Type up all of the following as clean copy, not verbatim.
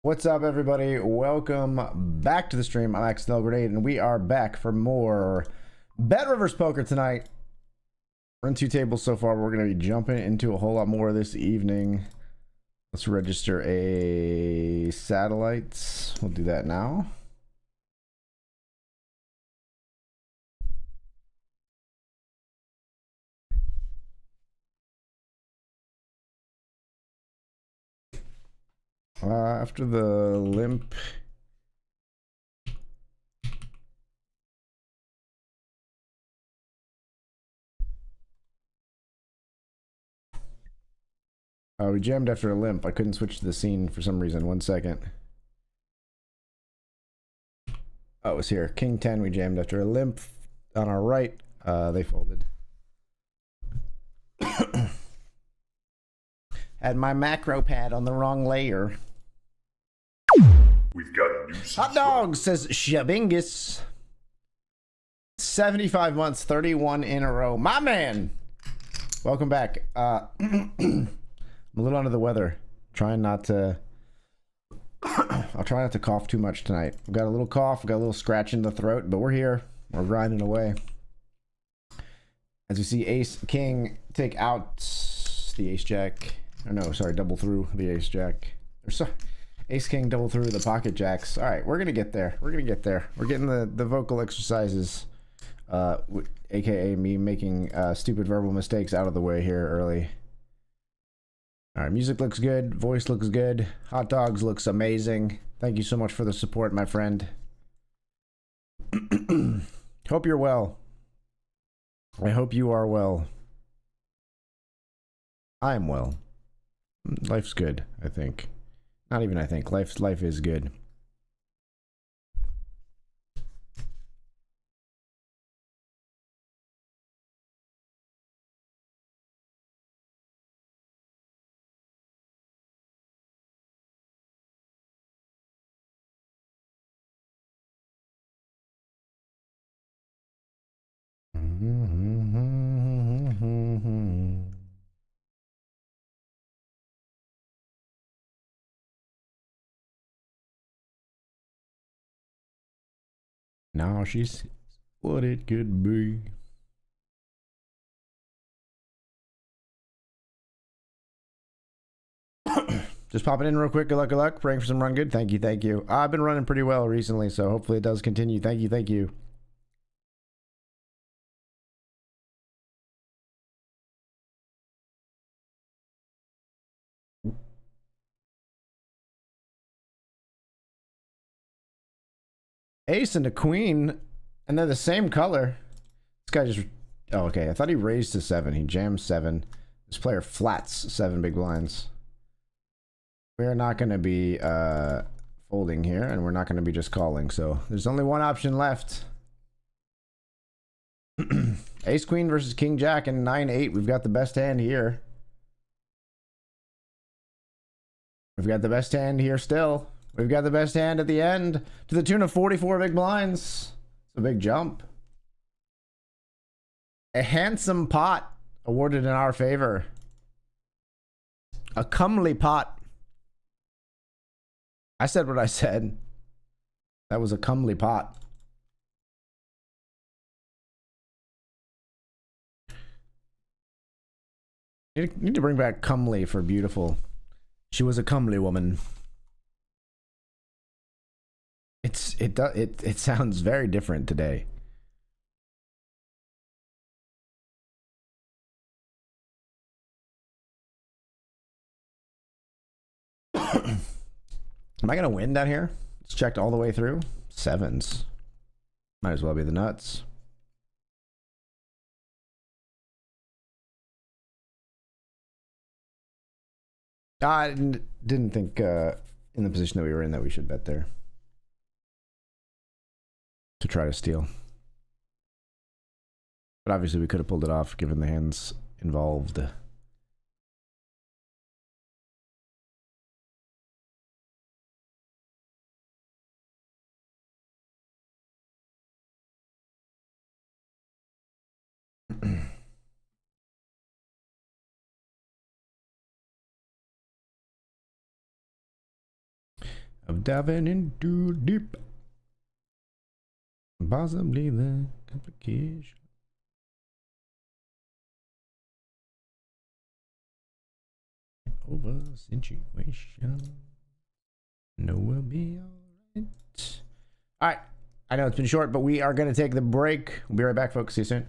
What's up, everybody? Welcome back to the stream. I'm Axel Grenade, and we are back for more BetRivers Poker tonight. We're in 2 tables so far. We're going to be jumping into a whole lot more this evening. Let's register a satellite. We'll do that now. After the limp, we jammed after a limp. I couldn't switch to the scene for some reason. 1 second. Oh, it was here. King 10, we jammed after a limp. On our right, they folded. Had my macro pad on the wrong layer. We've got new Hot dog, says Shabingus. 75 months, 31 in a row. My man! Welcome back. I'm a little under the weather. Trying not to... I'll try not to cough too much tonight. I've got a little cough, got a little scratch in the throat, but we're here. We're grinding away. As you see, Ace King take out the Ace Jack. Or no, sorry, double through the Ace Jack. Or sorry, Ace King double through the Pocket Jacks. All right, we're gonna get there. We're gonna get there. We're getting the vocal exercises, aka me making stupid verbal mistakes out of the way here early. All right, music looks good. Voice looks good. Hot dogs looks amazing. Thank you so much for the support, my friend. Hope you're well. I hope you are well. I am well. Life's good, I think. Not even I think. Life is good. Now she's what it could be. Just popping in real quick. Good luck, good luck. Praying for some run good. Thank you, thank you. I've been running pretty well recently, so hopefully it does continue. Thank you, thank you. Ace and a queen, and they're the same color. This guy just... Oh, okay. I thought he raised to 7. He jammed 7. This player flats 7 big blinds. We're not going to be folding here, and we're not going to be just calling. So there's only one option left. Ace Queen versus King Jack and 9-8. We've got the best hand here. We've got the best hand here still. We've got the best hand at the end to the tune of 44 big blinds. It's a big jump. A handsome pot awarded in our favor. A comely pot. I said what I said. That was a comely pot. Need to bring back comely for beautiful. She was a comely woman. It sounds very different today. Am I gonna win down here? It's checked all the way through. 7s. Might as well be the nuts. I didn't think in the position that we were in that we should bet there. To try to steal. But obviously we could have pulled it off given the hands involved. of diving into deep. Possibly the complication. Over situation. No, we'll be alright. Alright. I know it's been short, but we are going to take the break. We'll be right back, folks. See you soon.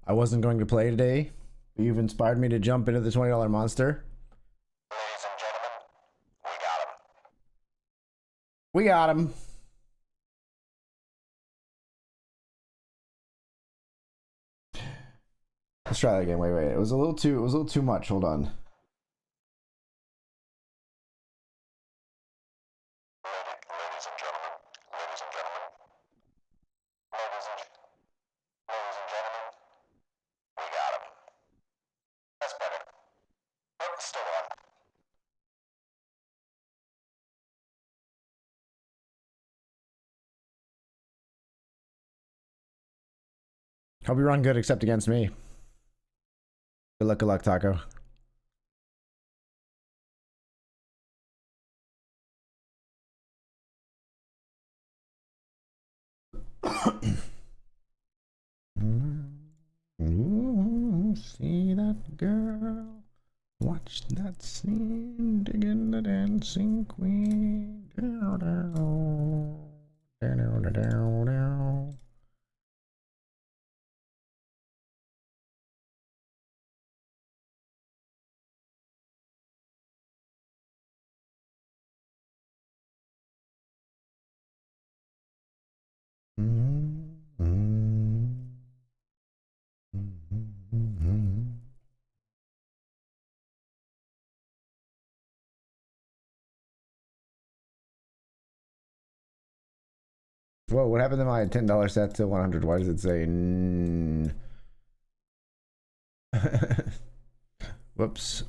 I wasn't going to play today. You've inspired me to jump into the $20 monster. Ladies and gentlemen, we got him. We got him. Let's try that again. Wait. It was a little too much. Hold on. Ladies and gentlemen, still on. Hope you run good except against me. Good luck, Taco. Ooh, see that girl? Watch that scene, digging the dancing queen. Down, down, down, down, down, down. Whoa, what happened to my $10 set to 100? Why does it say whoops.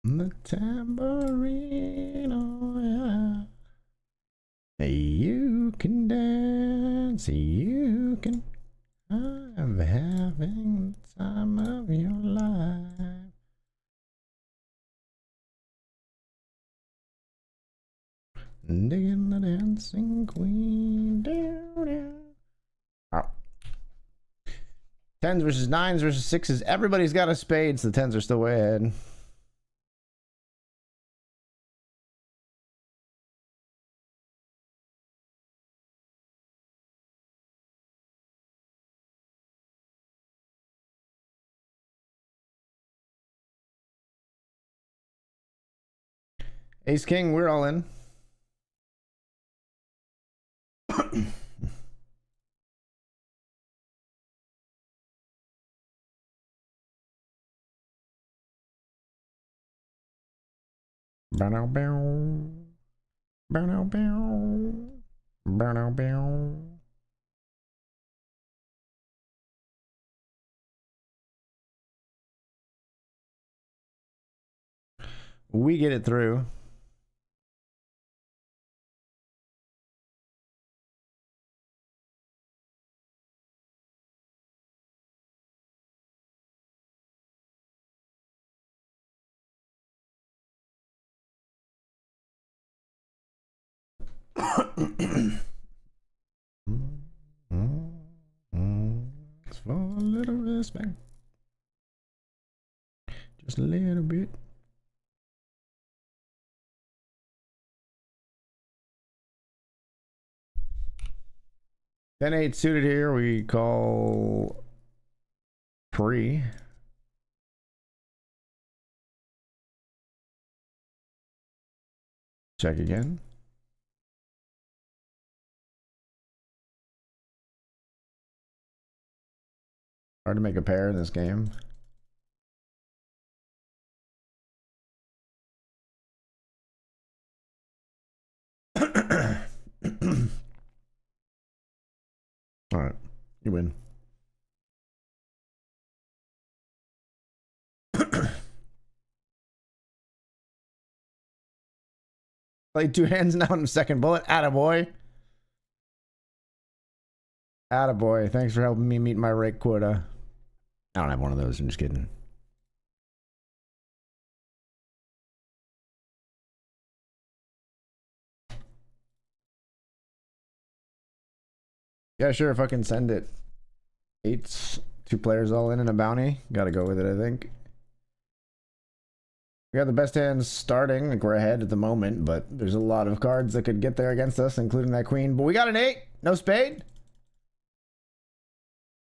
The tambourine, oh yeah. You can dance, you can. I'm having the time of your life. Digging the dancing queen. Down, down. Oh. Tens versus nines versus sixes. Everybody's got a spade, so the tens are still way ahead. Ace King, we're all in. Bow bow. Bow bow. Bow bow. We get it through. It's for a little respect. Just a little bit. Ten eight suited here. We call pre. Check again. Hard to make a pair in this game. All right, you win. Play two hands now in the second bullet. Attaboy. Attaboy. Thanks for helping me meet my rake quota. I don't have one of those. I'm just kidding. Yeah, sure. If I can send it. Eights. Two players all in and a bounty. Gotta go with it, I think. We got the best hands starting. Like we're ahead at the moment, but there's a lot of cards that could get there against us, including that queen. But we got an 8. No spade.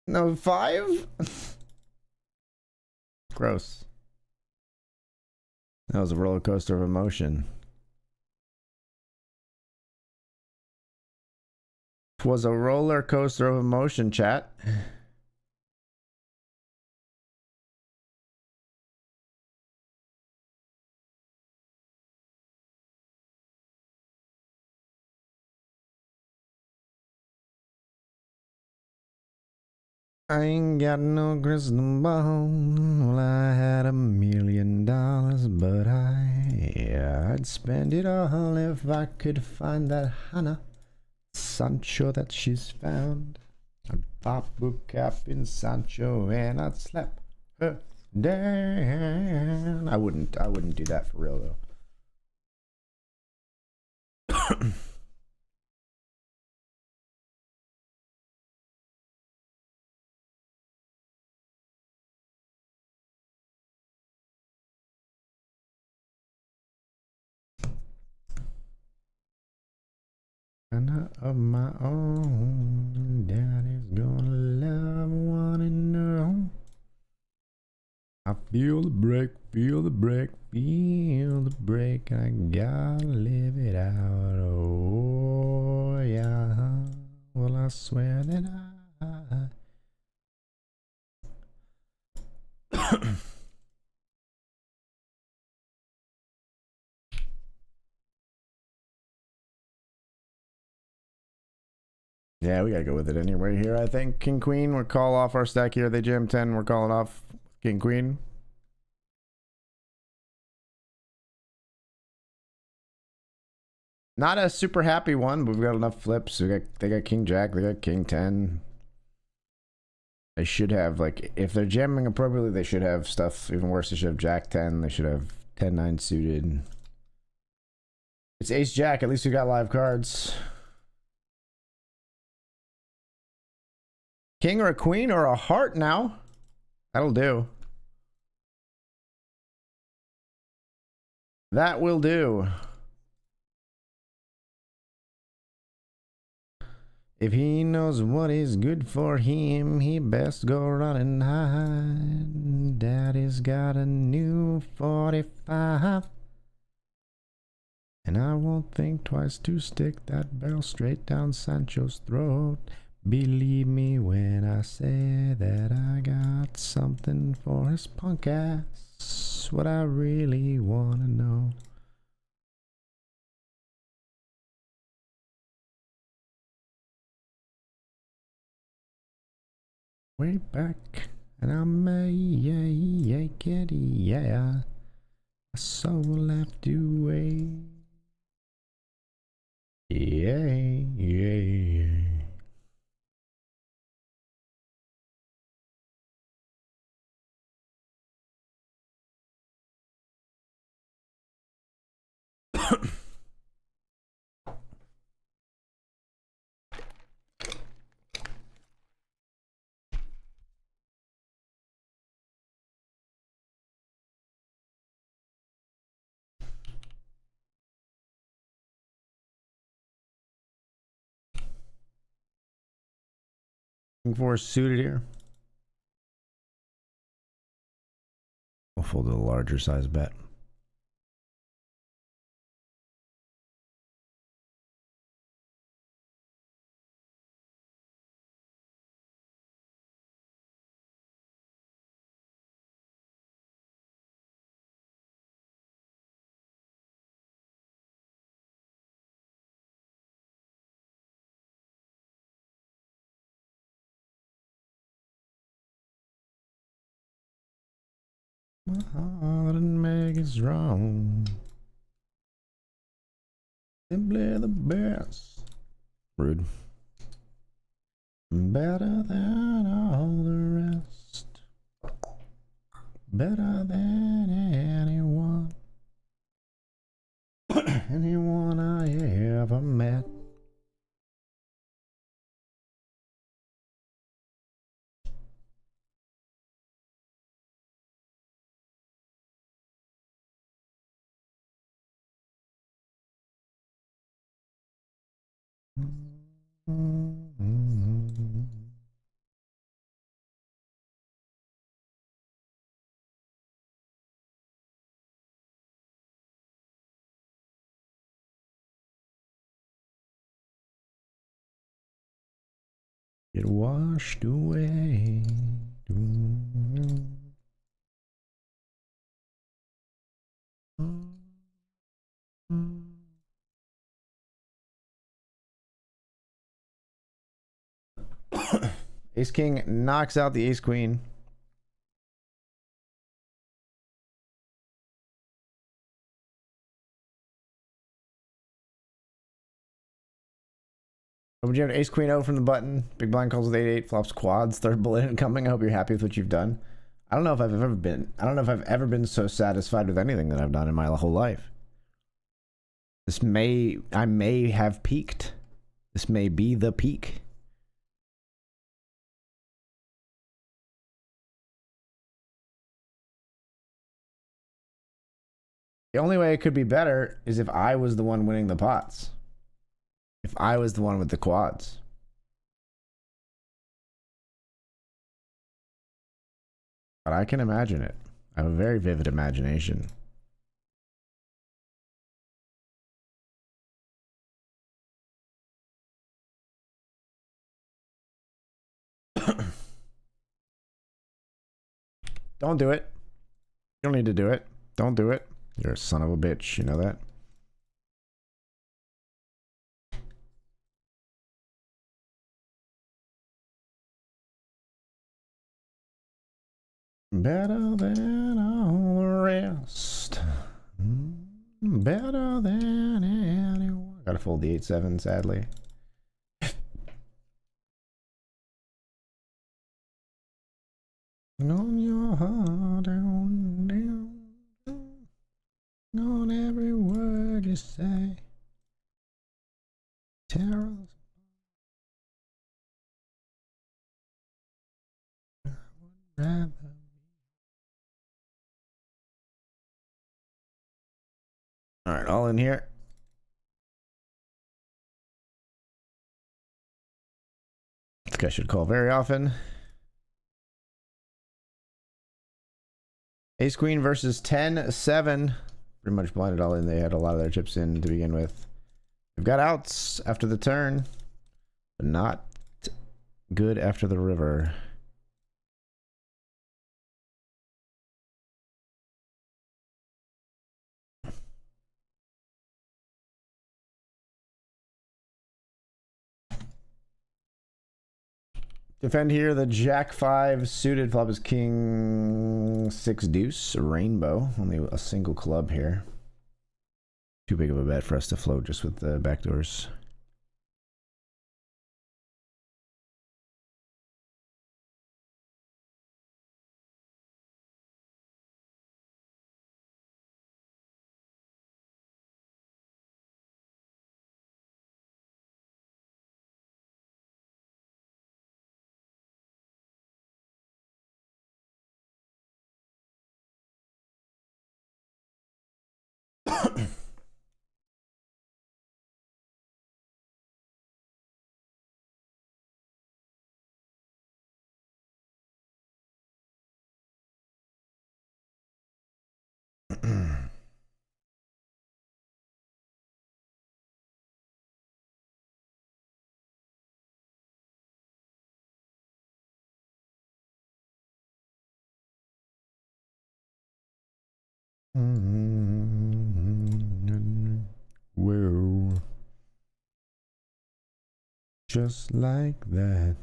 No 5. Gross. That was a roller coaster of emotion. It was a roller coaster of emotion, chat. I ain't got no crystal ball. Well, I had $1 million, but I'd spend it all if I could find that Hannah Sancho that she's found. I'd pop a cap in Sancho and I'd slap her down. I wouldn't do that for real though. Anna of my own, daddy's gonna love one and know. I feel the break, feel the break, feel the break. I gotta live it out. Oh yeah. Well, I swear that I. Yeah, we gotta go with it anyway here. I think King Queen. We'll call off our stack here. They jam 10. We're calling off King Queen. Not a super happy one, but we've got enough flips. They got King Jack. They got King 10. They should have, like, if they're jamming appropriately, they should have stuff. Even worse, they should have Jack 10. They should have 10-9 suited. It's Ace Jack. At least we got live cards. King or a queen or a heart now. That'll do. That will do. If he knows what is good for him, he best go run and hide. Daddy's got a new 45. And I won't think twice to stick that barrel straight down Sancho's throat. Believe me when I say that I got something for his punk ass. What I really wanna know. Way back, and I'm a kitty, yeah. My soul left away. Yeah. Looking for a suited here. We'll fold a larger size bet. My heart and make it strong. Simply the best. Rude. Better than all the rest. Better than anyone. Anyone I ever met. Get washed away. Ace king knocks out the ace queen. Would you have an ace queen out from the button? Big blind calls with 8-8, flops quads, third bullet incoming. I hope you're happy with what you've done. I don't know if I've ever been so satisfied with anything that I've done in my whole life. I may have peaked. This may be the peak. The only way it could be better is if I was the one winning the pots. If I was the one with the quads. But I can imagine it. I have a very vivid imagination. Don't do it. You don't need to do it. Don't do it. You're a son of a bitch. You know that? Better than all the rest. Better than anyone. Gotta fold the 8-7, sadly. On your heart, down, down, on every word you say. Terror. I would rather. All right, all in here. This guy should call very often. Ace queen versus 10-7. Pretty much blinded all in. They had a lot of their chips in to begin with. They've got outs after the turn, but not good after the river. Defend here, the Jack 5 suited flop is King 6 deuce, a rainbow. Only a single club here. Too big of a bet for us to float just with the backdoors. Whoa. Just like that.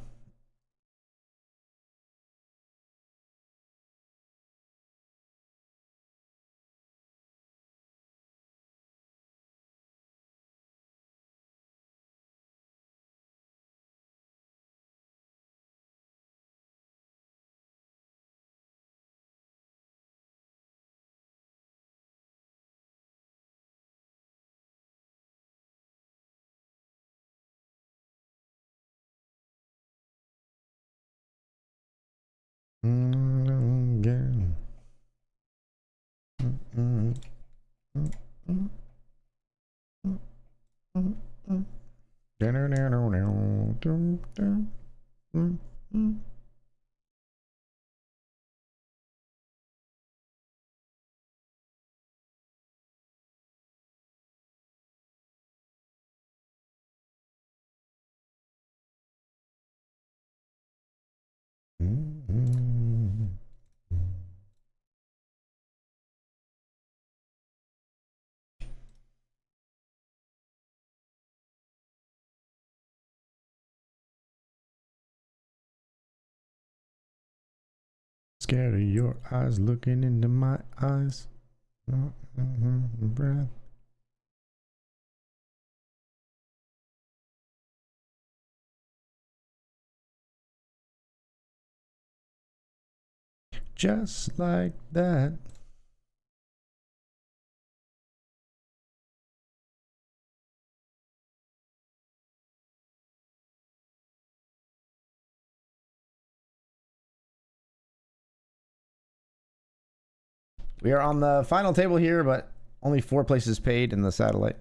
Again. Scared of your eyes looking into my eyes. Breath. Just like that. We are on the final table here, but only 4 places paid in the satellite.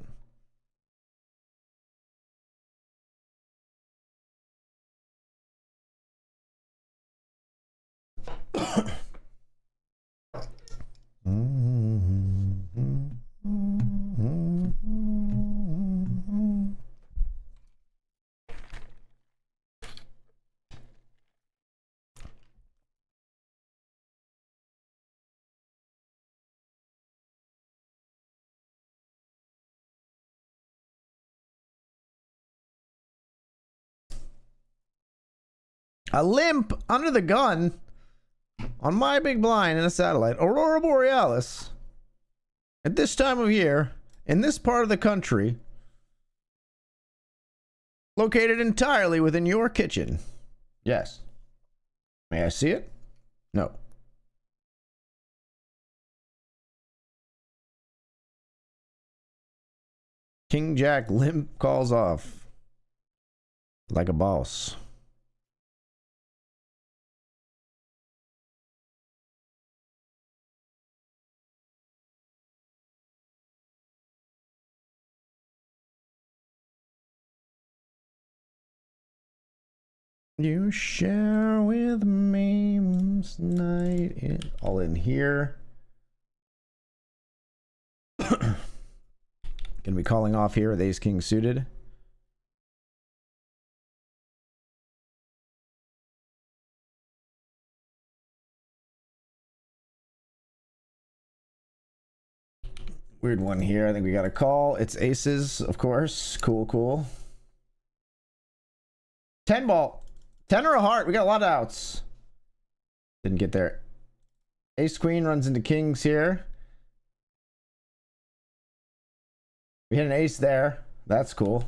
A limp under the gun on my big blind in a satellite. Aurora Borealis. At this time of year, in this part of the country, located entirely within your kitchen. Yes. May I see it? No. King Jack limp calls off. Like a boss. You share with me tonight. All in here. Gonna be calling off here with Ace King suited. Weird one here. I think we got a call. It's aces, of course. Cool, cool. 10 ball. 10 or a heart. We got a lot of outs. Didn't get there. Ace queen runs into kings here. We hit an ace there. That's cool.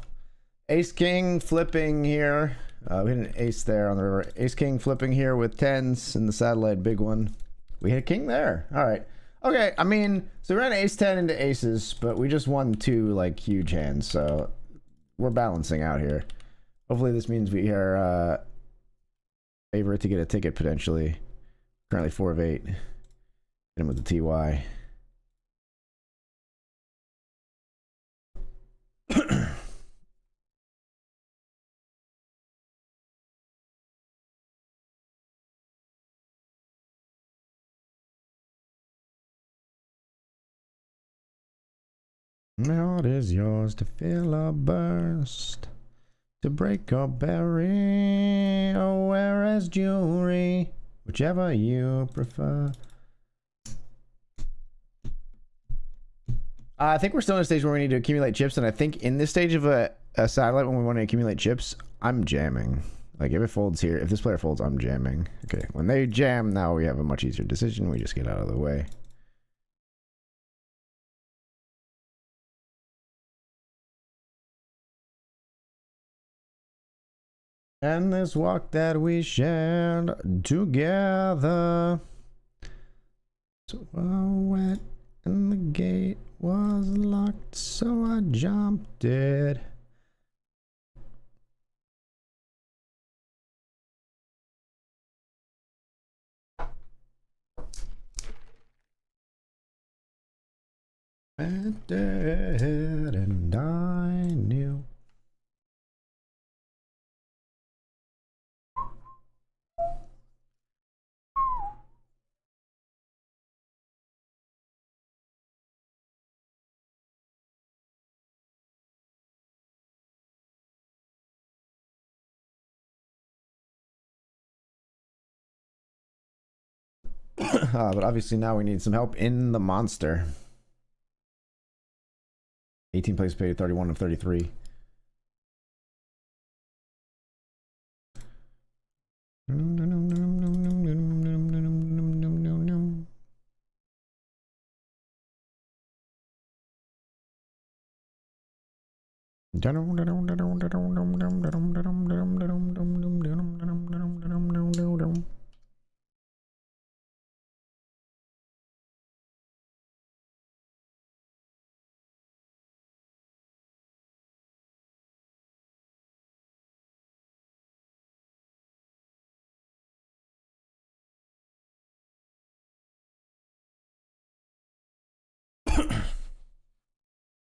Ace king flipping here. We hit an ace there on the river. Ace king flipping here with 10s in the satellite. Big one. We hit a king there. All right. Okay. I mean, so we ran ace 10 into aces, but we just won 2 like huge hands. So we're balancing out here. Hopefully this means we are favorite to get a ticket potentially. Currently 4 of 8. Hit him with the TY. Now it is yours to fill a burst, to break or bury, or wear as jewelry, whichever you prefer. I think we're still in a stage where we need to accumulate chips, and I think in this stage of a satellite, when we want to accumulate chips, I'm jamming. Like, if it folds here, if this player folds, I'm jamming. Okay, when they jam, now we have a much easier decision. We just get out of the way. And this walk that we shared together, so wet and the gate was locked, so I jumped it. I did, and I knew. But obviously now we need some help in the monster. 18 plays paid, 31 of 33.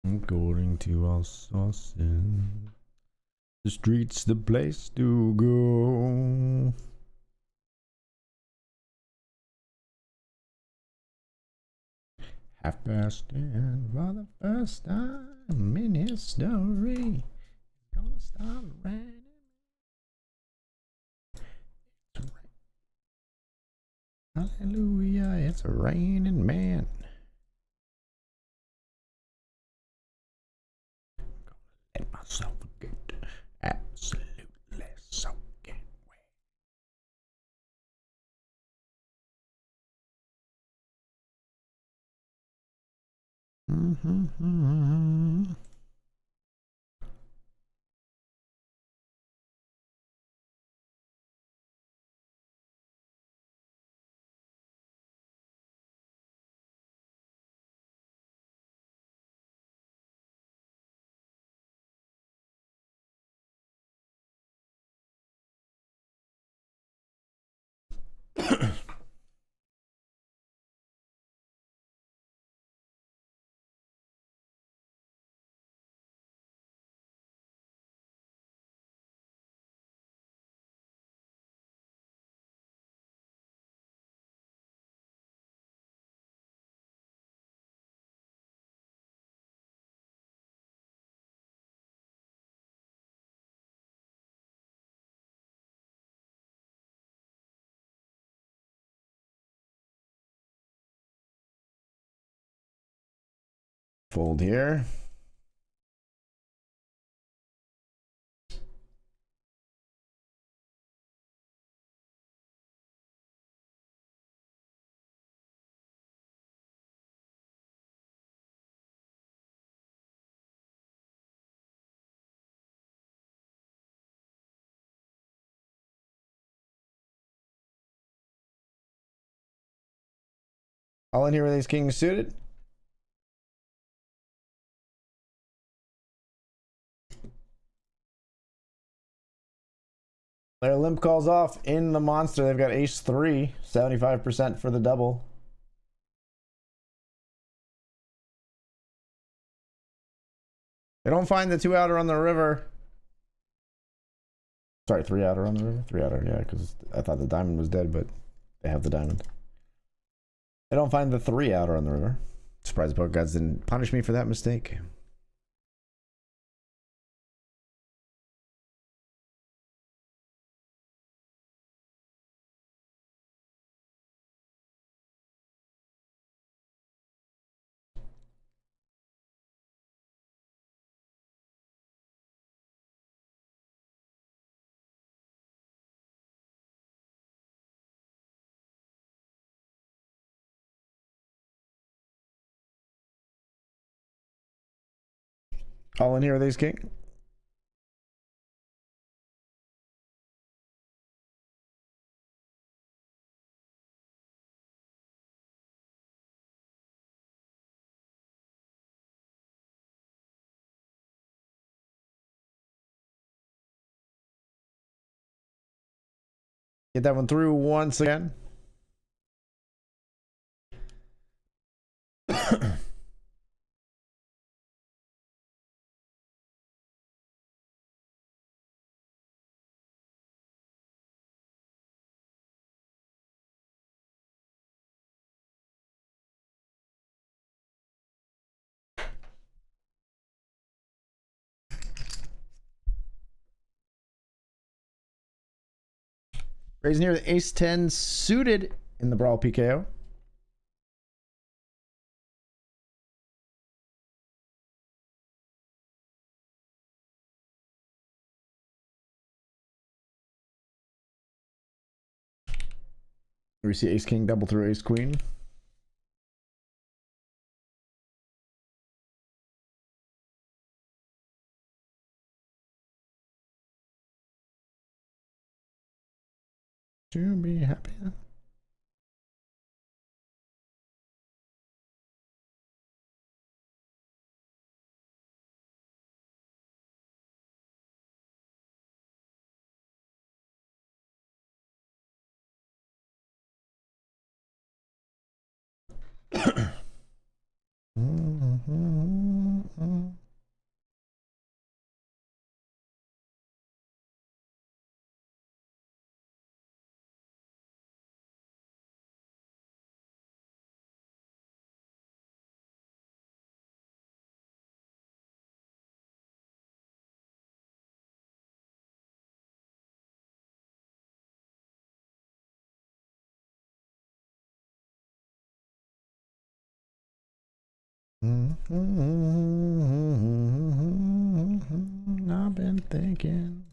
According to our sources, the street's the place to go. Half past 10 for the first time in history. It's gonna start raining. Hallelujah, it's raining, man. Let myself get absolutely soaking wet. Fold here. All in here with ace king suited. Their limp calls off in the monster. They've got ace 3, 75% for the double. They don't find the 2 outer on the river. Sorry, 3 outer on the river. 3 outer, yeah, because I thought the diamond was dead, but they have the diamond. They don't find the 3 outer on the river. Surprised the poker gods didn't punish me for that mistake. All in here with ace king. Get that one through once again. Raising here the ace 10 suited in the brawl PKO. We see ace king double through ace queen. to be happy. I've been thinking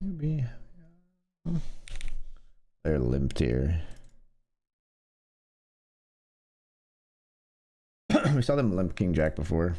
you be. They're limped here. We saw them limp King Jack before.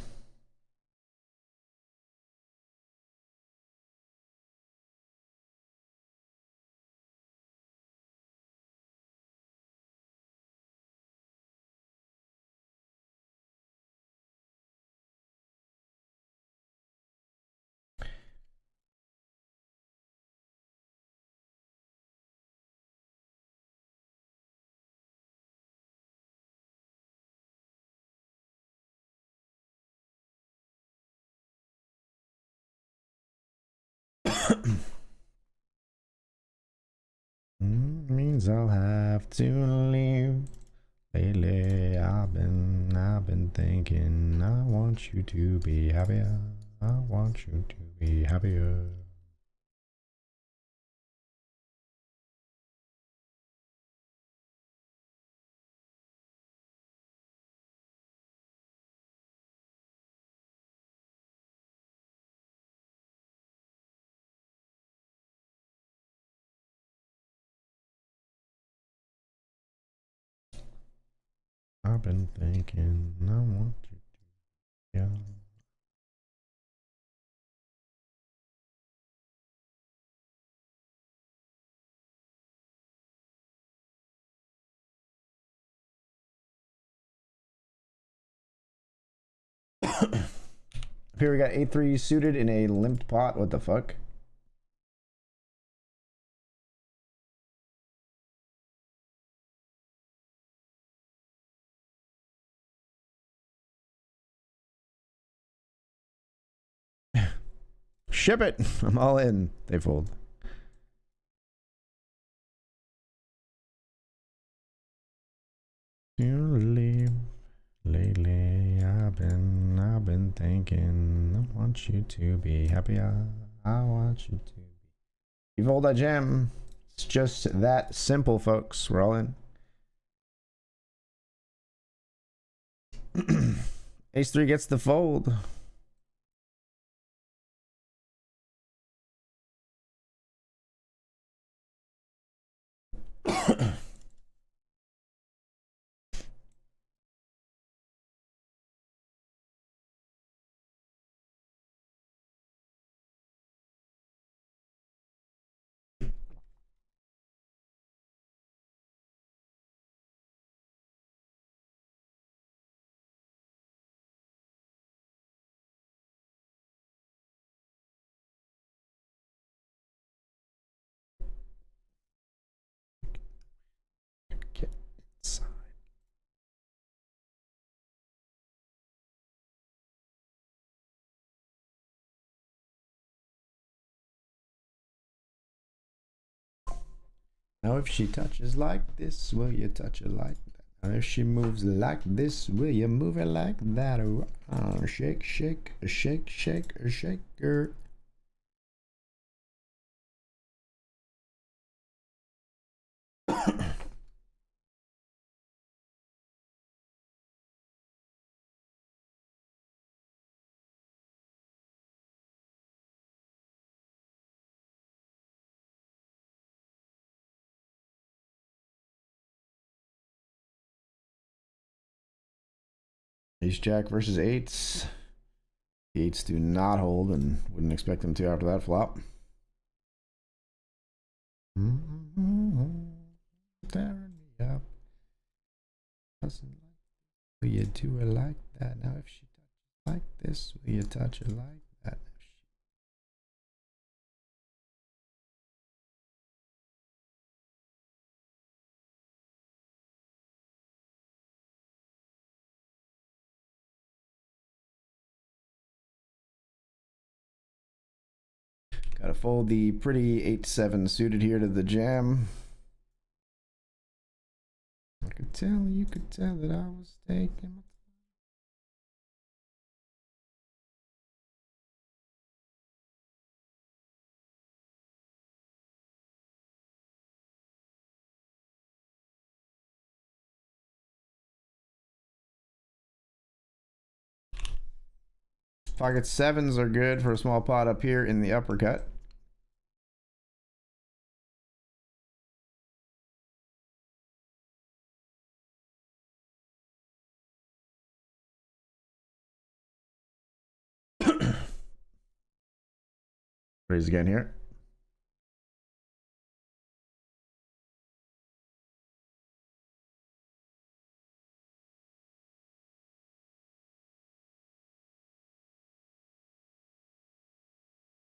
Means I'll have to leave. Lately, I've been thinking. I want you to be happier. I want you to be happier. I've been thinking. I want you to. Yeah. Up here we got 8-3 suited in a limped pot. What the fuck? Ship it. I'm all in. They fold. You leave. Lately, I've been thinking. I want you to be happier. I want you to be. You fold that jam. It's just that simple, folks. We're all in. Ace 3 gets the fold. Get inside. Now if she touches like this, will you touch it like that? Now if she moves like this, will you move it like that? Shake, shake, shake, shake, shake her. Ace Jack versus eights. The eights do not hold and wouldn't expect them to after that flop. Tearing me up. Will you do her like that? Now if she touches like this, will you touch her like that? Gotta fold the pretty 8-7 suited here to the jam. I could tell, you could tell that I was taking. Pocket sevens are good for a small pot up here in the uppercut. Raise again here.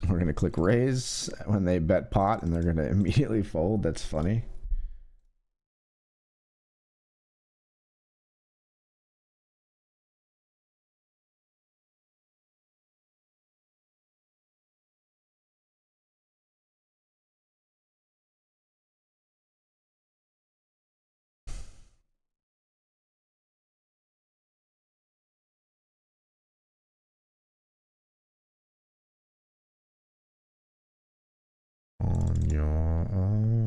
We're going to click raise when they bet pot and they're going to immediately fold. That's funny. On your own,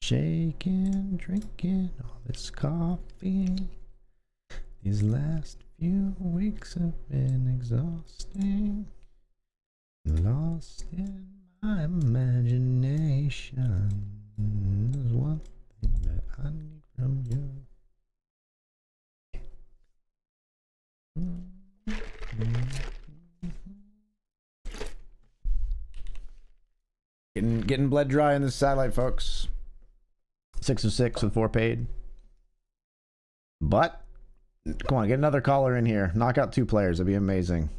shaking, drinking all this coffee. These last few weeks have been exhausting. Lost in my imagination. There's one thing that I need from you. Getting bled dry in this satellite, folks. 6 of 6 with 4 paid. But come on, get another caller in here. Knock out 2 players. That'd be amazing.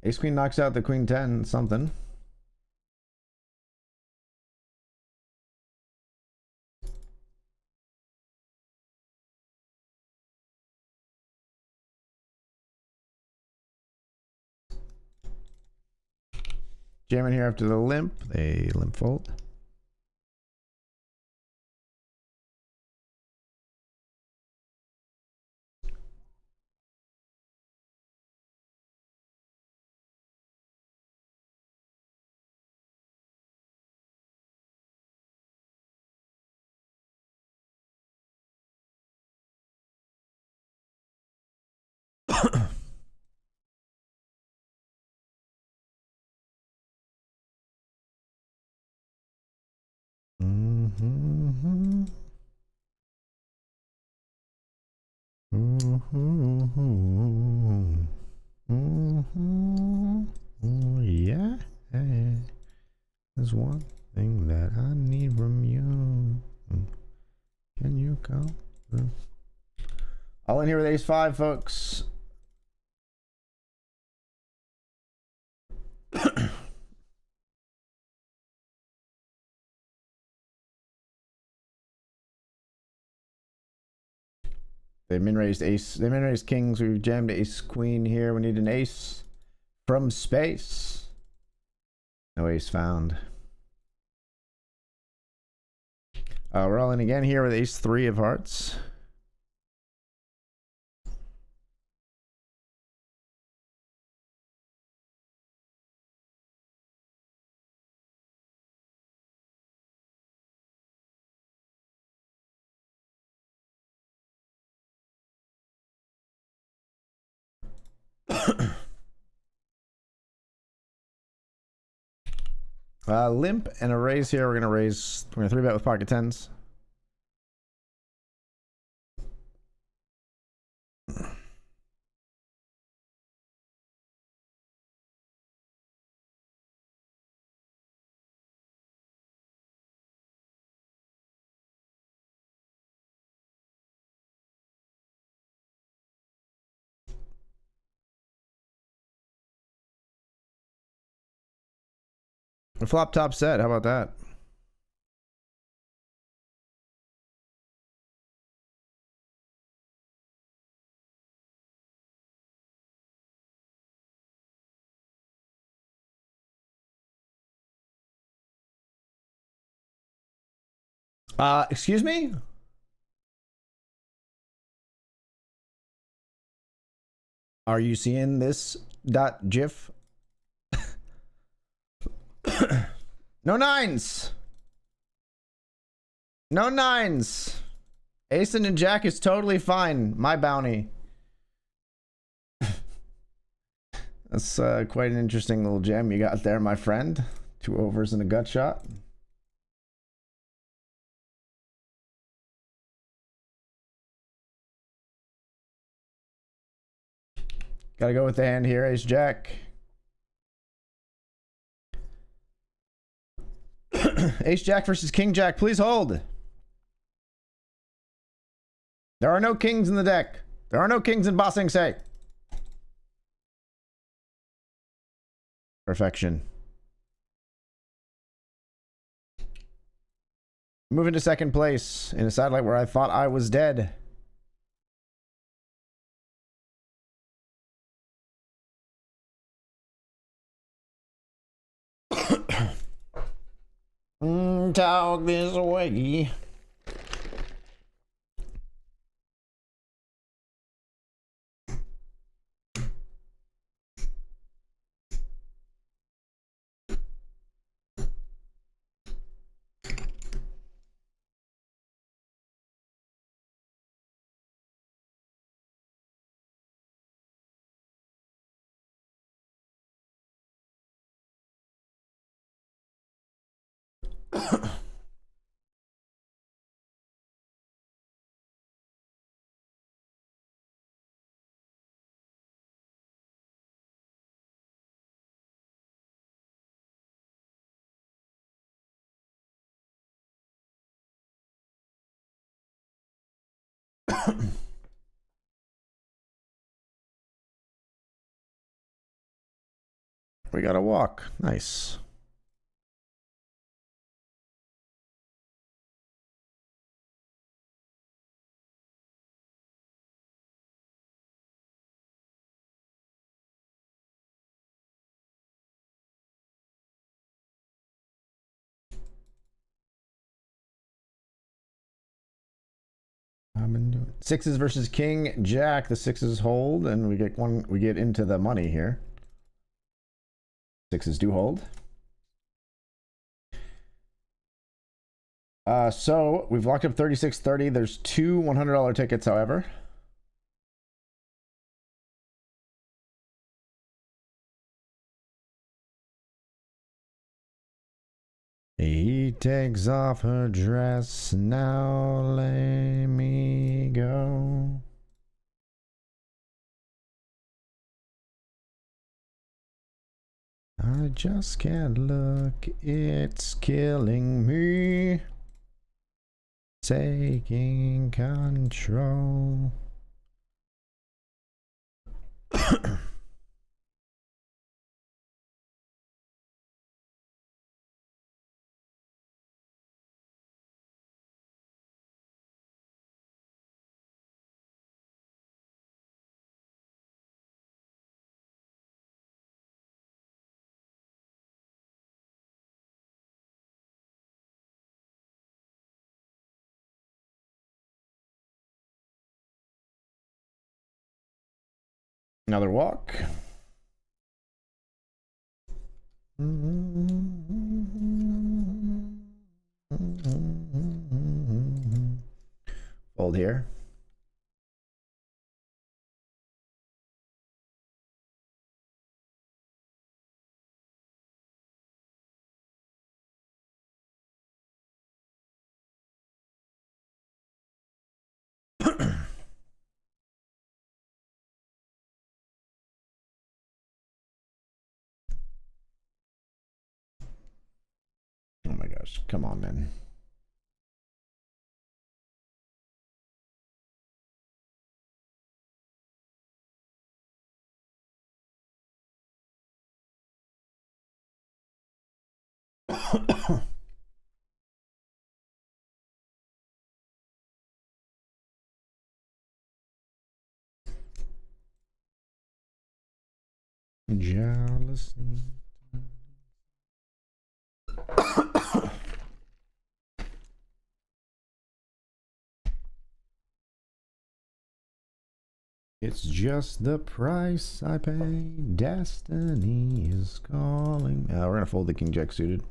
Ace Queen knocks out the Queen 10 something. Jamming here after the limp. They limp fold. Yeah. There's one thing that I need from you. Can you come through? All in here with ace 5, folks. They min-raised ace. They min-raised kings. We've jammed ace queen here. We need an ace from space. No ace found. We're all in again here with ace 3 of hearts. Limp and a raise here. We're gonna 3-bet with pocket 10s. A flop top set. How about that? Excuse me? Are you seeing this dot gif? No nines. No nines. Ace and Jack is totally fine. My bounty. That's quite an interesting little gem you got there, my friend. 2 overs and a gut shot. Gotta go with the hand here, Ace Jack. Ace Jack versus King Jack. Please hold. There are no kings in the deck. There are no kings in Bossing Say. Perfection. Moving to second place in a satellite where I thought I was dead. Talk this way. We got a walk. Nice. Sixes versus King Jack. The sixes hold, and we get one. We get into the money here. Sixes do hold. So we've locked up 36.30. There's 2 $100 tickets, however. He takes off her dress, now let me go. I just can't look, it's killing me. Taking control. Another walk. Fold here. Oh my gosh, come on, man. Jealousy. It's just the price I pay. Destiny is calling. We're gonna fold the king jack suited.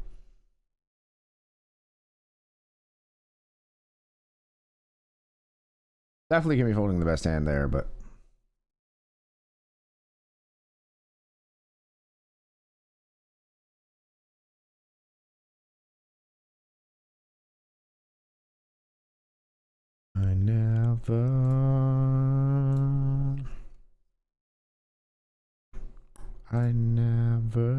Definitely gonna be folding the best hand there, but I never I never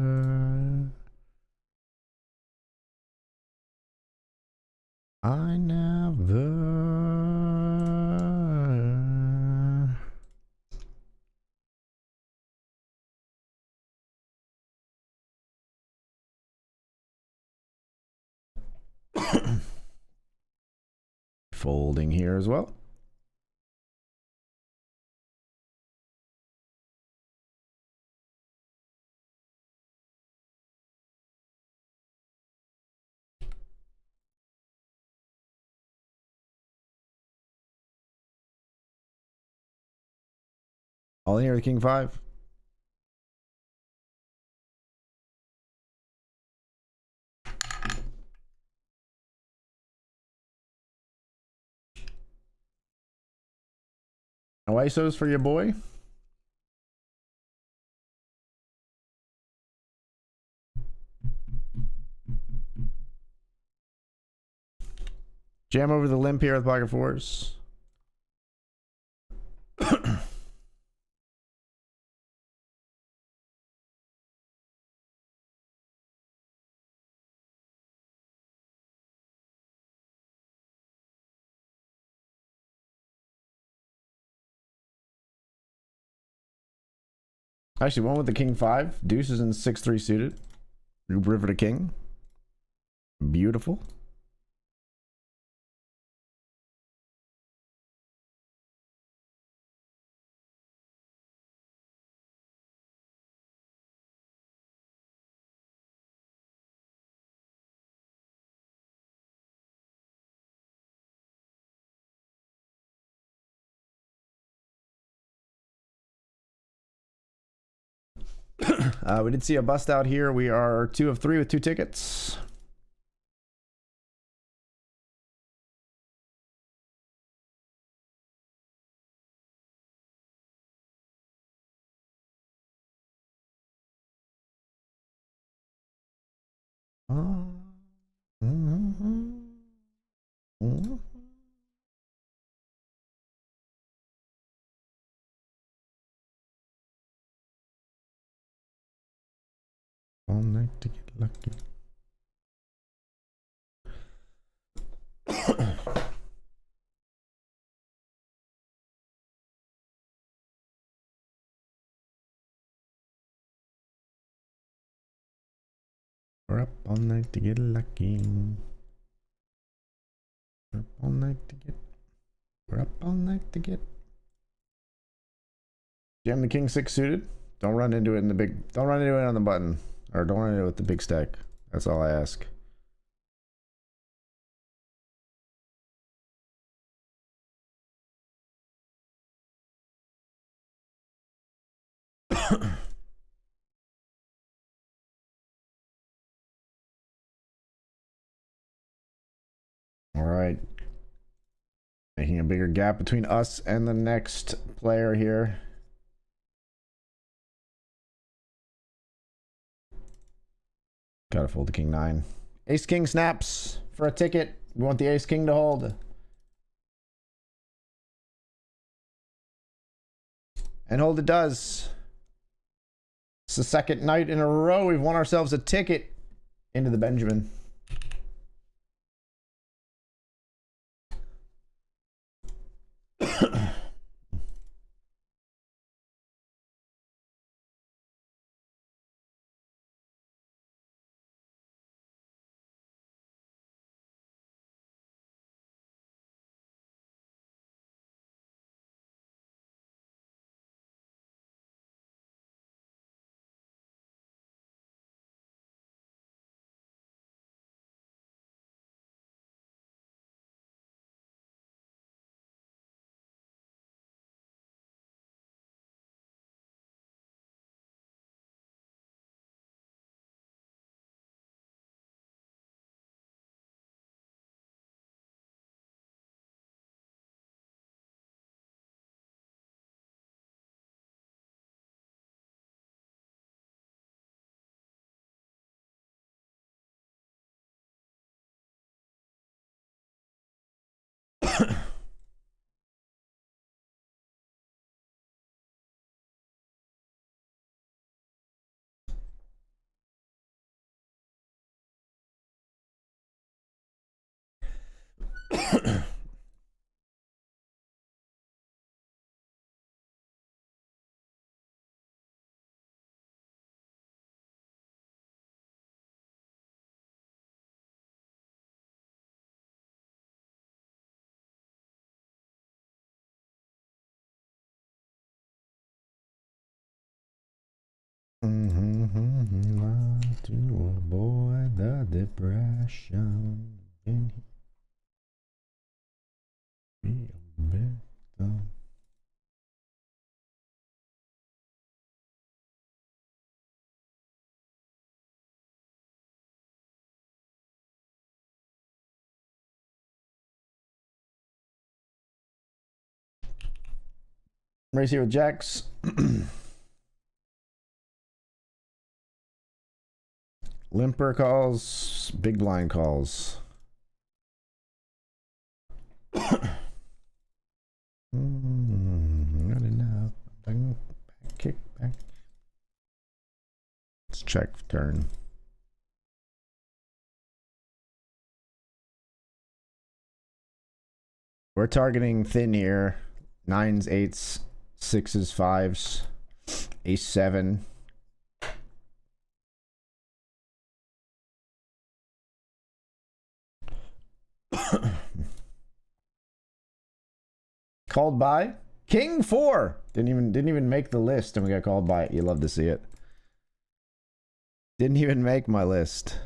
folding here as well. All in here with king five. No ISOs for your boy. Jam over the limp here with pocket fours. Actually, one with the king five. Deuce is in 6-3 suited. River to king. Beautiful. We did see a bust out here. We are 2 of 3 with 2 tickets. All night to get lucky. We're up all night to get lucky. We're up all night to get. We're up all night to get. Jam the king 6 suited. Don't run into it in the big. Don't run into it on the button, or don't run into it with the big stack. That's all I ask. All right. Making a bigger gap between us and the next player here. Gotta fold the king 9. Ace king snaps for a ticket. We want the ace king to hold. And hold it does. It's the second night in a row we've won ourselves a ticket into the Benjamin. To avoid the depression. Be a victim. Race here with Jacks. Limper calls, big blind calls. Not enough. Back, kick back. Let's check turn. We're targeting thin here. 9s, 8s, 6s, 5s, ace 7. Called by King 4. Didn't even make the list, and we got called by it. You love to see it. Didn't even make my list.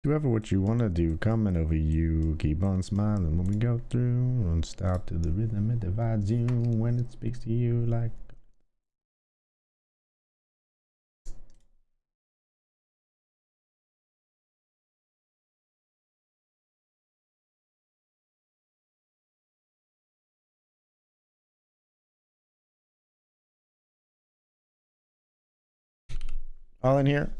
Do whatever what you want to do, coming over you. Keep on smiling when we go through. Don't stop to the rhythm, it divides you when it speaks to you like. All in here.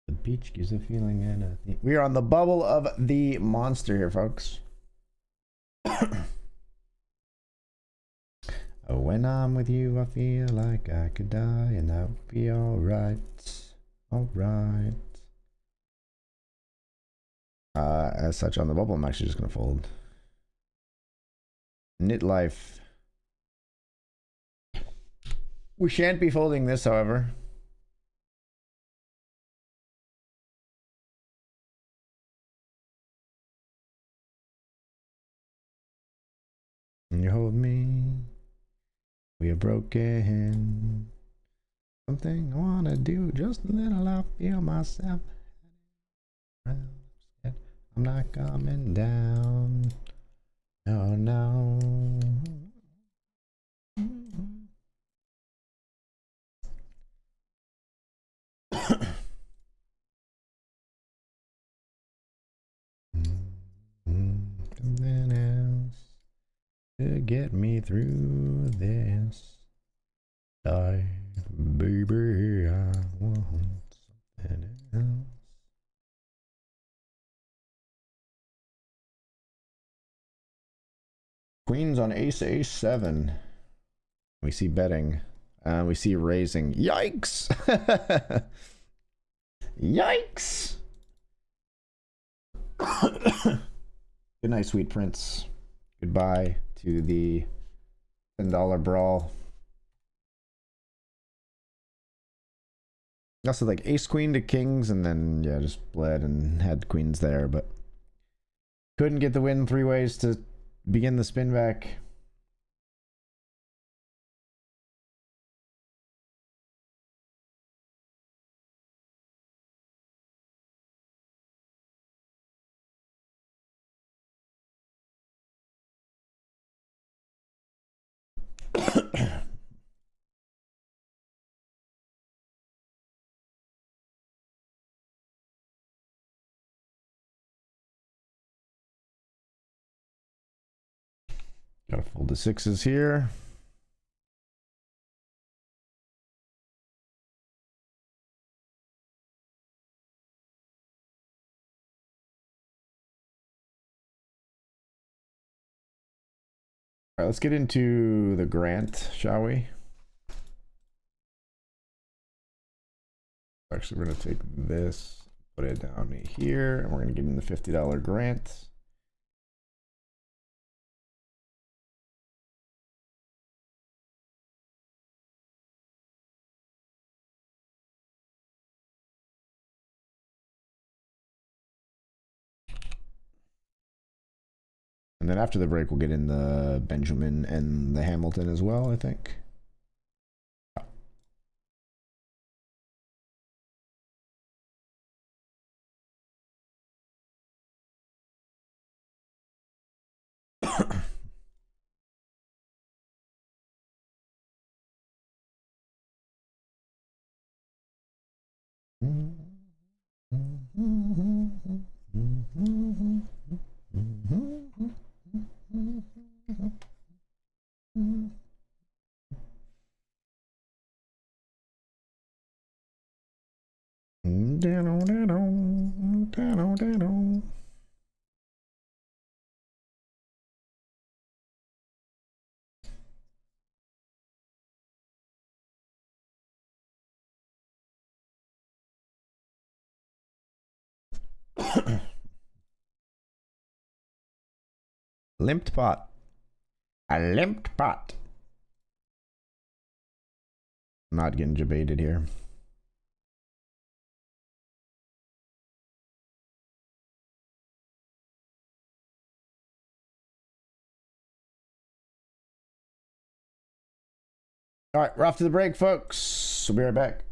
The beach gives a feeling and we are on the bubble of the monster here, folks. When I'm with you, I feel like I could die, and that would be alright. Alright. As such, on the bubble, I'm actually just gonna fold. Knit life. We shan't be folding this, however. You hold me. We are broken. Something I wanna do, just a little. I feel myself. I'm not coming down. No, no. Something else to get me through this life, baby. I want something else. Queens on ace, ace 7. We see betting. We see raising. Yikes! Yikes! Good night, sweet prince. Goodbye to the $10 brawl. Also, like ace queen to kings, and then yeah, just bled and had queens there, but couldn't get the win 3 ways to begin the spin back. Gotta fold the 6s here. All right, let's get into the grant, shall we? Actually, we're gonna take this, put it down here, and we're gonna give him the $50 grant. And then after the break, we'll get in the Benjamin and the Hamilton as well, I think. Limped pot. A limped pot. Not getting debated here. All right, we're off to the break, folks. We'll be right back.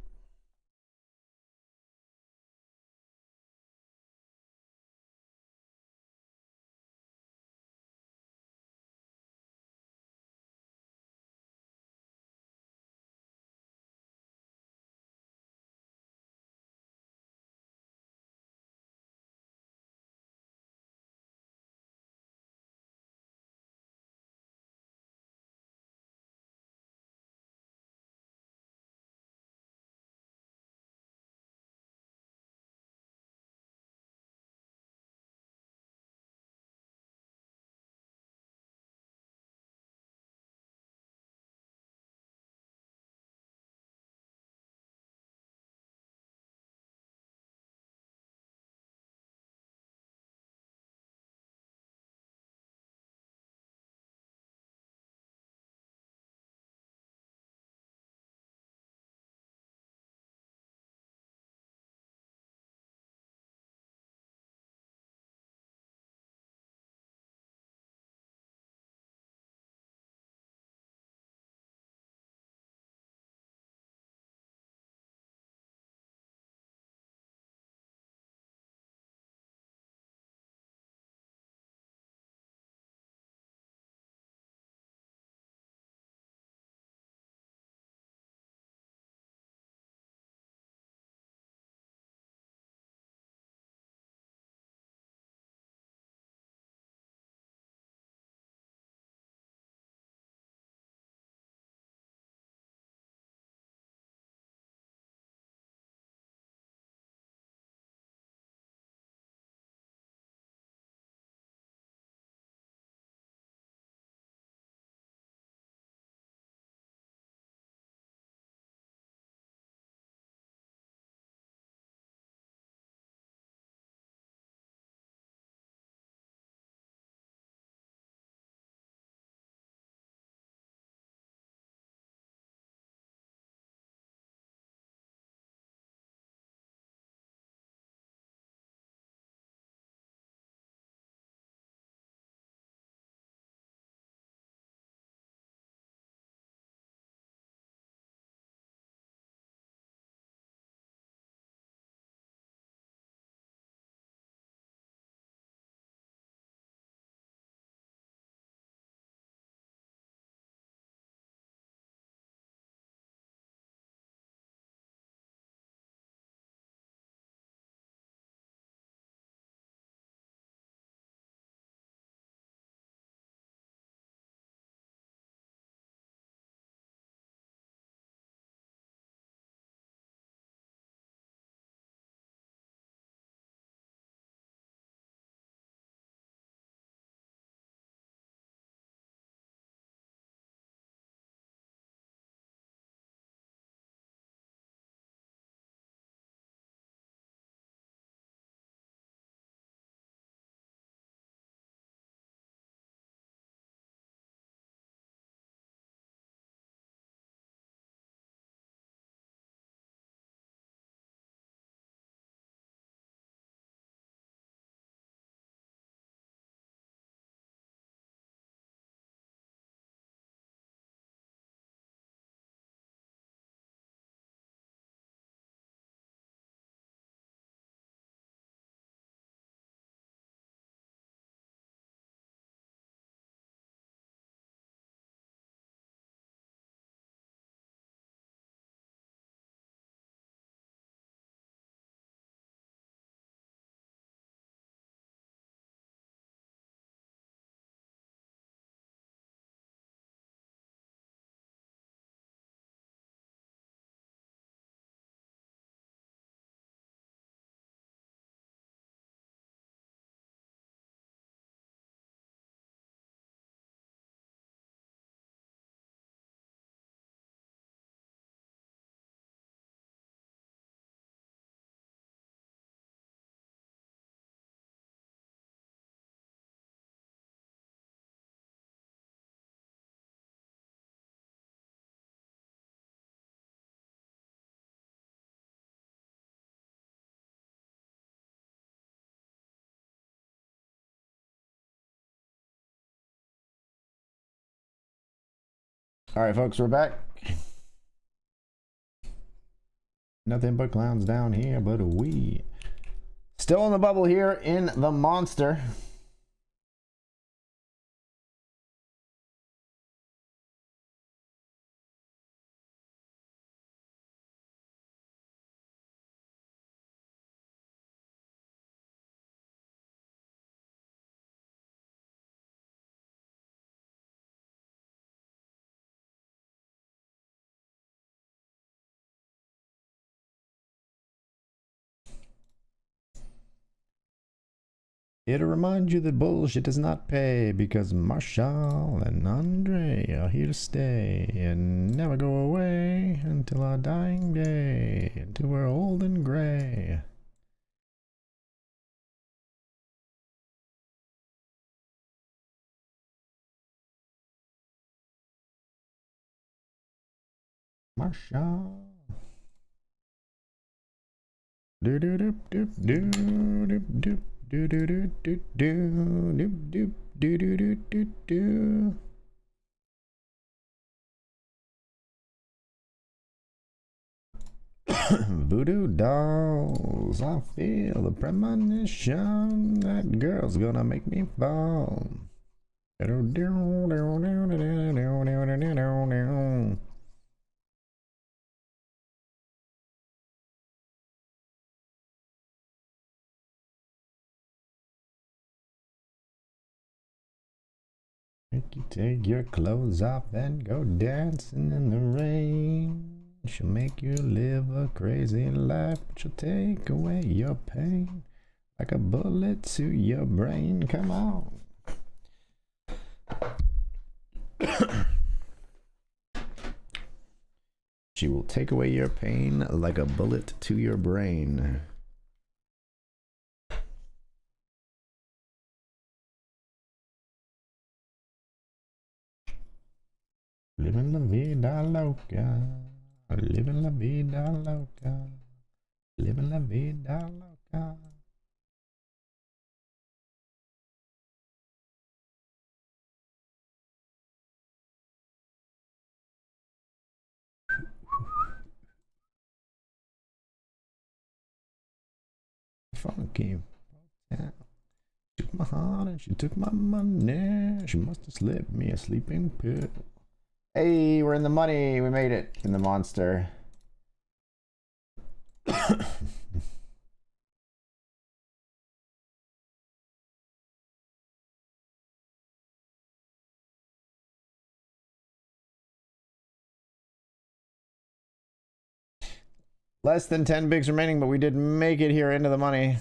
All right, folks, we're back. Nothing but clowns down here, but we still in the bubble here in the monster. Here to remind you that bullshit does not pay, because Marshall and Andre are here to stay and never go away until our dying day, until we're old and gray. Marshall. Do do do do do do do do do do do do do do do do do do. Voodoo dolls, I feel the premonition that girl's gonna make me fall. Make you take your clothes off and go dancing in the rain. She'll make you live a crazy life, but she'll take away your pain like a bullet to your brain. Come on. She will take away your pain like a bullet to your brain. Living la vida loca. Living la vida loca. Living la vida loca. Funky. Yeah. She took my heart and she took my money. She must have slipped me a sleeping pill. Hey, we're in the money. We made it in the monster. Less than 10 bigs remaining, but we did make it here into the money.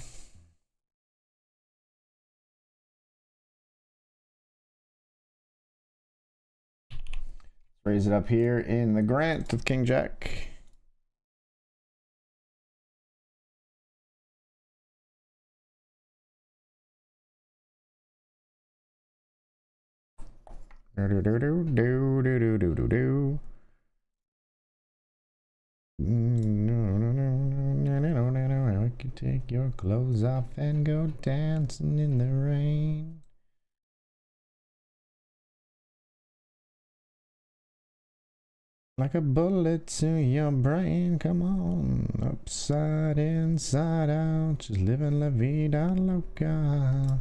Raise it up here in the Grant with King Jack. Do do do do do do do do do. You can take your clothes off and go dancing in the rain. Like a bullet to your brain, come on. Upside, inside out, just living la vida loca.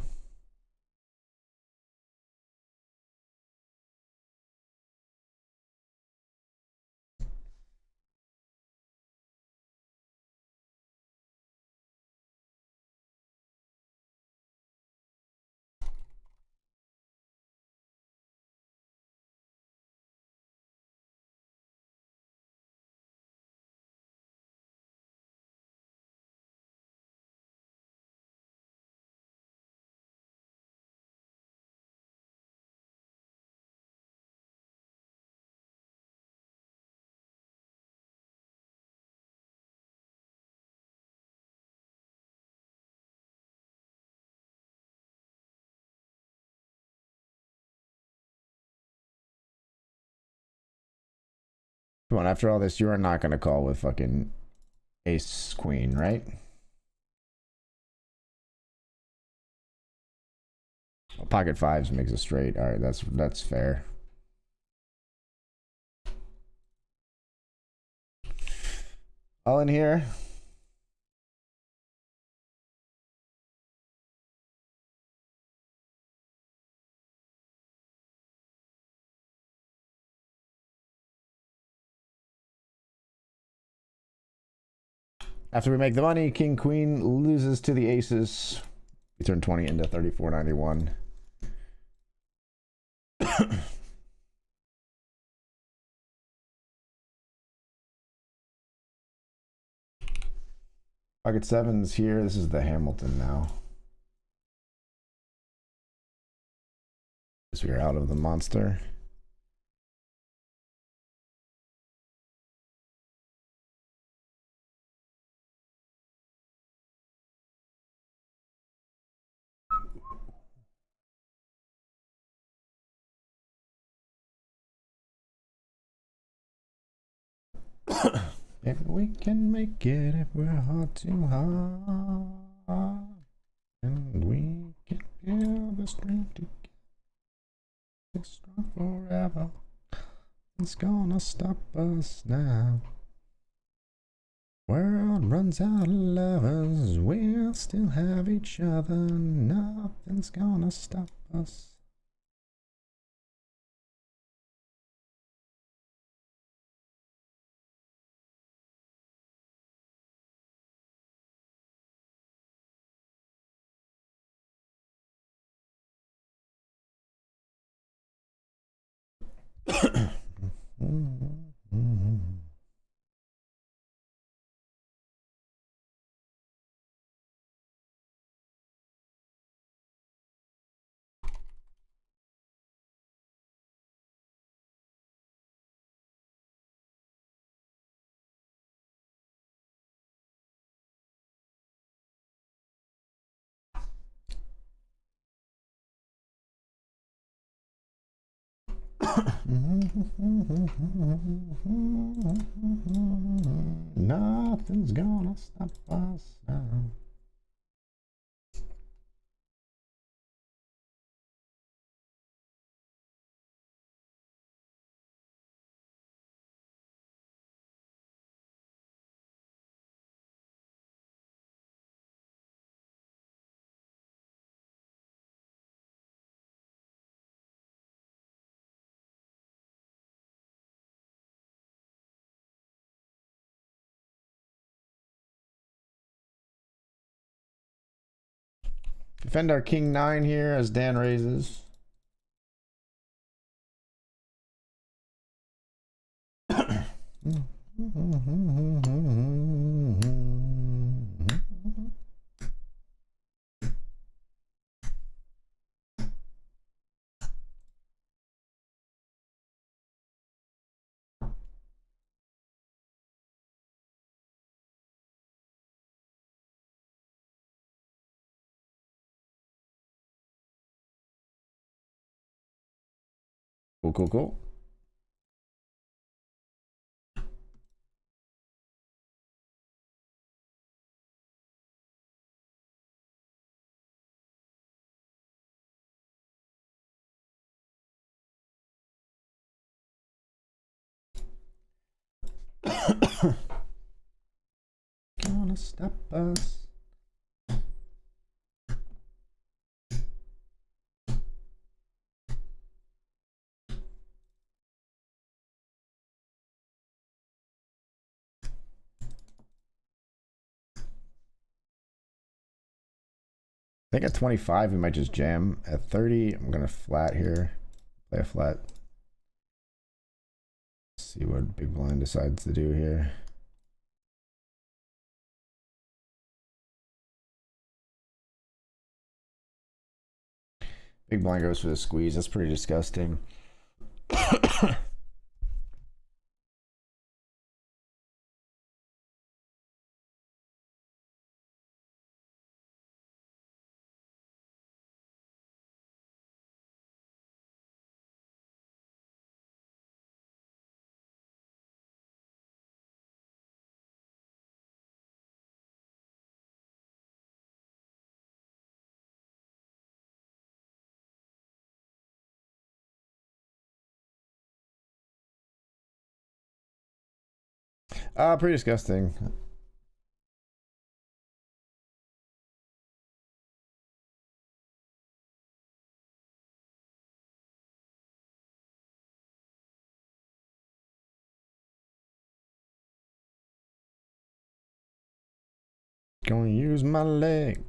Come on, after all this, you are not going to call with fucking ace queen, right? Pocket fives makes a straight. All right, that's fair. All in here. After we make the money, King Queen loses to the aces. We turn 20 into 34.91. Pocket sevens here. This is the Hamilton now. So we're out of the monster. If we can make it, if we're hard too hard, and we can build the strength to get strong forever. It's gonna stop us now. World runs out of lovers, we'll still have each other. Nothing's gonna stop us. Nothing's gonna stop us now. Defend our king 9 here as Dan raises. Cool, cool, cool. Gonna stop us. I think at 25 we might just jam. At 30, I'm gonna flat here. Play a flat. See what big blind decides to do here. Big blind goes for the squeeze. That's pretty disgusting. Pretty disgusting. Gonna use my legs.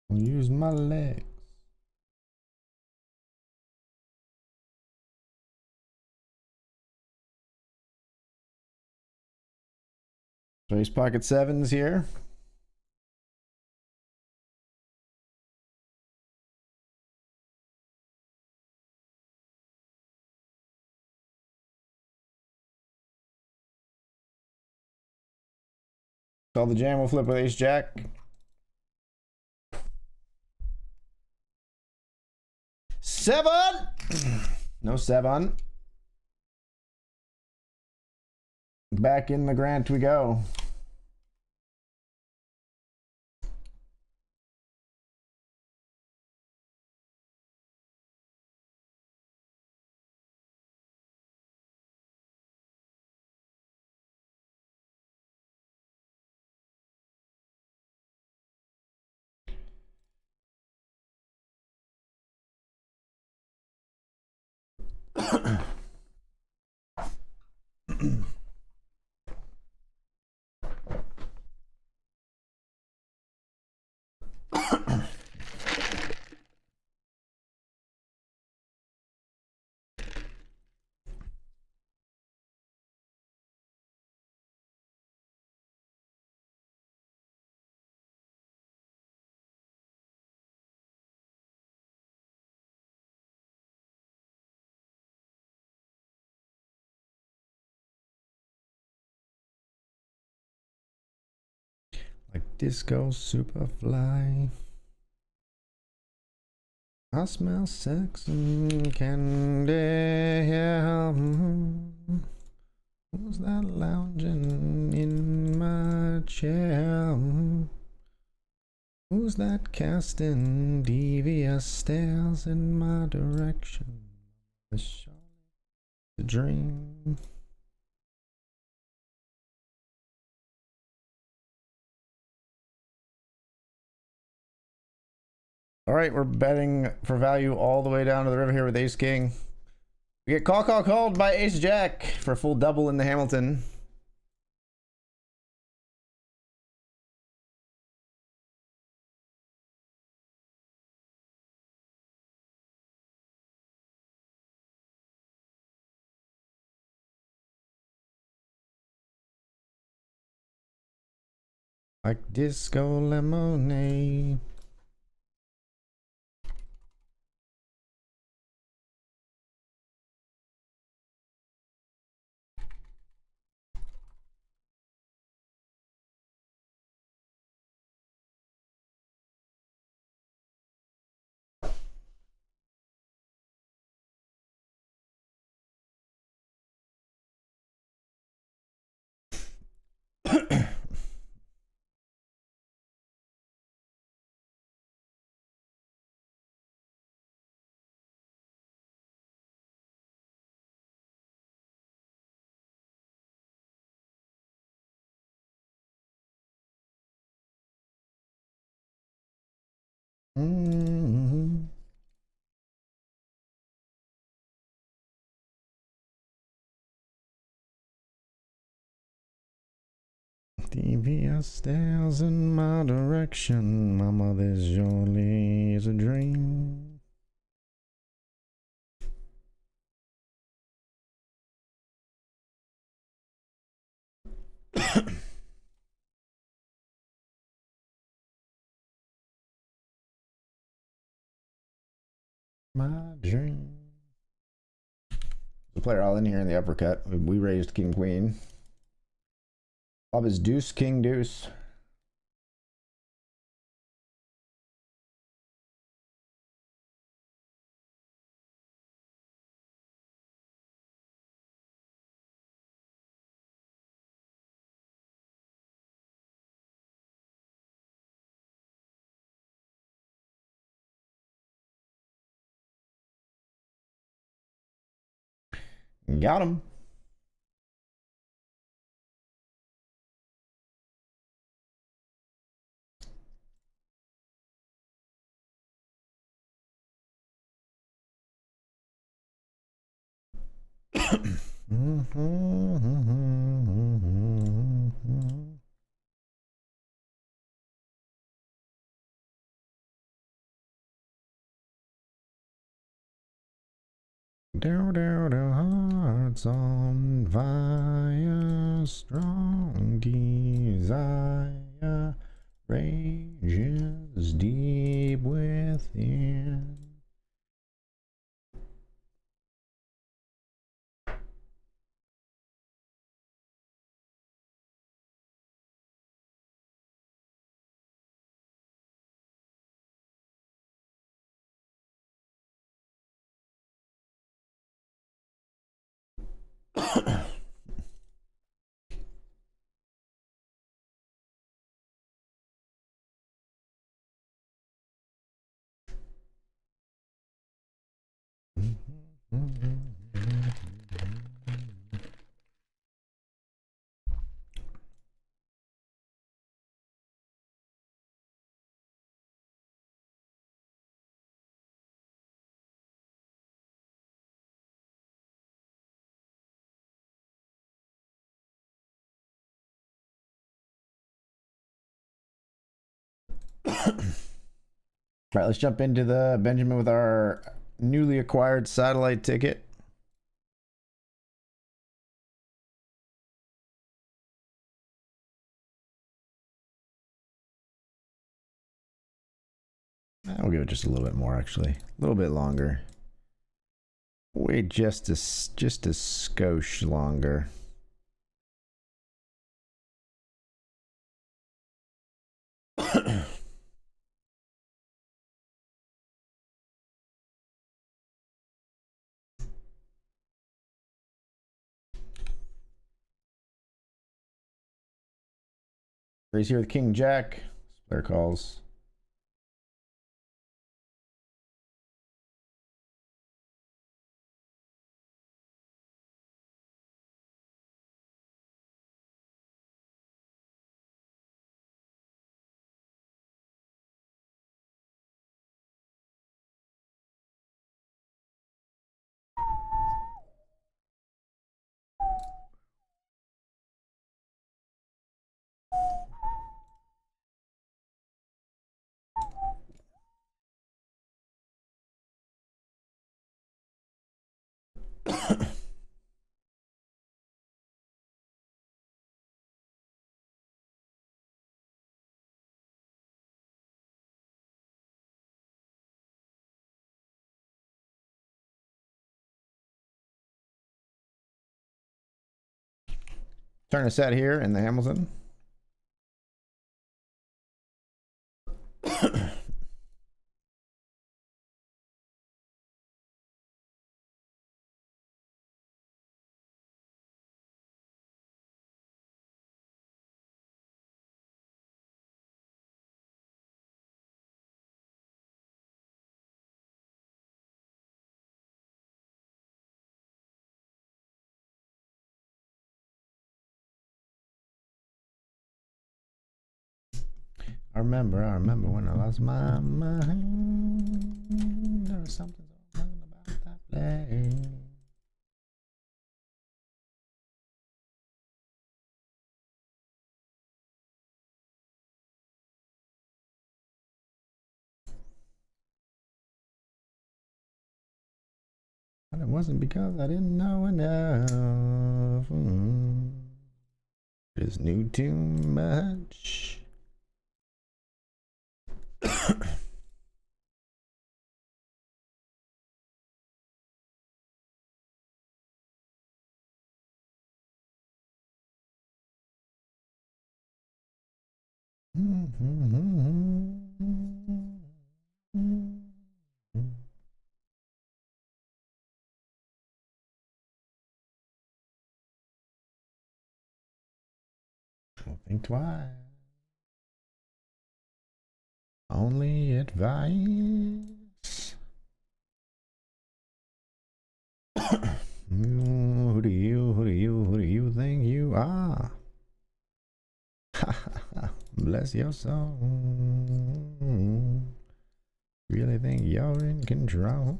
Use my legs. Race pocket sevens here. Call the jam, will flip with ace jack. Seven! No seven. Back in the Grant we go. Like disco superfly. I smell sex and candy. Yeah. Who's that lounging in my chair? Who's that casting devious stares in my direction? The dream. All right, we're betting for value all the way down to the river here with ace king. We get called by ace jack for a full double in the Hamilton. Like disco lemonade. Devious stares in my direction. Mama, this surely is a dream. My dream. The player all in here in the uppercut. We raised king queen. Bob is deuce king deuce. Got him. Down, down, down, hearts on fire, strong desire rages deep within. All right, let's jump into the Benjamin with our newly acquired satellite ticket. I'll give it just a little bit more, actually. A little bit longer. Wait just a skosh longer. Raise here with King Jack. Player calls. Turn a set here in the Hamilton. I remember when I lost my mind. There was something so wrong about that place. But it wasn't because I didn't know enough. Just knew too much. Don't think twice. Only advice. Who do you think you are? Bless your soul. Really think you're in control?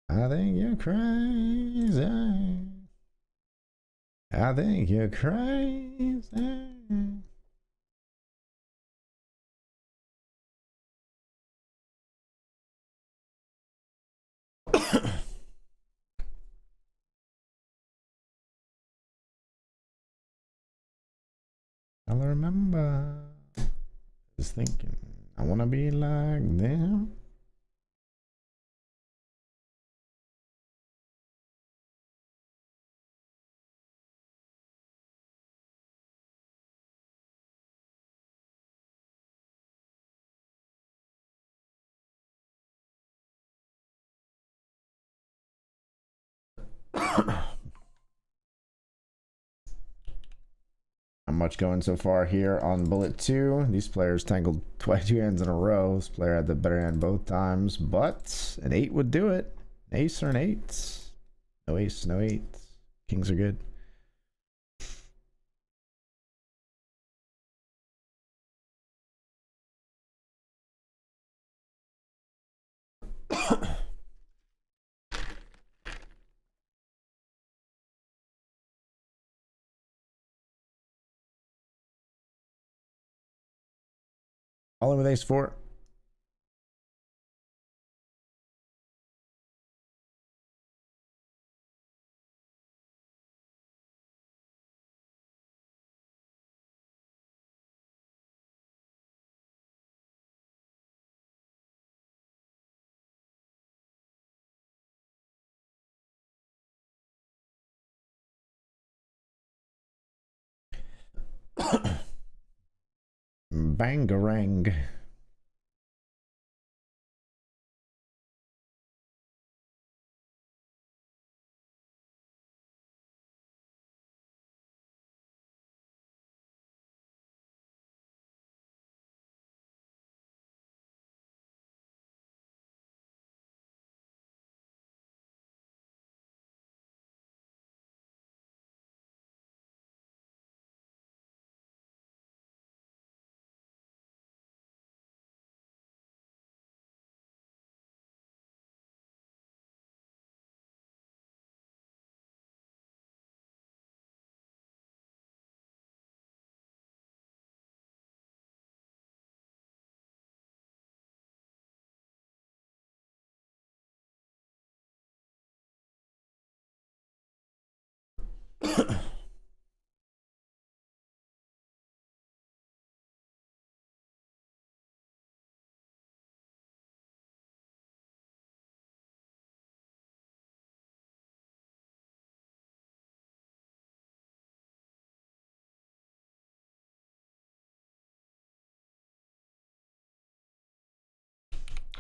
I think you're crazy. I think you're crazy. I'll remember. Just thinking, I wanna be like them. Not much going so far here on bullet 2. These players tangled twice, 2 hands in a row. This player had the better hand both times, but an 8 would do it. An ace or an 8. No ace, no 8. Kings are good. All in with ace 4. Bangarang.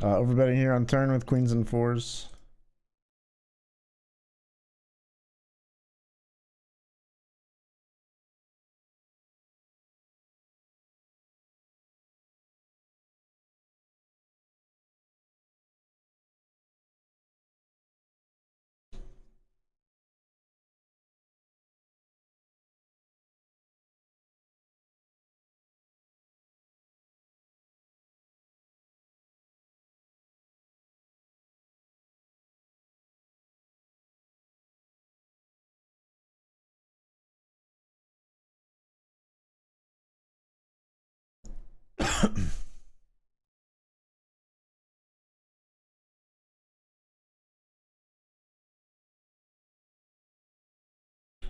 Overbetting here on turn with queens and 4s.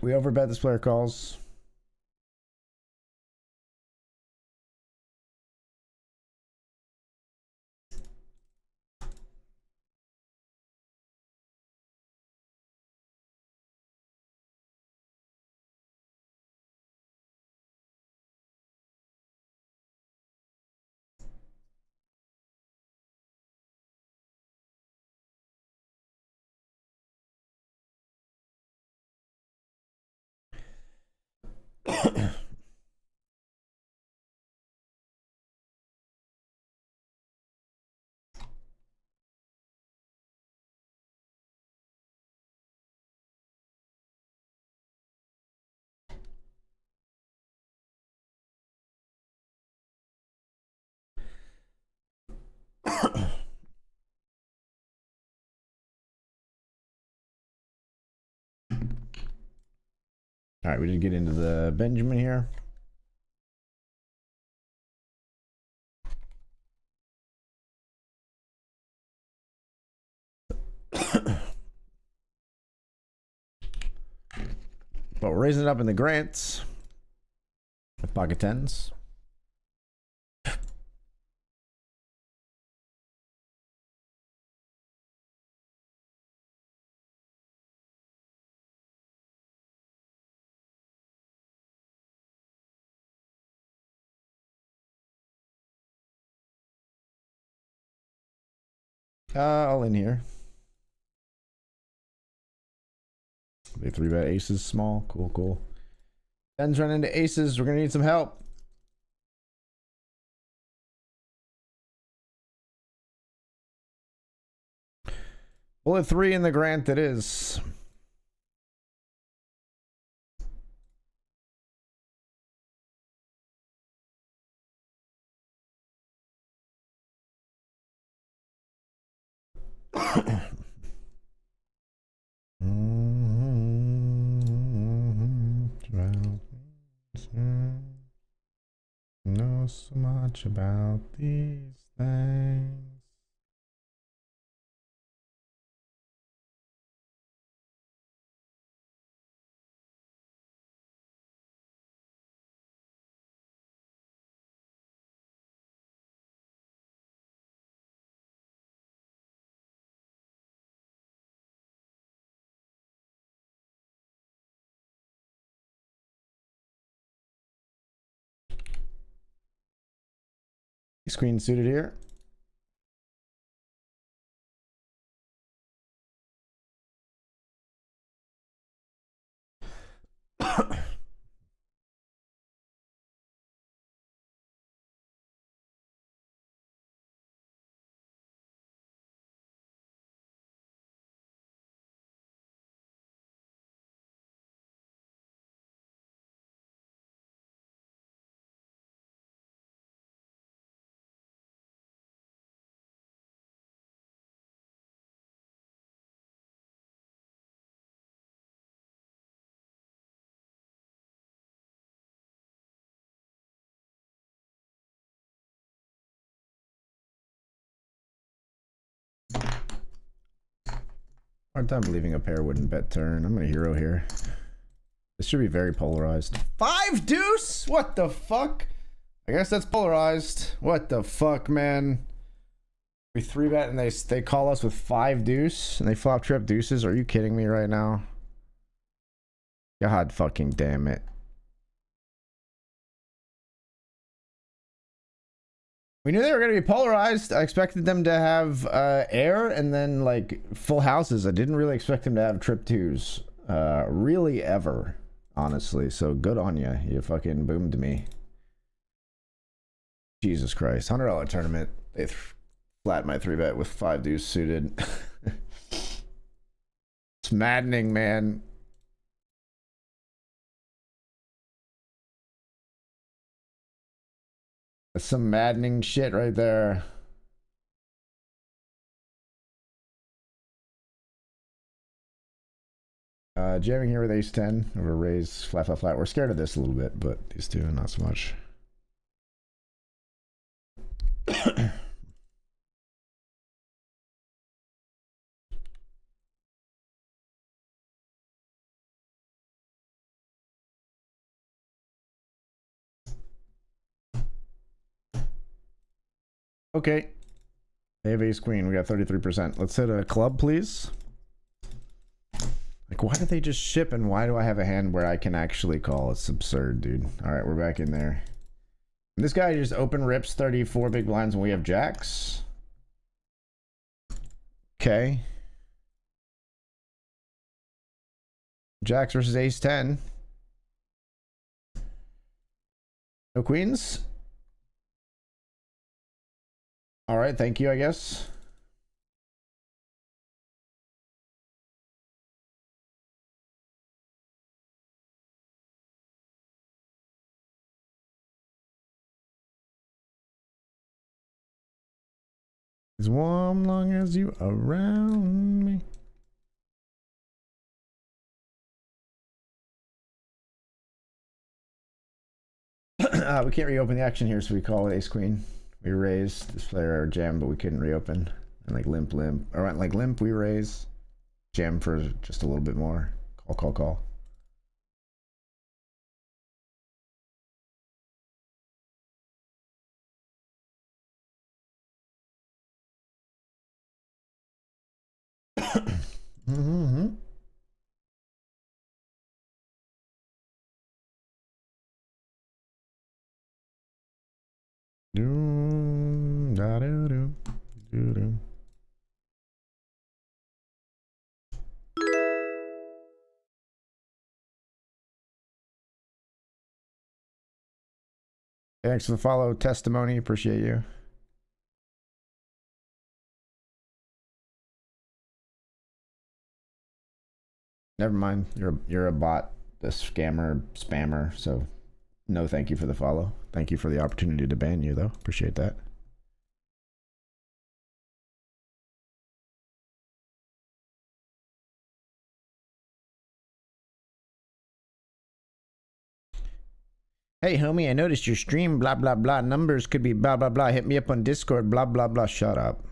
We overbet this player calls. All right, we did get into the Benjamin here. But we're raising it up in the grants. With pocket tens. All in here. They 3-bet aces small. Cool, cool. Tens run into aces. We're gonna need some help. Bullet 3 in the grant it is. Know so much about these things. Screen suited here. Hard time believing a pair wouldn't bet turn. I'm gonna hero here. This should be very polarized. 5 deuce? What the fuck? I guess that's polarized. What the fuck, man? We 3-bet and they call us with 5 deuce and they flop trip deuces. Are you kidding me right now? God fucking damn it. We knew they were going to be polarized. I expected them to have air and then like full houses. I didn't really expect them to have trip twos. Really ever, honestly. So good on you. You fucking boomed me. Jesus Christ. $100 tournament. They flat my 3-bet with 5 deuce suited. It's maddening, man. That's some maddening shit right there. Jamming here with ace 10 over raise flat flat flat. We're scared of this a little bit, but these two not so much. Okay. They have ace queen. We got 33%. Let's hit a club, please. Like, why did they just ship and why do I have a hand where I can actually call? It's absurd, dude. All right, we're back in there. This guy just open rips 34 big blinds and we have jacks. Okay. Jacks versus ace 10. No queens. All right, thank you, I guess. As warm long as you around me. We can't reopen the action here, so we call it ace queen. We raised this player jam, but we couldn't reopen. And like limp, or like limp, we raise. Jam for just a little bit more. Call. Mm-hmm. Do da do do do do. Thanks for the follow testimony. Appreciate you. Never mind. You're a bot, a scammer, spammer. So no, thank you for the follow. Thank you for the opportunity to ban you, though. Appreciate that. Hey, homie, I noticed your stream, blah, blah, blah. Numbers could be blah, blah, blah. Hit me up on Discord, blah, blah, blah. Shut up.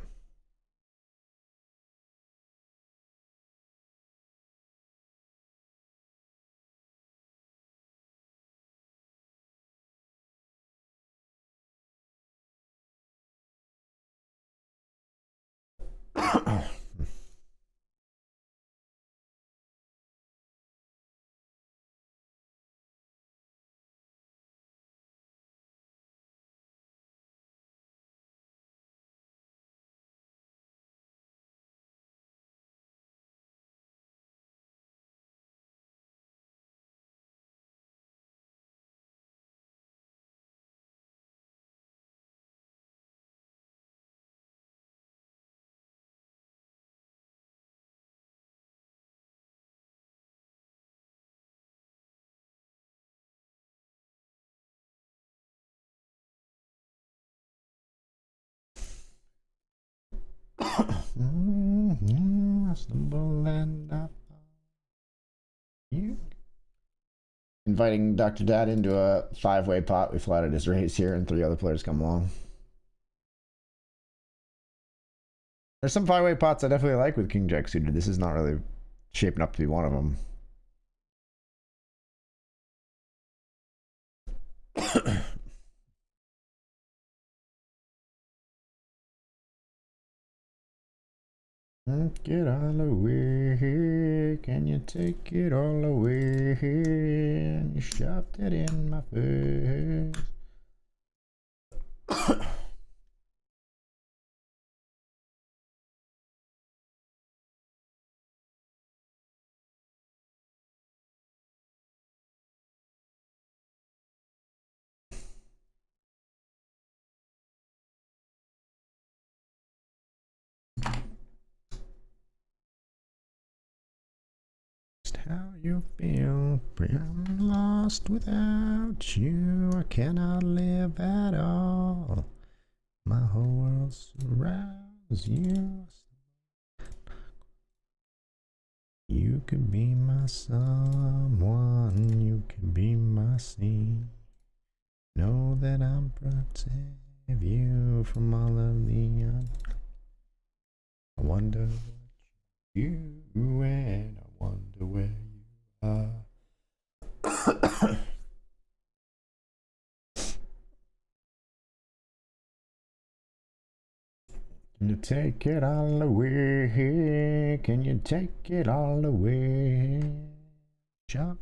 I stumble and I you. Inviting Dr. Dad into a 5-way pot. We flattered his raise here, and 3 other players come along. There's some 5-way pots I definitely like with King Jack suited. This is not really shaping up to be one of them. Take it all away, can you take it all away? And you shoved it in my face. How you feel? I'm lost without you. I cannot live at all. My whole world surrounds you. You could be my someone. You could be my sea. Know that I'm protective you. know from all of the I wonder what you and I wonder where you are. Can you take it all away? Can you take it all away? Chop.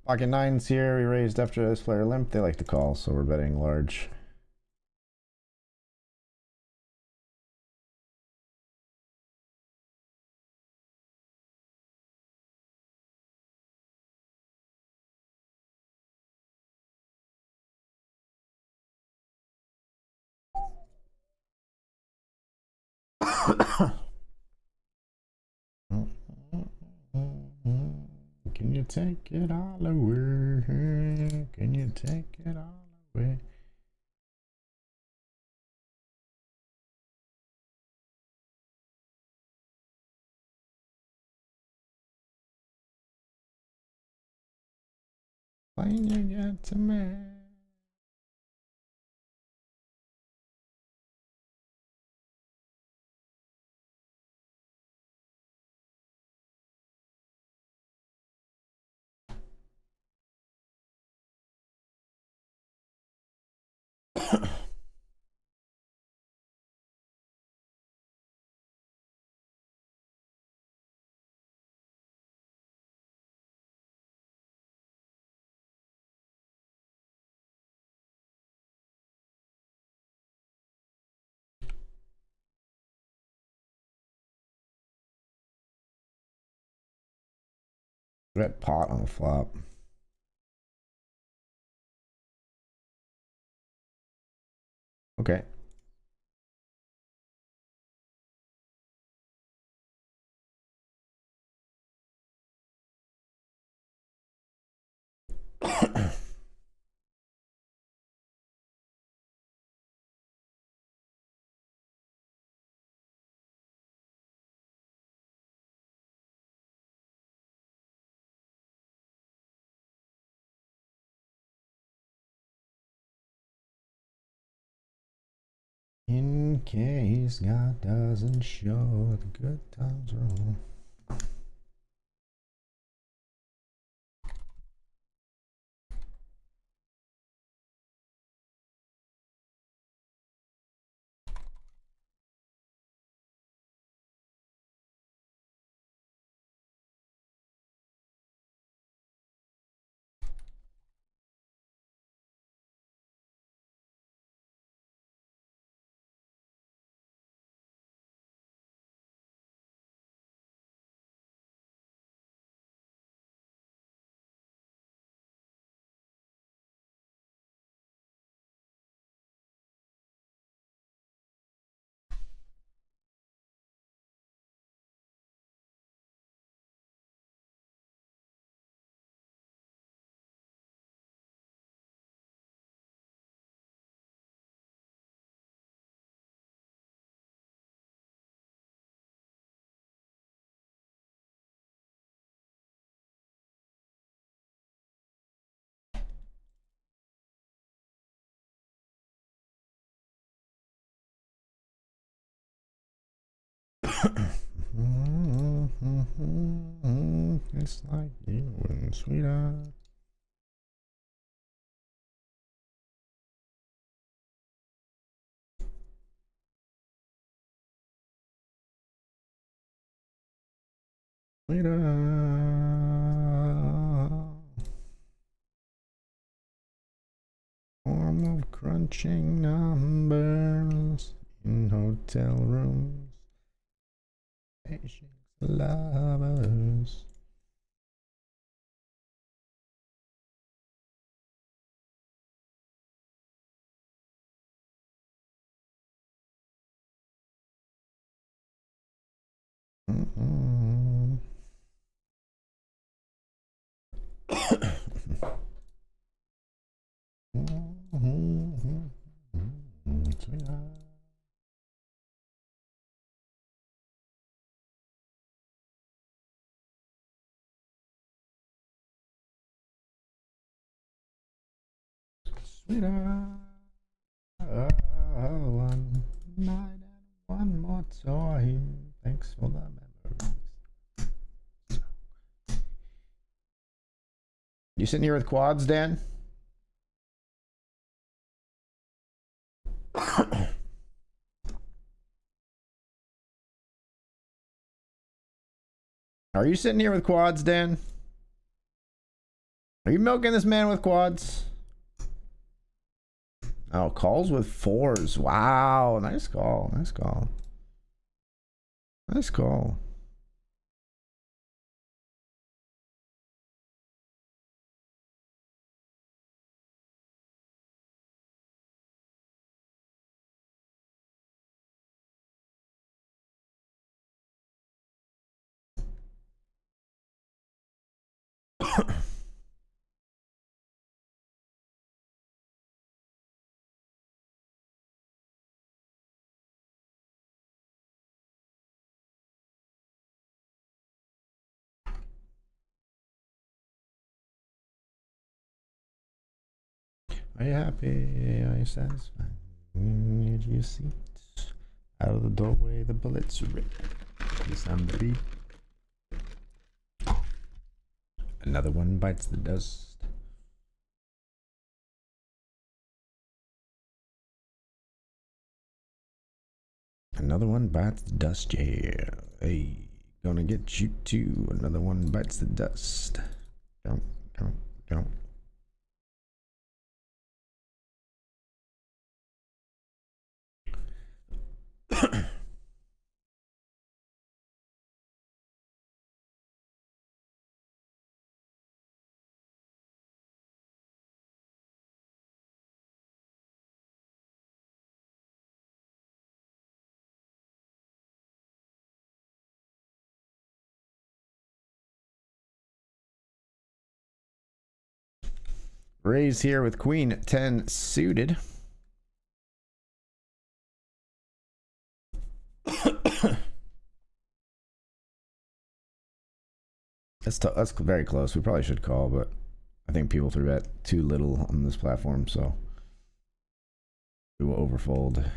Pocket nines here. We raised after this player limp. They like to call, so we're betting large. Can you take it all away? Can you take it all away? When you get to me. Red pot on the flop. Okay. In case God doesn't show, the good times roll. It's like you and sweetheart. Sweetheart. Form of crunching numbers in hotel rooms. Patience lovers. Sweetheart, one night and one more time. Thanks for the memories. You sitting here with quads, Dan? Are you sitting here with quads, Dan? Are you milking this man with quads? Oh, calls with fours. Wow, nice call. Nice call. Nice call. Are you happy? Are you satisfied? Need your seat. Out of the doorway, the bullets rip. Yes, I'm the beat. Another one bites the dust. Another one bites the dust, yeah. Hey, gonna get you too. Another one bites the dust. Don't. Raise here with Queen 10 suited. That's very close. We probably should call, but I think people threw bet too little on this platform, so we will overfold.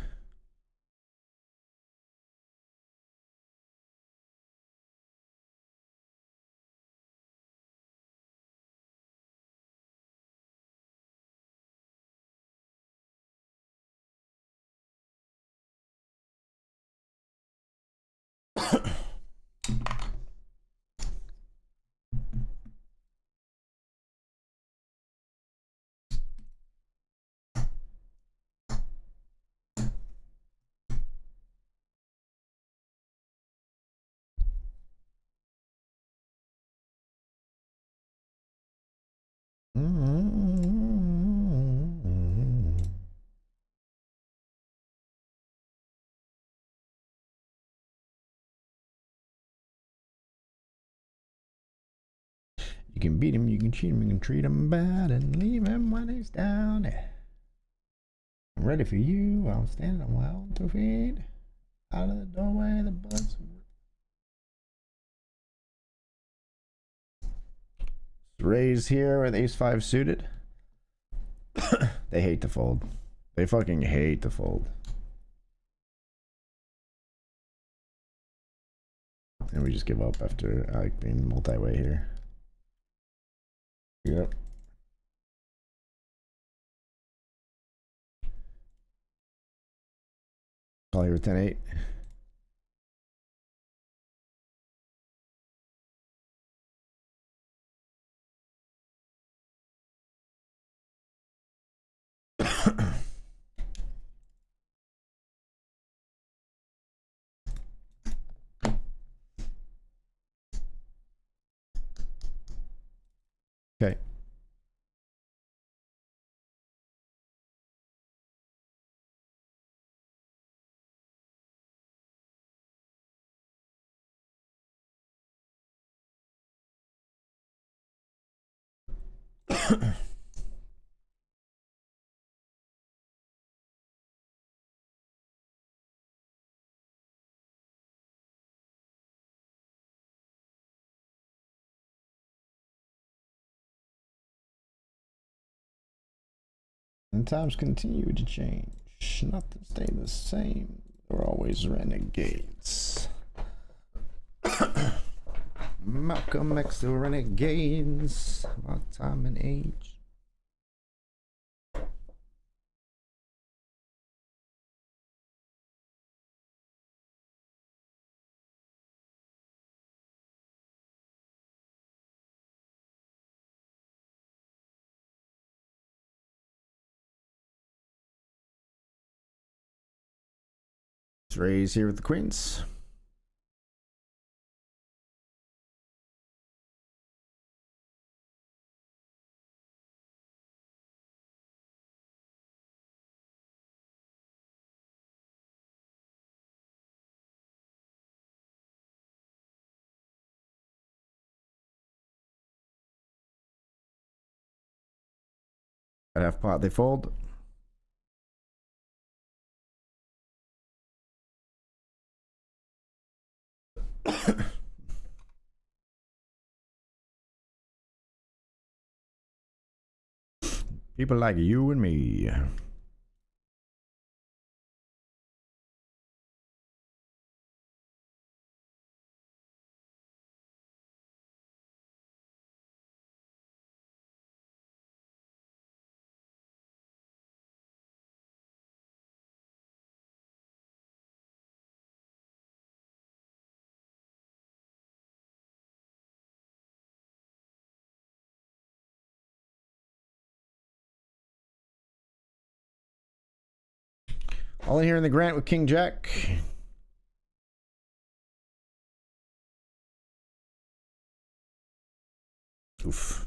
You can beat him, you can cheat him, you can treat him bad and leave him when he's down. I'm ready for you. I'm standing on my own 2 feet. Out of the doorway, the bullets. Raise here with ace-5 suited. They hate to fold. They fucking hate to fold. And we just give up after I like being multi-way here. Yep. Call here with 10-8. Okay. And times continue to change. Nothing stay the same. We're always renegades. Malcolm X the renegades. About time and age. Raise here with the queens. At half pot, they fold. People like you and me. All in here in the Grant with King Jack. Oof.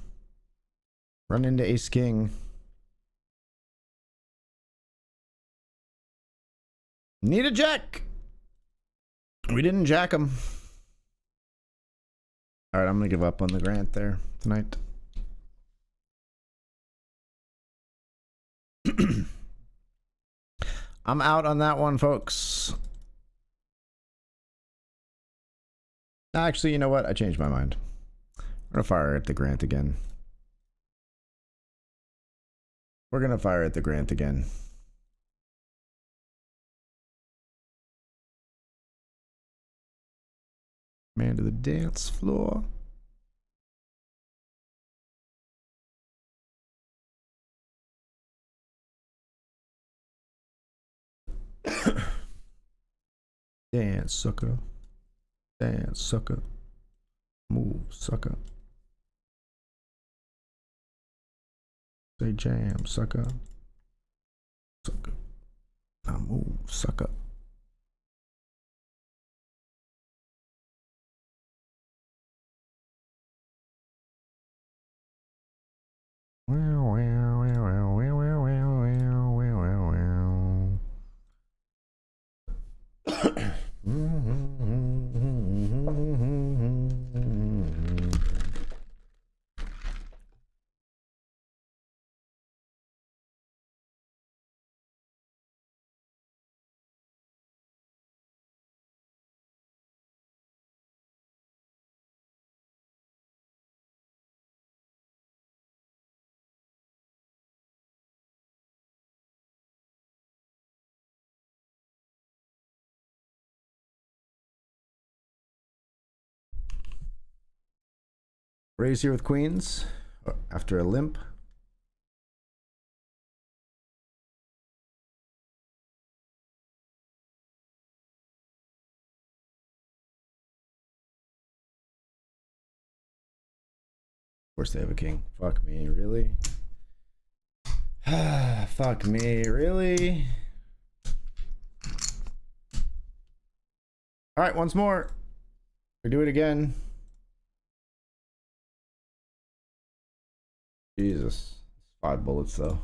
Run into Ace King. Need a jack. We didn't jack him. All right, I'm gonna give up on the Grant there tonight. I'm out on that one, folks. Actually, you know what? I changed my mind. We're gonna fire at the Grant again. We're gonna fire at the Grant again. Man to the dance floor. Dance, sucker. Dance, sucker. Move, sucker. Say jam, sucker. Sucker. Now move, sucker. Wow, wow, wow, wow, wow, wow, wow, wow, wow, Raise here with queens after a limp. Of course they have a king. Fuck me, really? Fuck me, really? All right, once more. We do it again. Jesus. 5 bullets, though.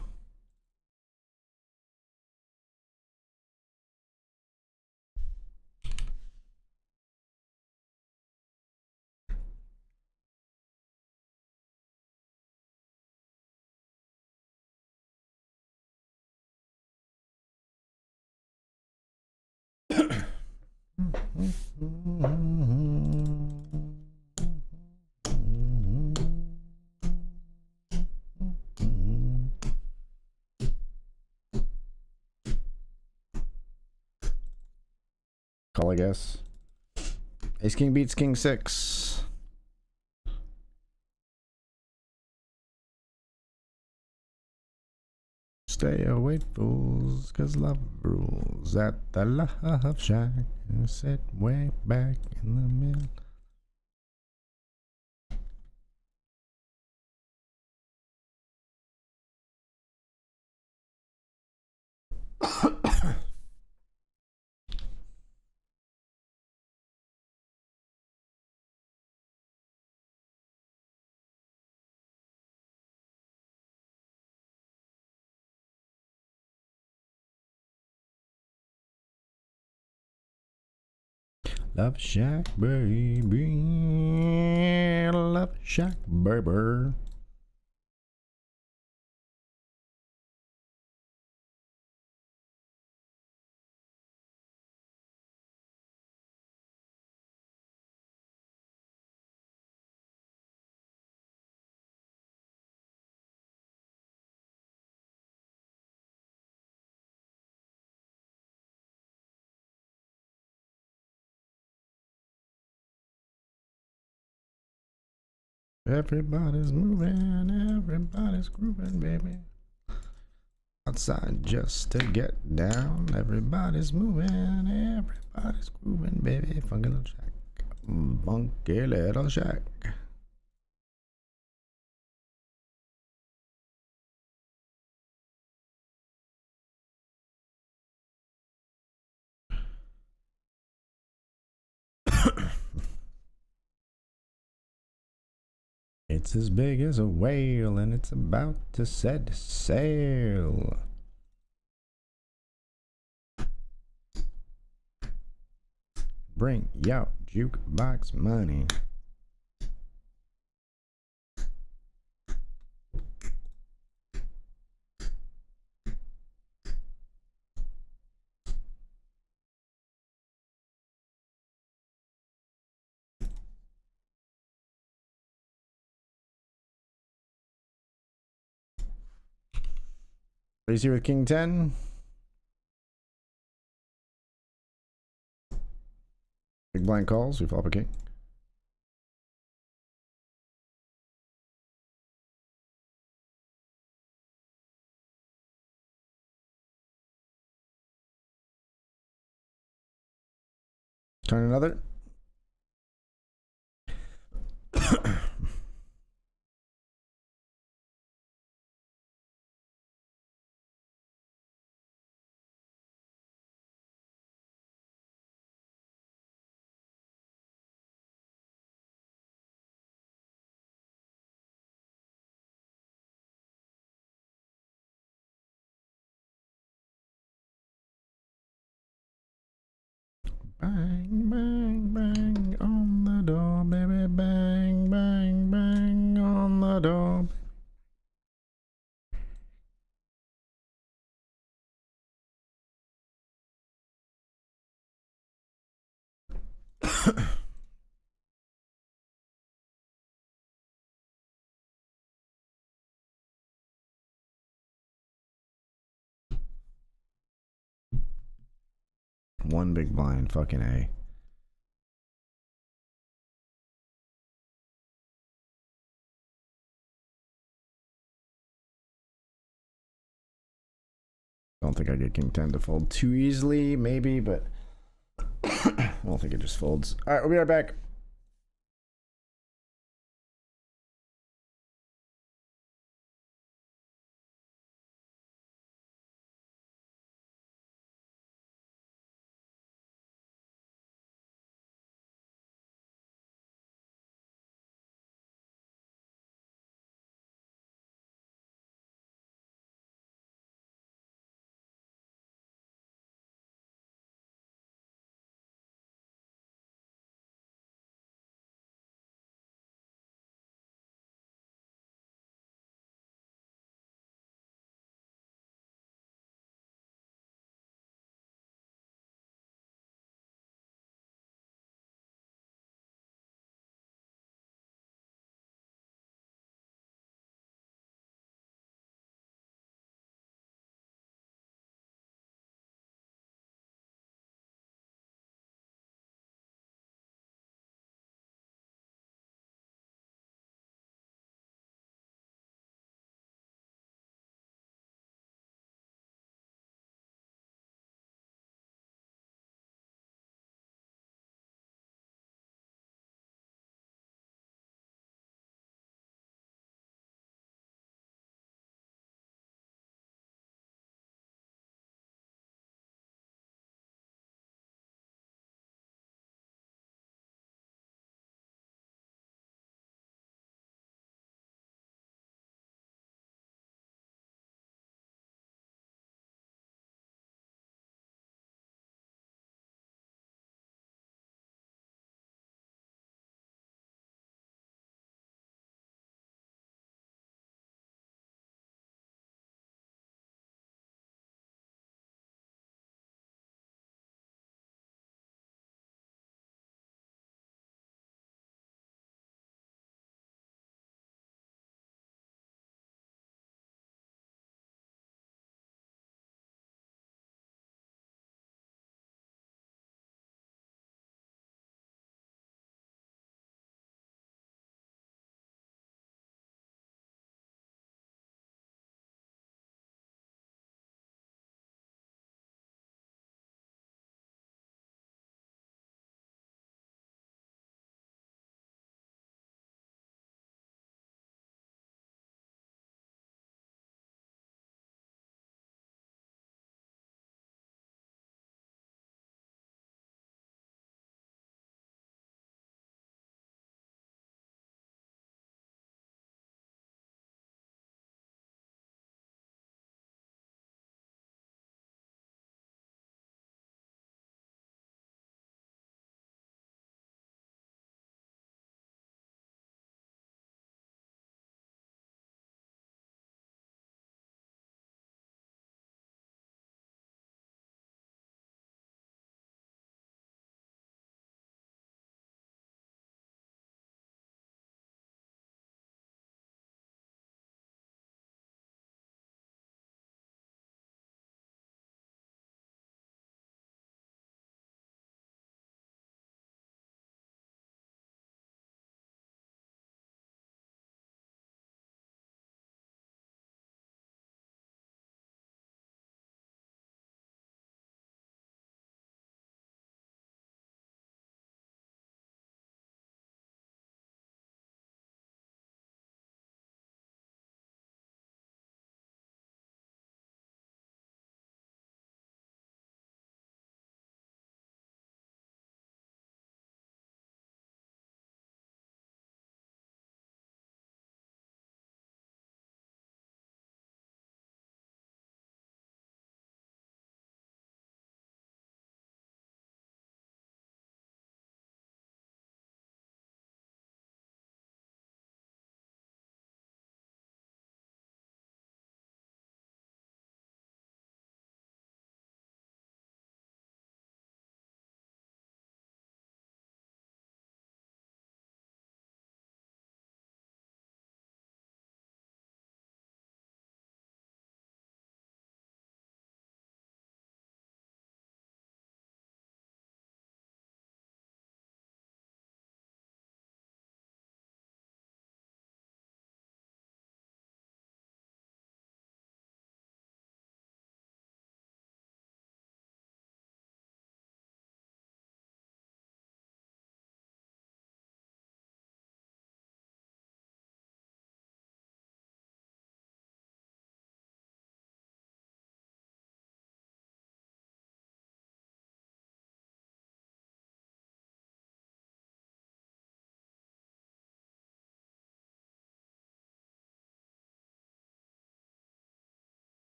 Call, I guess. Ace king beats king 6. Stay away, fools, cause love rules at the Love Shack. You sit way back in the middle. Love Shack, baby. Love Shack, baby. Everybody's moving, everybody's grooving, baby. Outside just to get down. Everybody's moving, everybody's grooving, baby. Funky little shack. Funky little shack. It's as big as a whale and it's about to set sail. Bring your jukebox money. Raise here with king 10. Big blind calls. We flop a king. Turn another. Bang, bang, bang on the door, baby. Bang, bang, bang on the door. One big blind, fucking A. Don't think I get king 10 to fold too easily, maybe, but I don't think it just folds. All right, we'll be right back.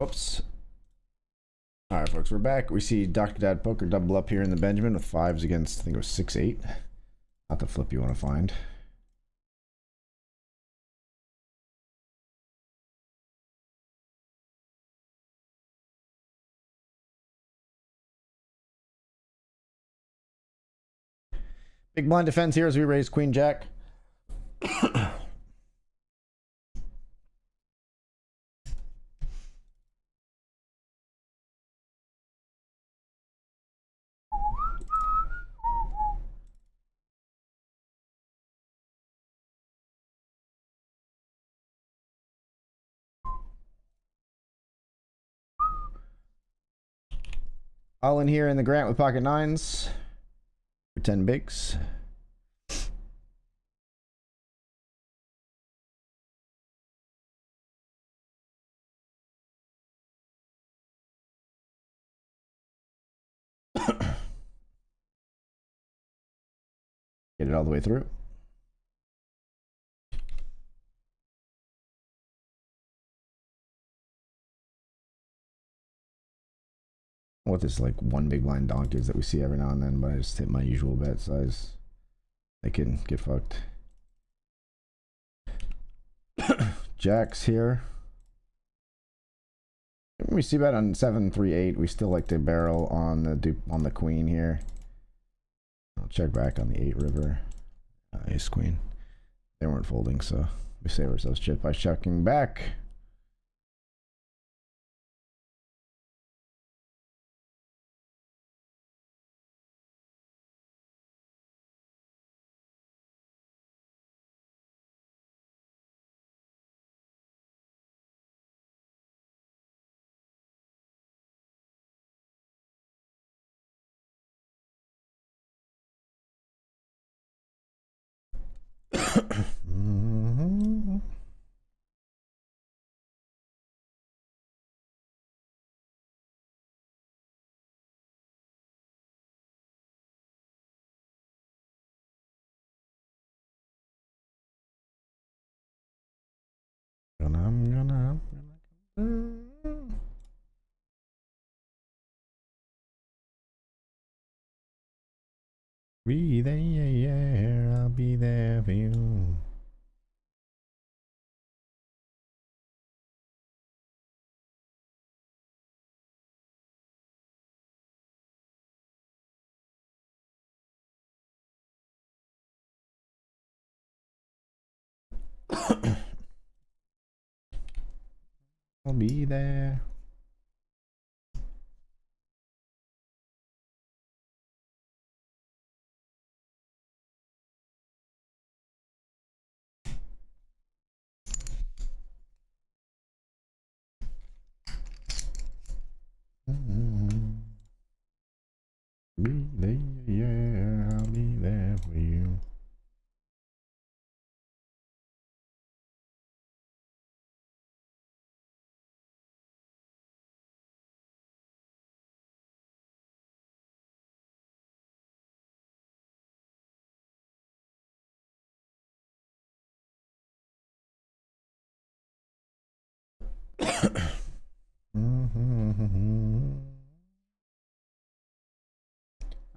Whoops. All right, folks, we're back. We see Dr. Dad Poker double up here in the Benjamin with fives against, I think it was 6-8. Not the flip you want to find. Big blind defense here as we raise Queen Jack. All in here in the Grant with pocket nines for 10 bigs. Get it all the way through. What this like one big blind donk is that we see every now and then, but I just hit my usual bet size. They can get fucked. Jacks here. We see bet on 7-3-8. We still like to barrel on the queen here. I'll check back on the 8 river. Ace queen. They weren't folding, so we save ourselves shit by checking back. I'm gonna be there, I'll be there for you. I'll be there. Be there, yeah, I'll be there for you.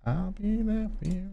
I'll be there for you.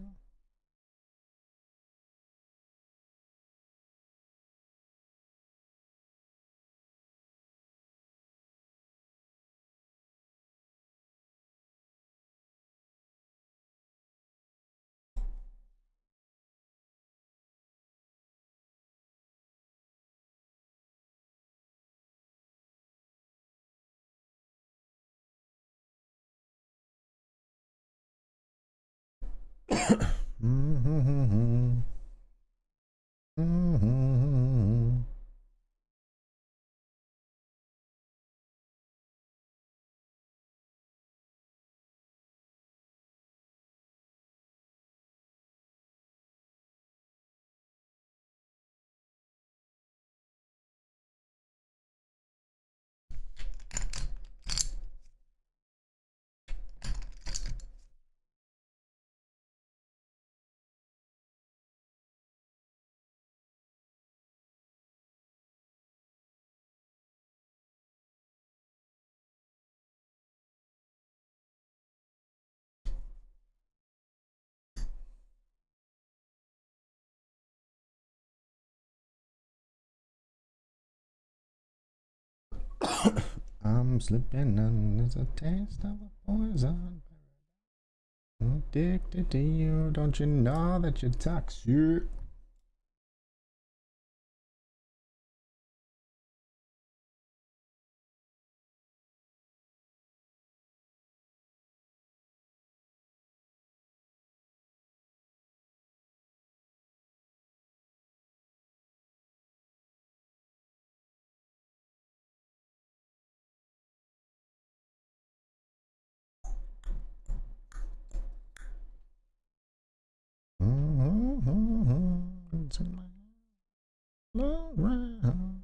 I'm slipping under the taste of a poison. Addicted to you, don't you know that you're toxic? It's in my love round.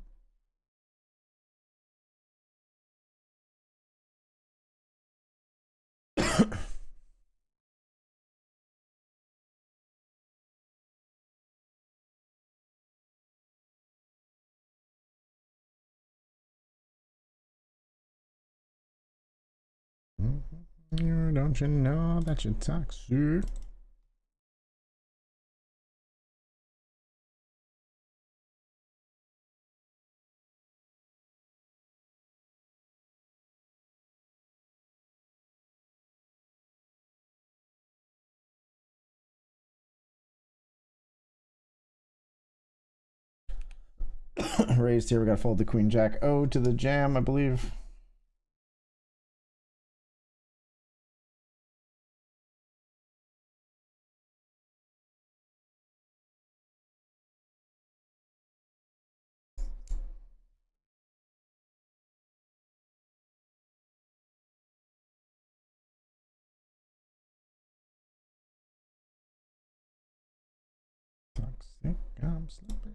Don't you know that you're toxic? Raised here. We got to fold the queen jack O to the jam, I believe. Toxic, I'm slipping.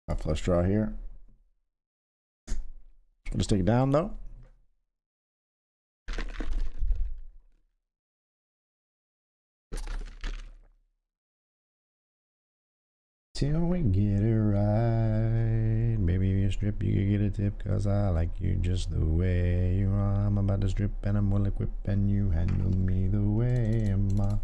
A flush draw here. I'll just take it down though. Till we get it right. Baby, if you strip, you can get a tip. Cause I like you just the way you are. I'm about to strip and I'm well equipped. And you handle me the way am I.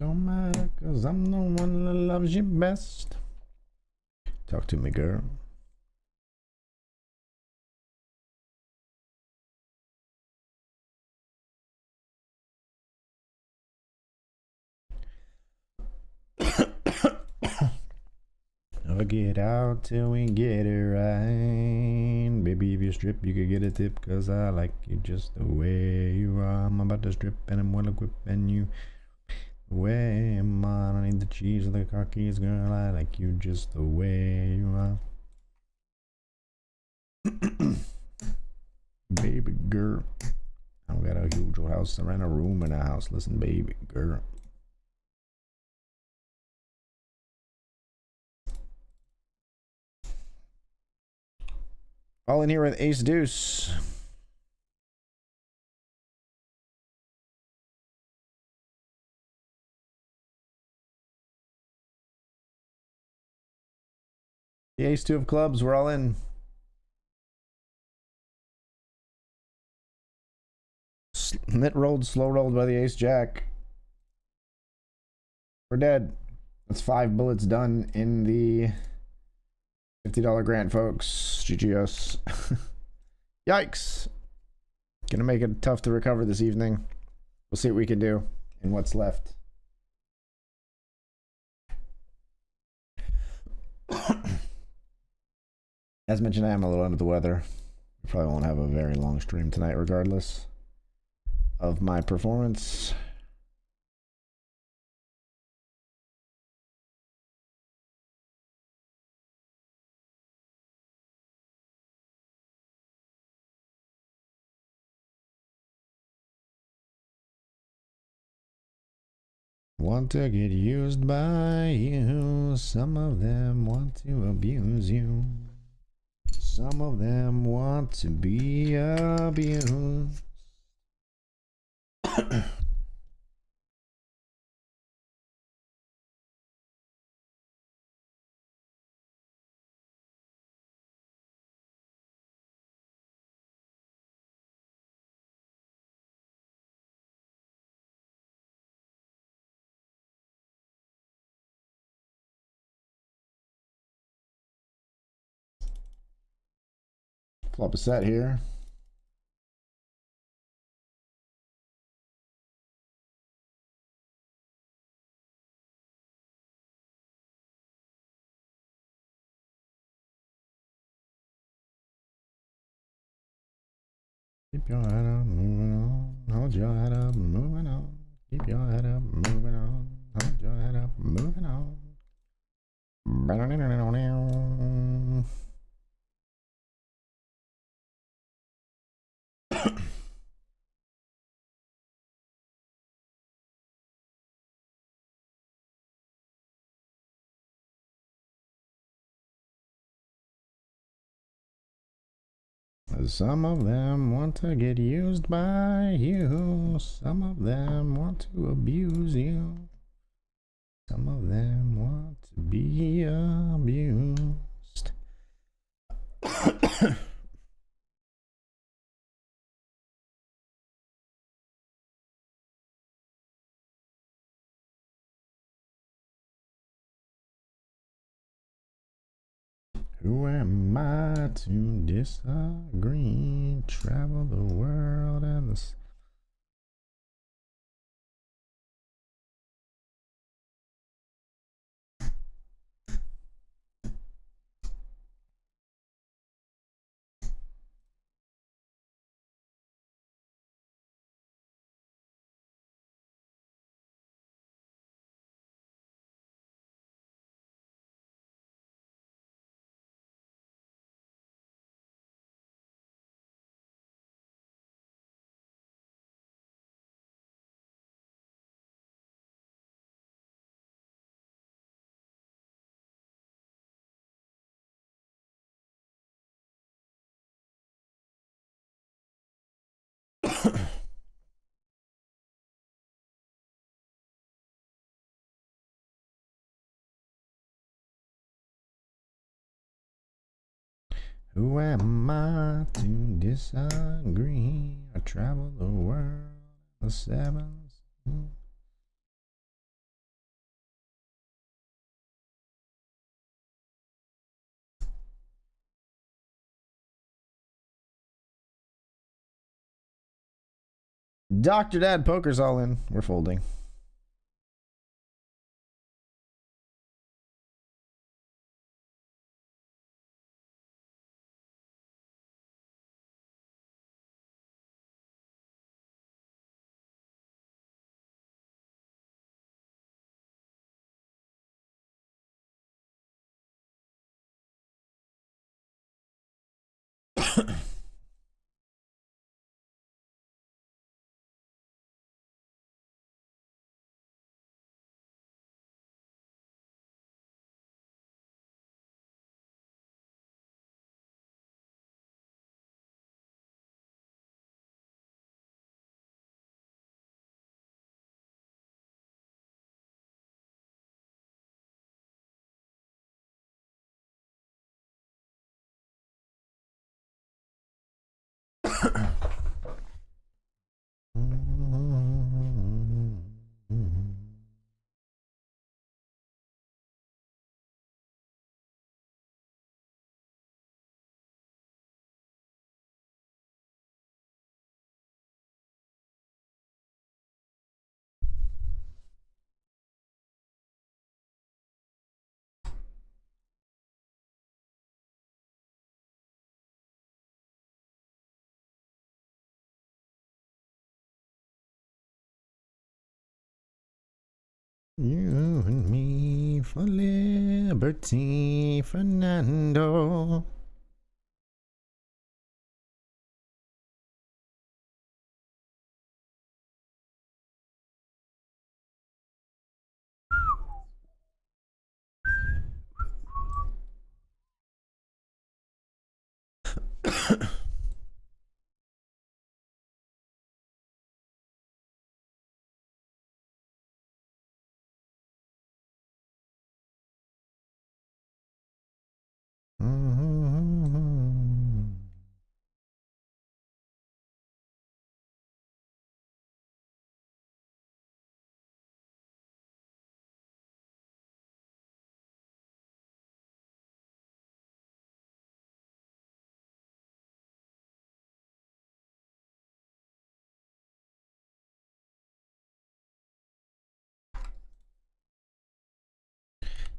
Don't matter, cause I'm the one that loves you best. Talk to me, girl. I'll get out till we get it right. Baby, if you strip, you could get a tip. Cause I like you just the way you are. I'm about to strip and I'm well equipped. And you the way am I. I don't need the cheese or the car keys, girl. I like you just the way you are. Baby girl. I don't got a huge old house. I rent a room in a house. Listen, baby girl. All in here with ace deuce. The ace two of clubs. We're all in. Nit rolled, slow rolled by the ace jack. We're dead. That's 5 bullets done in the $50 grant, folks. GGS. Yikes. Gonna make it tough to recover this evening. We'll see what we can do in what's left. As mentioned, I am a little under the weather. Probably won't have a very long stream tonight, regardless of my performance. Want to get used by you. Some of them want to abuse you. Some of them want to be abused. Flop a set here. Keep your head up, moving on. Hold your head up, moving on. Keep your head up, moving on. Hold your head up, moving on. Some of them want to get used by you. Some of them want to abuse you. Some of them want to be abused. Who am I to disagree? Travel the world and the... Who am I to disagree? I travel the world, the sevens. Dr. Dad Poker's all in. We're folding. You and me for liberty, Fernando.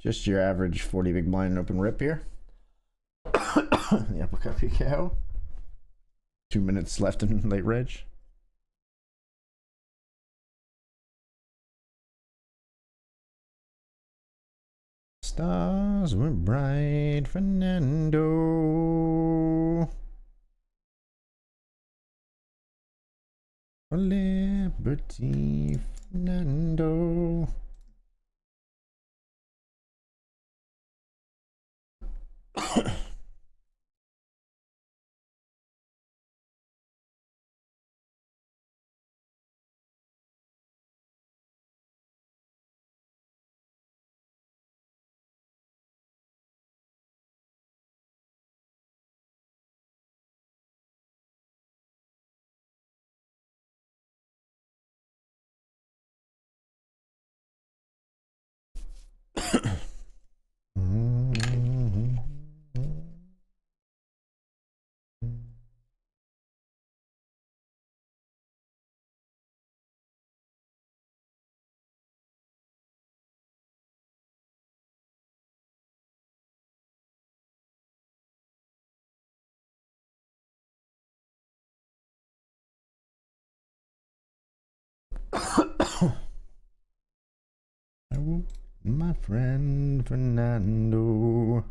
Just your average 40 big blind open rip here. The uppercut PKO. 2 minutes left in late reg. Stars were bright, Fernando. For liberty, Fernando. My friend Fernando.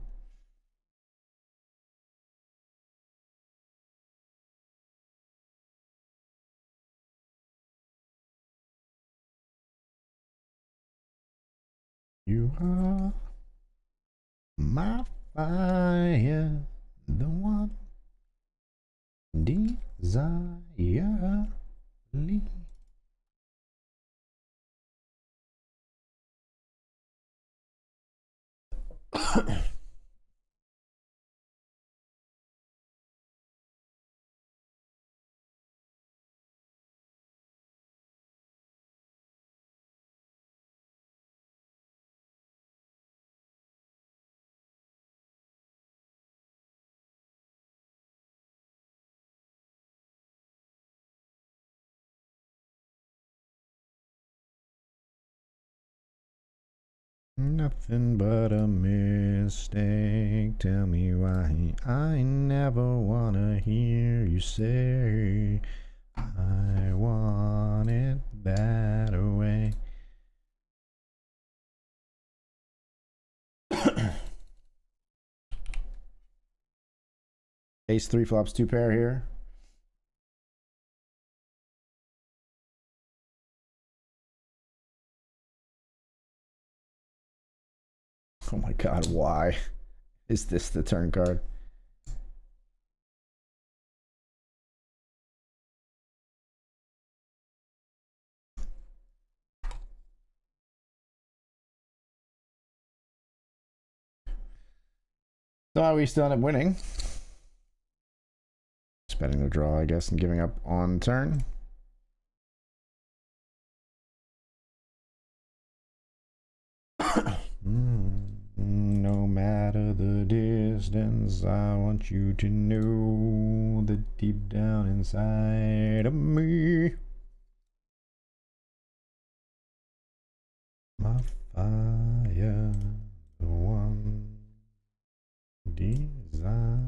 You are my fire, the one desire. Nothing but a mistake. Tell me why I never wanna hear you say I want it that way. Ace 3 flops 2 pair here. Oh my god, why is this the turn card? So we still end up winning. Spending the draw, I guess, and giving up on turn. No matter the distance, I want you to know that deep down inside of me, my fire, the one desire.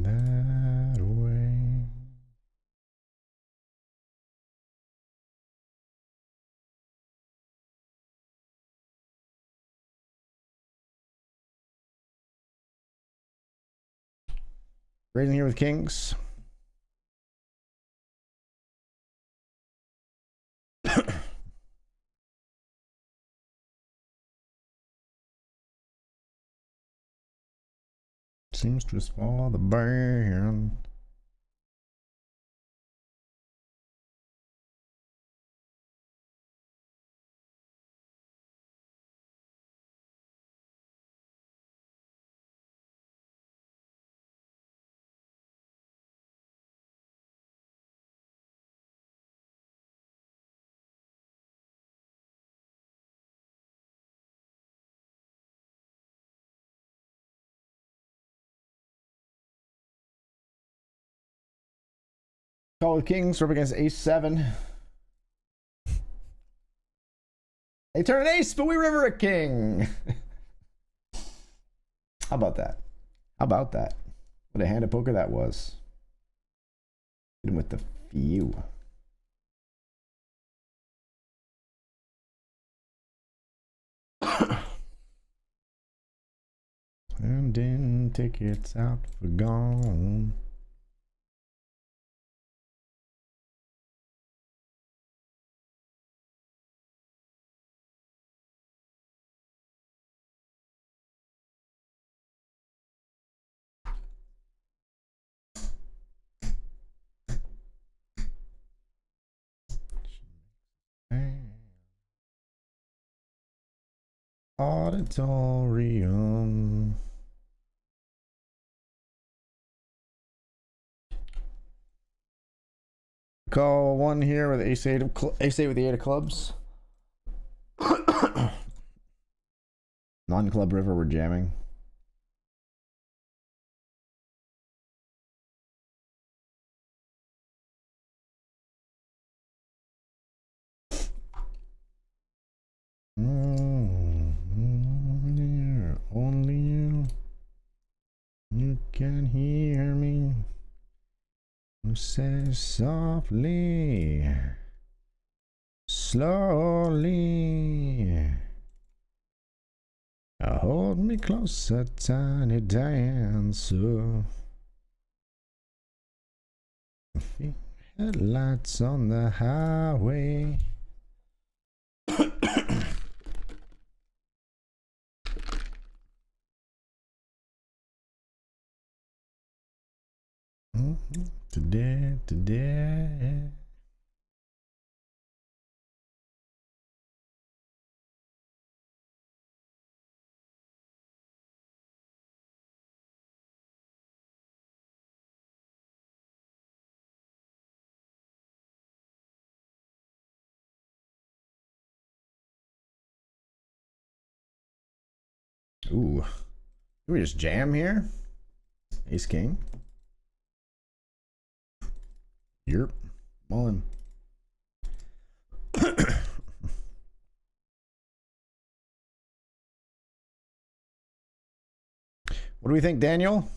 that way. Raising here with kings. Seems to swallow the band. Call with kings. We're up against ace 7. They turn an ace, but we river a king. How about that? How about that? What a hand of poker that was. Hit him with the few. And in tickets out for gone. Auditorium. Call one here with ace 8 of ace 8 with the 8 of clubs. Non-club river, we're jamming. Only you can hear me. You say softly, slowly. Hold me closer, tiny dancer. Headlights on the highway. Today. Ooh. Can we just jam here? Ace king. Yep. Mullen. What do we think, Daniel?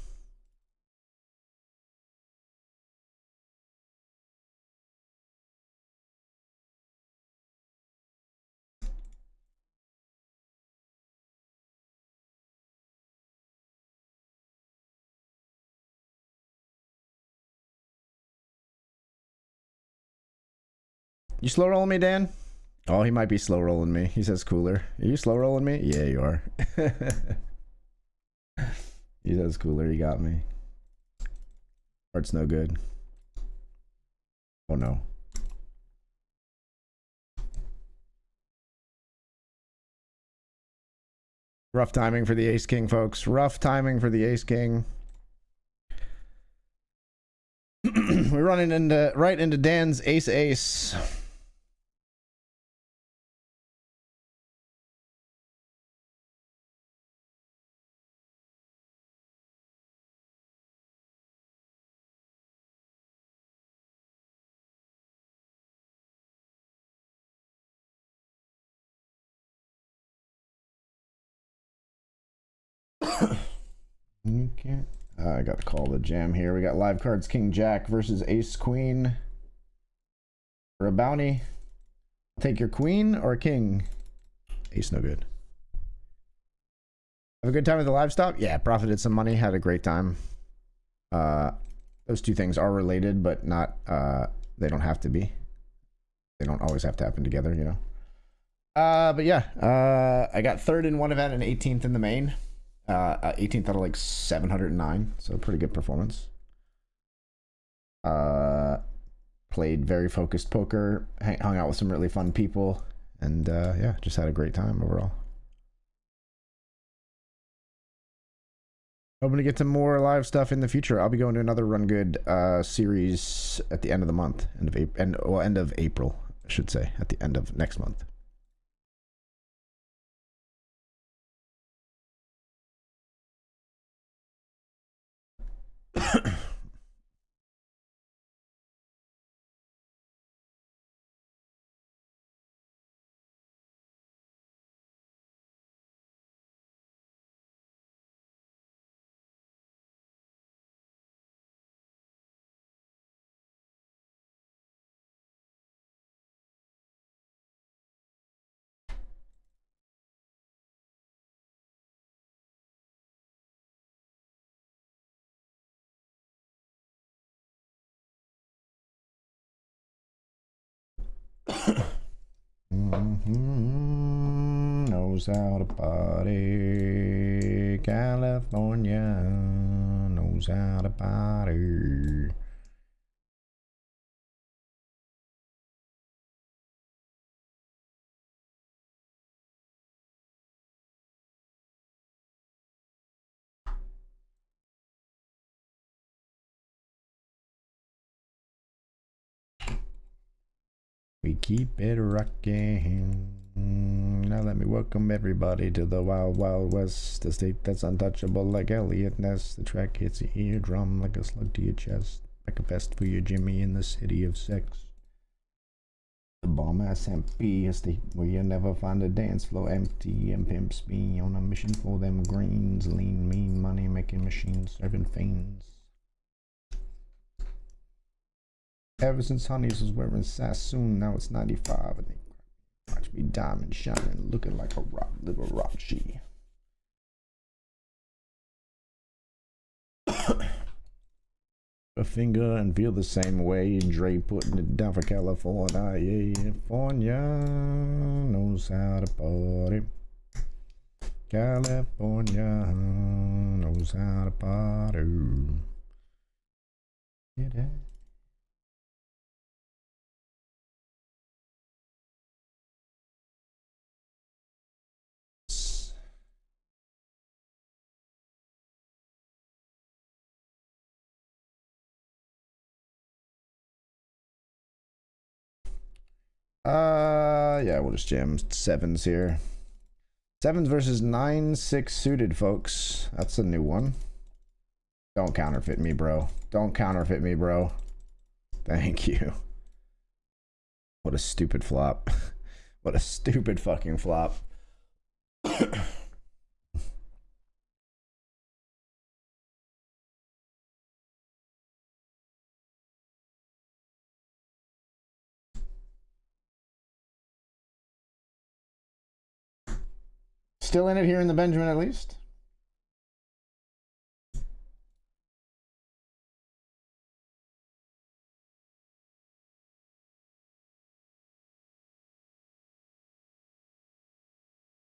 You slow rolling me, Dan? Oh, he might be slow rolling me. He says cooler. Are you slow rolling me? Yeah, you are. He says cooler. You got me. Heart's no good. Oh, no. Rough timing for the ace king, folks. Rough timing for the ace king. We're running into right into Dan's ace ace. You can't I got to call the jam here. We got live cards King Jack versus Ace Queen. For a bounty. Take your queen or king. Ace no good. Have a good time at the live stop? Yeah, profited some money, had a great time. Those two things are related, but not they don't have to be. They don't always have to happen together, you know. But yeah, I got third in one event and 18th in the main. 18th out of like 709, so pretty good performance. Played very focused poker, hung out with some really fun people, and yeah, just had a great time overall. Hoping to get to more live stuff in the future. I'll be going to another Run Good series at the end of the month, end of April, I should say, at the end of next month. Knows how to party. California knows how to party. We keep it rocking. Now let me welcome everybody to the Wild Wild West, the state that's untouchable like Elliot Ness. The track hits your eardrum like a slug to your chest, like a vest for your Jimmy in the city of sex. The bomb ass MP, a state where you never find a dance floor empty, and pimps be on a mission for them greens. Lean, mean, money making machines serving fiends. Ever since Honeys was wearing Sassoon, now it's 95. I think watch me diamond shining, looking like a rock, little rock she. A finger and feel the same way. Dre putting it down for California. California knows how to party. California knows how to party. Yeah. Yeah, we'll just jam sevens here. Sevens versus 9-6 suited, folks. That's a new one. Don't counterfeit me, bro. Don't counterfeit me, bro. Thank you. What a stupid flop. What a stupid fucking flop. Still in it here in the Benjamin, at least.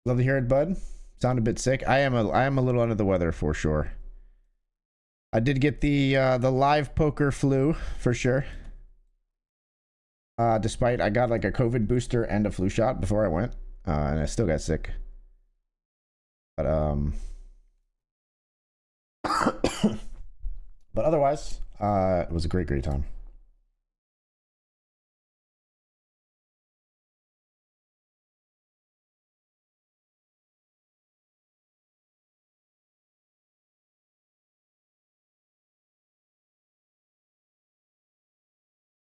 Love to hear it, bud. Sound a bit sick. I am a little under the weather for sure. I did get the live poker flu for sure. Despite I got like a COVID booster and a flu shot before I went, and I still got sick. But but otherwise, it was a great time.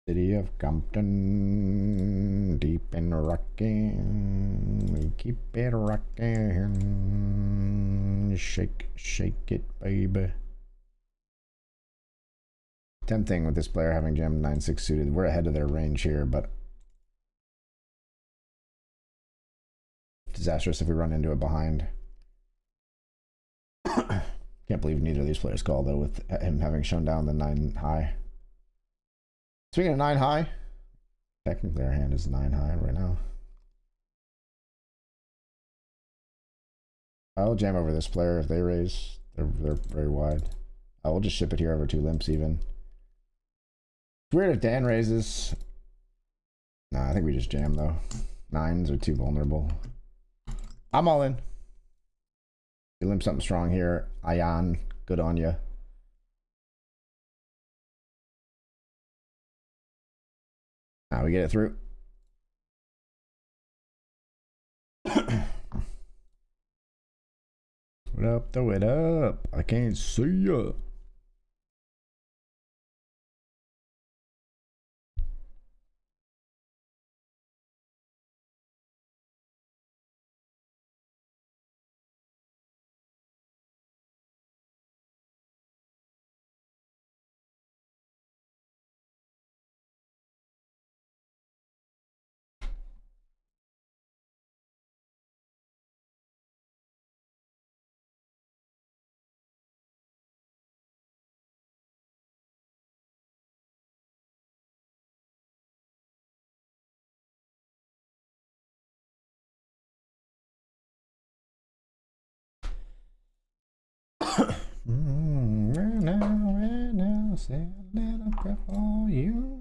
City of Compton, deep in rockin', we keep it rockin', shake, shake it, baby. Tempting with this player having jammed 9-6 suited. We're ahead of their range here, but disastrous if we run into it behind. Can't believe neither of these players call though, with him having shown down the 9 high. Speaking of 9 high, technically our hand is 9 high right now. I'll jam over this player if they raise. They're very wide. I will just ship it here over 2 limps even. It's weird if Dan raises. Nah, I think we just jam though. 9s are too vulnerable. I'm all in. You limp something strong here. Ayan, good on you. Now we get it through. What up? Throw it up. I can't see ya. Right now, say a little prayer for you.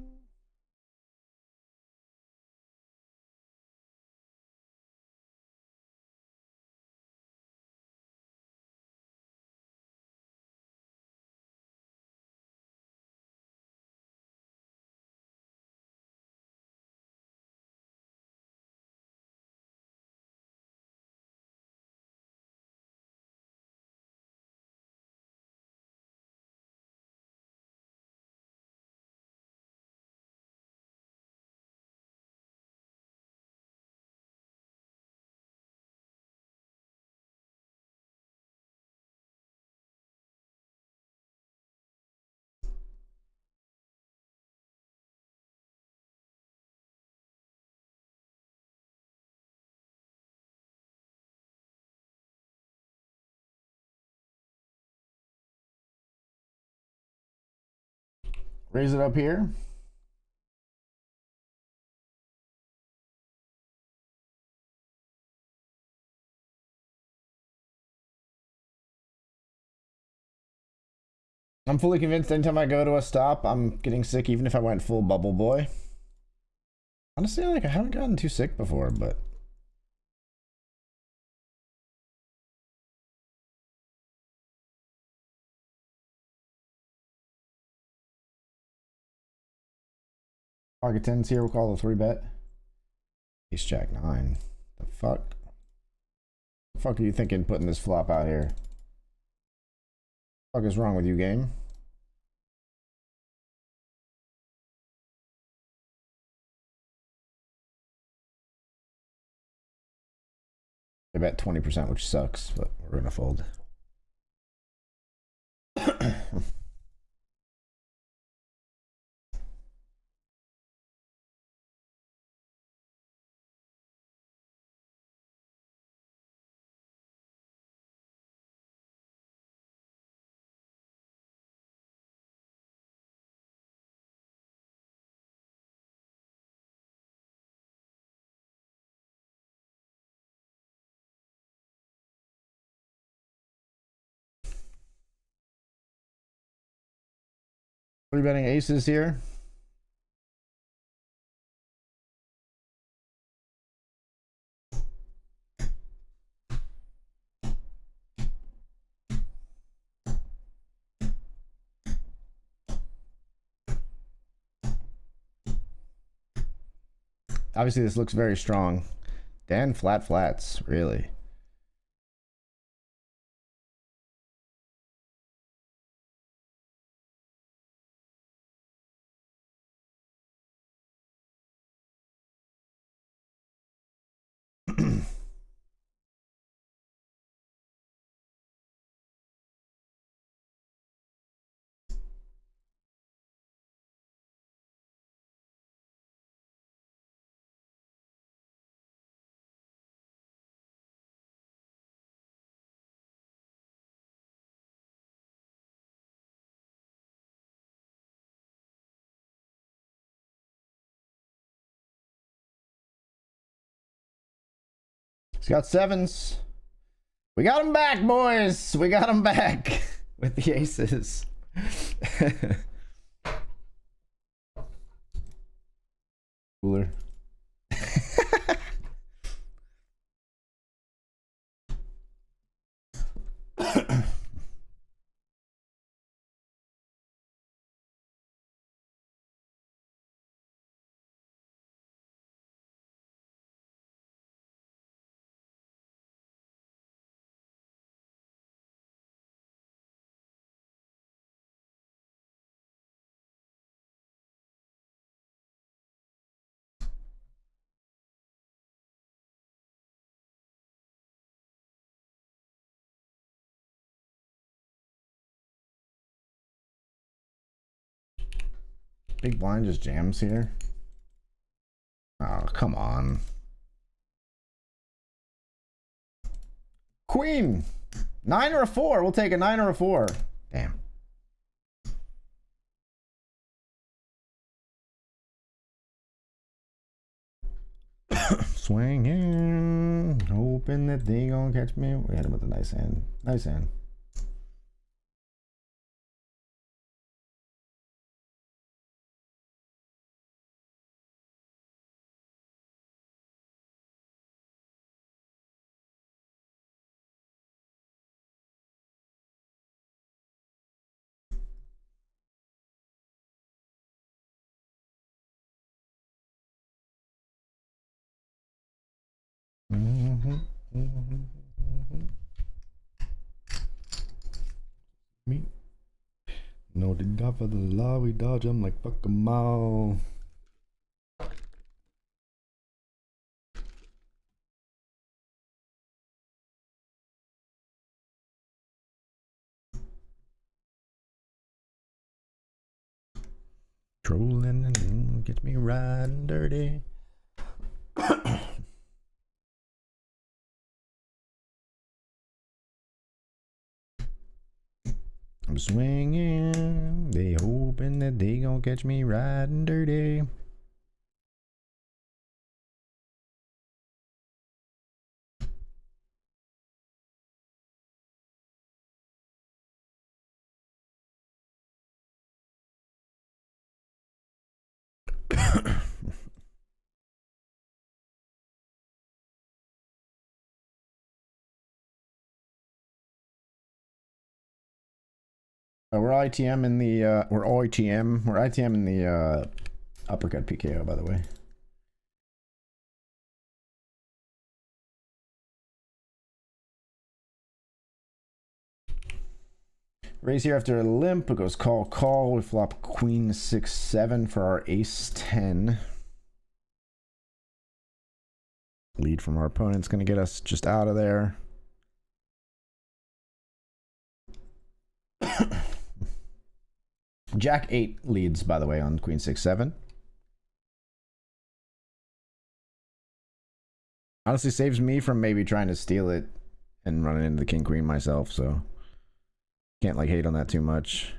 Raise it up here. I'm fully convinced anytime I go to a stop, I'm getting sick, even if I went full bubble boy. Honestly, like, I haven't gotten too sick before, but pocket tens here. We'll call the 3-bet. Ace Jack 9. The fuck? The fuck are you thinking putting this flop out here? What the fuck is wrong with you, game? I bet 20%, which sucks, but we're gonna fold. Three betting aces here. Obviously, this looks very strong. Dan flat flats, really. He's got sevens. We got him back, boys. We got him back with the aces. Cooler. Big blind just jams here. Oh, come on. Queen. 9 or a 4. We'll take a 9 or a 4. Damn. Swinging. Hoping that they gonna catch me. We had him with a nice hand. Nice hand. Me. No, the God for the law, we dodge them like fuck them all. Trolling and gets me riding dirty. I'm swinging. They hoping that they gonna catch me riding dirty. We're ITM in the we're OITM. We're ITM in the uppercut PKO, by the way. Raise here after a limp. It goes call call. We flop queen 6-7 for our ace 10. Lead from our opponent's gonna get us just out of there. Jack 8 leads, by the way, on queen 6-7. Honestly, saves me from maybe trying to steal it and running into the king queen myself, so can't like hate on that too much.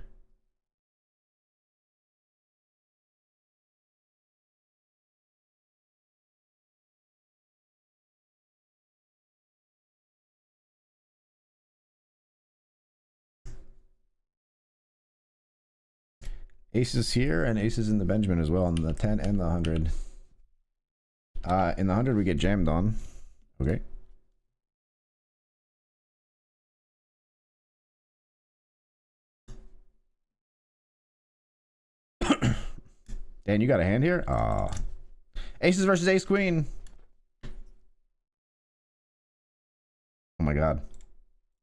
Aces here and aces in the Benjamin as well, on the 10 and the 100. In the 100 we get jammed on. Okay. Dan, you got a hand here? Aces versus ace queen. Oh my god.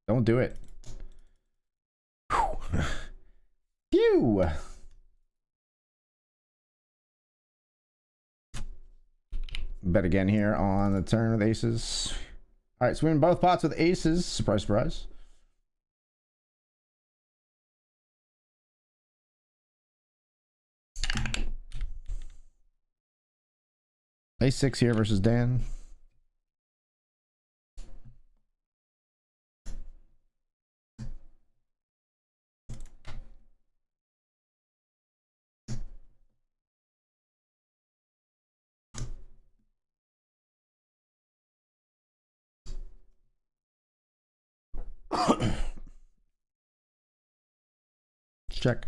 Don't do it. Phew. Bet again here on the turn with aces. All right, so we win both pots with aces. Surprise, surprise. Ace 6 here versus Dan. Check.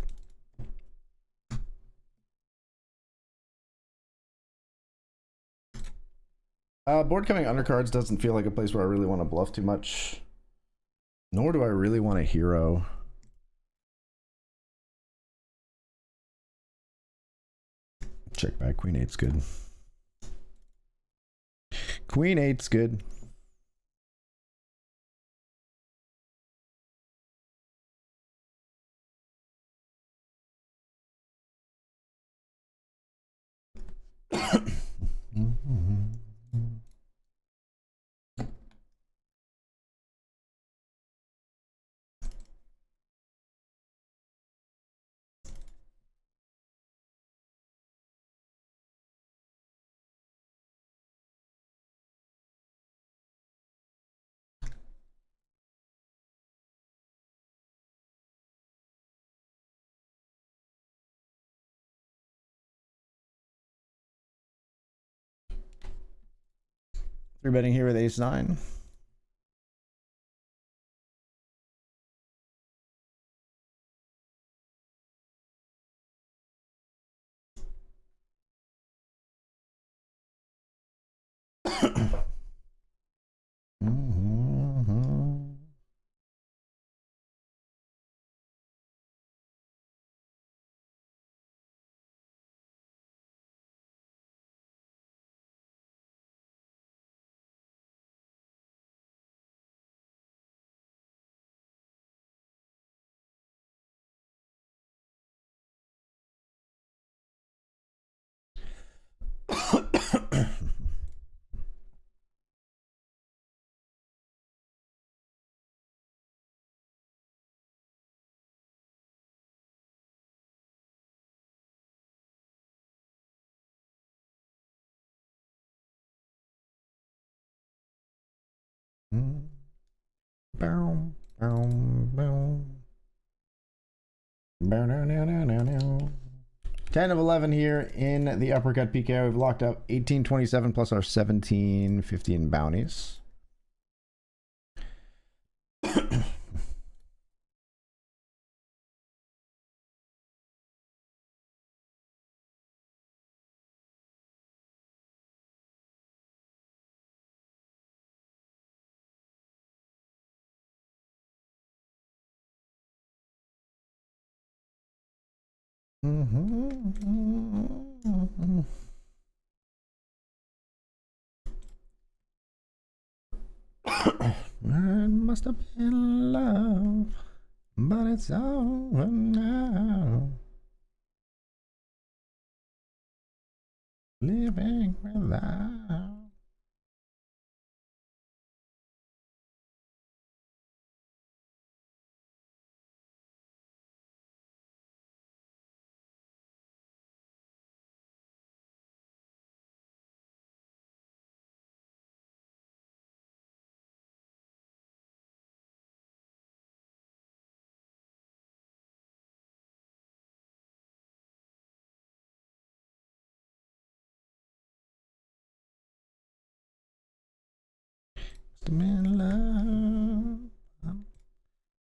Board coming undercards doesn't feel like a place where I really want to bluff too much. Nor do I really want a hero. Check back. Queen 8's good. Queen 8's good. Three betting here with ace 9. Bow, bow, bow. 10 of 11 here in the uppercut PKO. We've locked up 1827 plus our 1750 in bounties. It must have been love, but it's over now. Living without. Been love,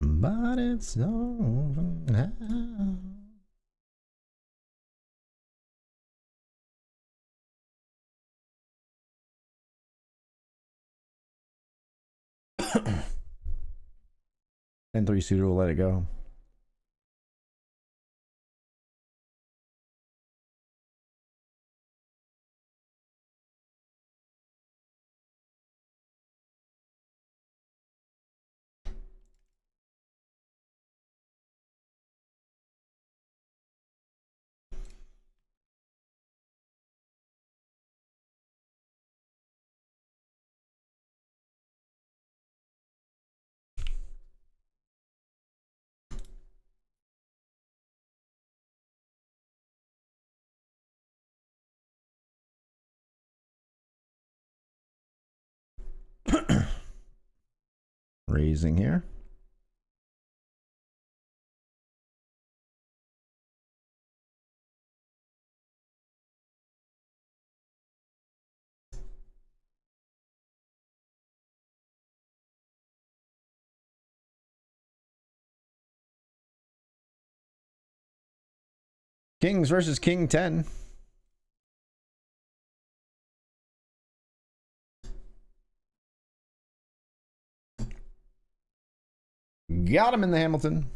but it's over now. And 3 suitor will let it go. Raising here. Kings versus King 10. Got him in the Hamilton.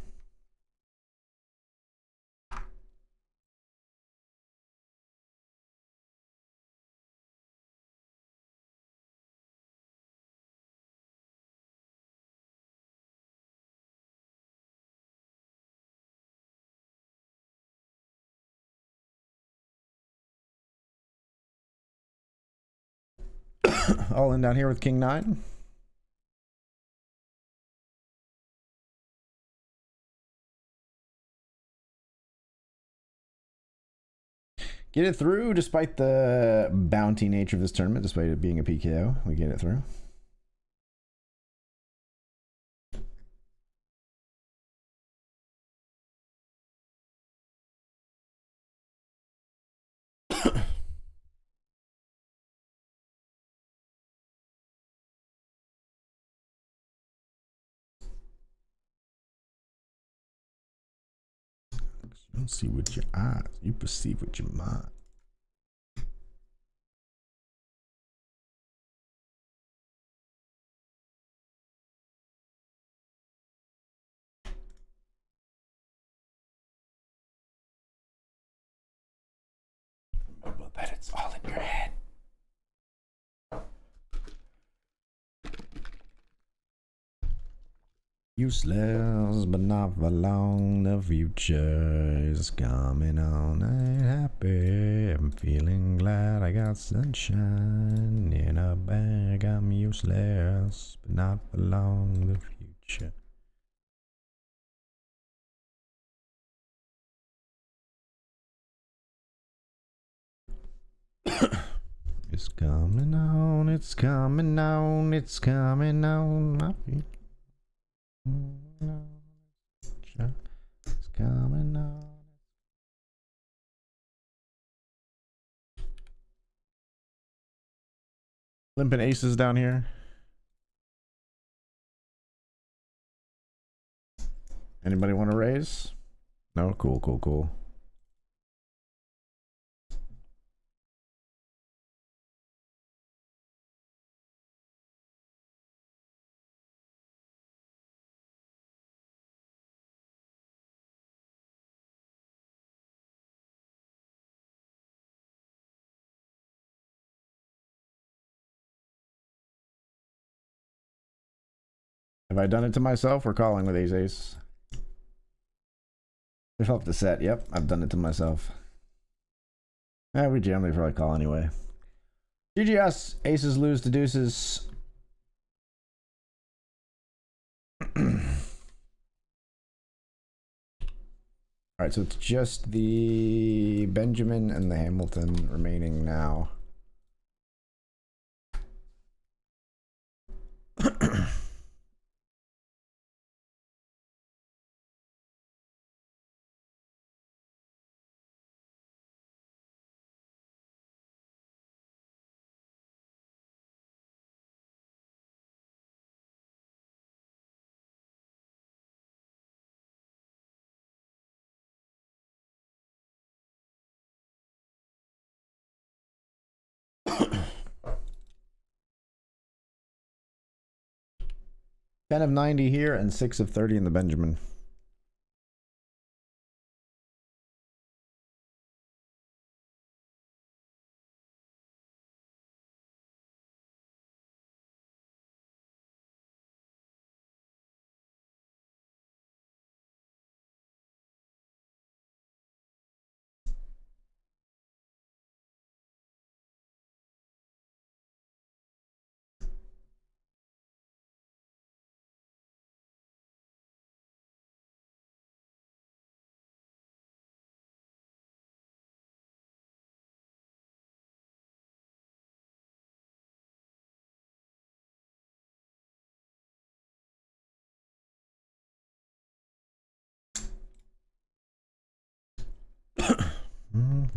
All in down here with King 9. Get it through despite the bounty nature of this tournament, despite it being a PKO. We get it through. You don't see with your eyes, you perceive with your mind. Remember that it's all in your head. Useless, but not for long. The future is coming on. I ain't happy. I'm feeling glad I got sunshine in a bag. I'm useless, but not for long. The future. It's coming on. It's coming on. It's coming on. My future. It's coming on. Limping aces down here. Anybody want to raise? No? Cool, cool, cool. Have I done it to myself? We're calling with ace. They flop the set. Yep, I've done it to myself. We generally probably call anyway. GGS. Aces lose to deuces. Alright, so it's just the Benjamin and the Hamilton remaining now. Ten of 90 here and 6 of 30 in the Benjamin.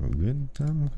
A good time.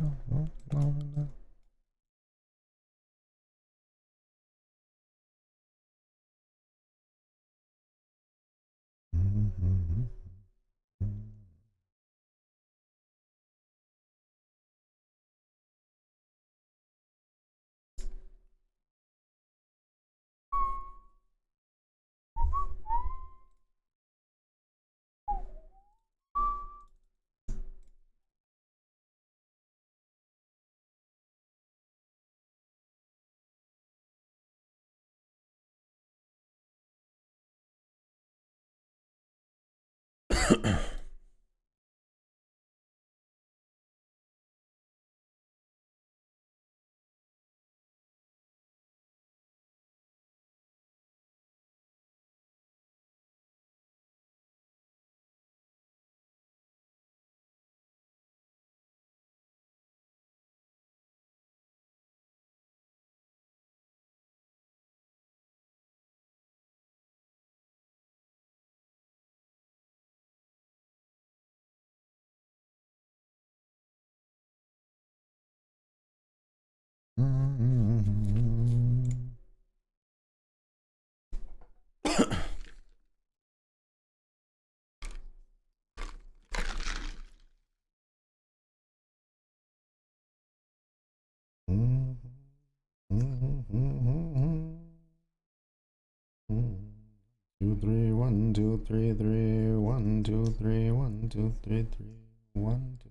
Two, three, one, two, three, three, one, two, three, one, two, three, three, one, two.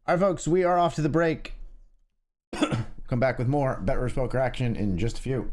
All right, folks, we are off to the break. Come back with more BetRivers Poker action in just a few.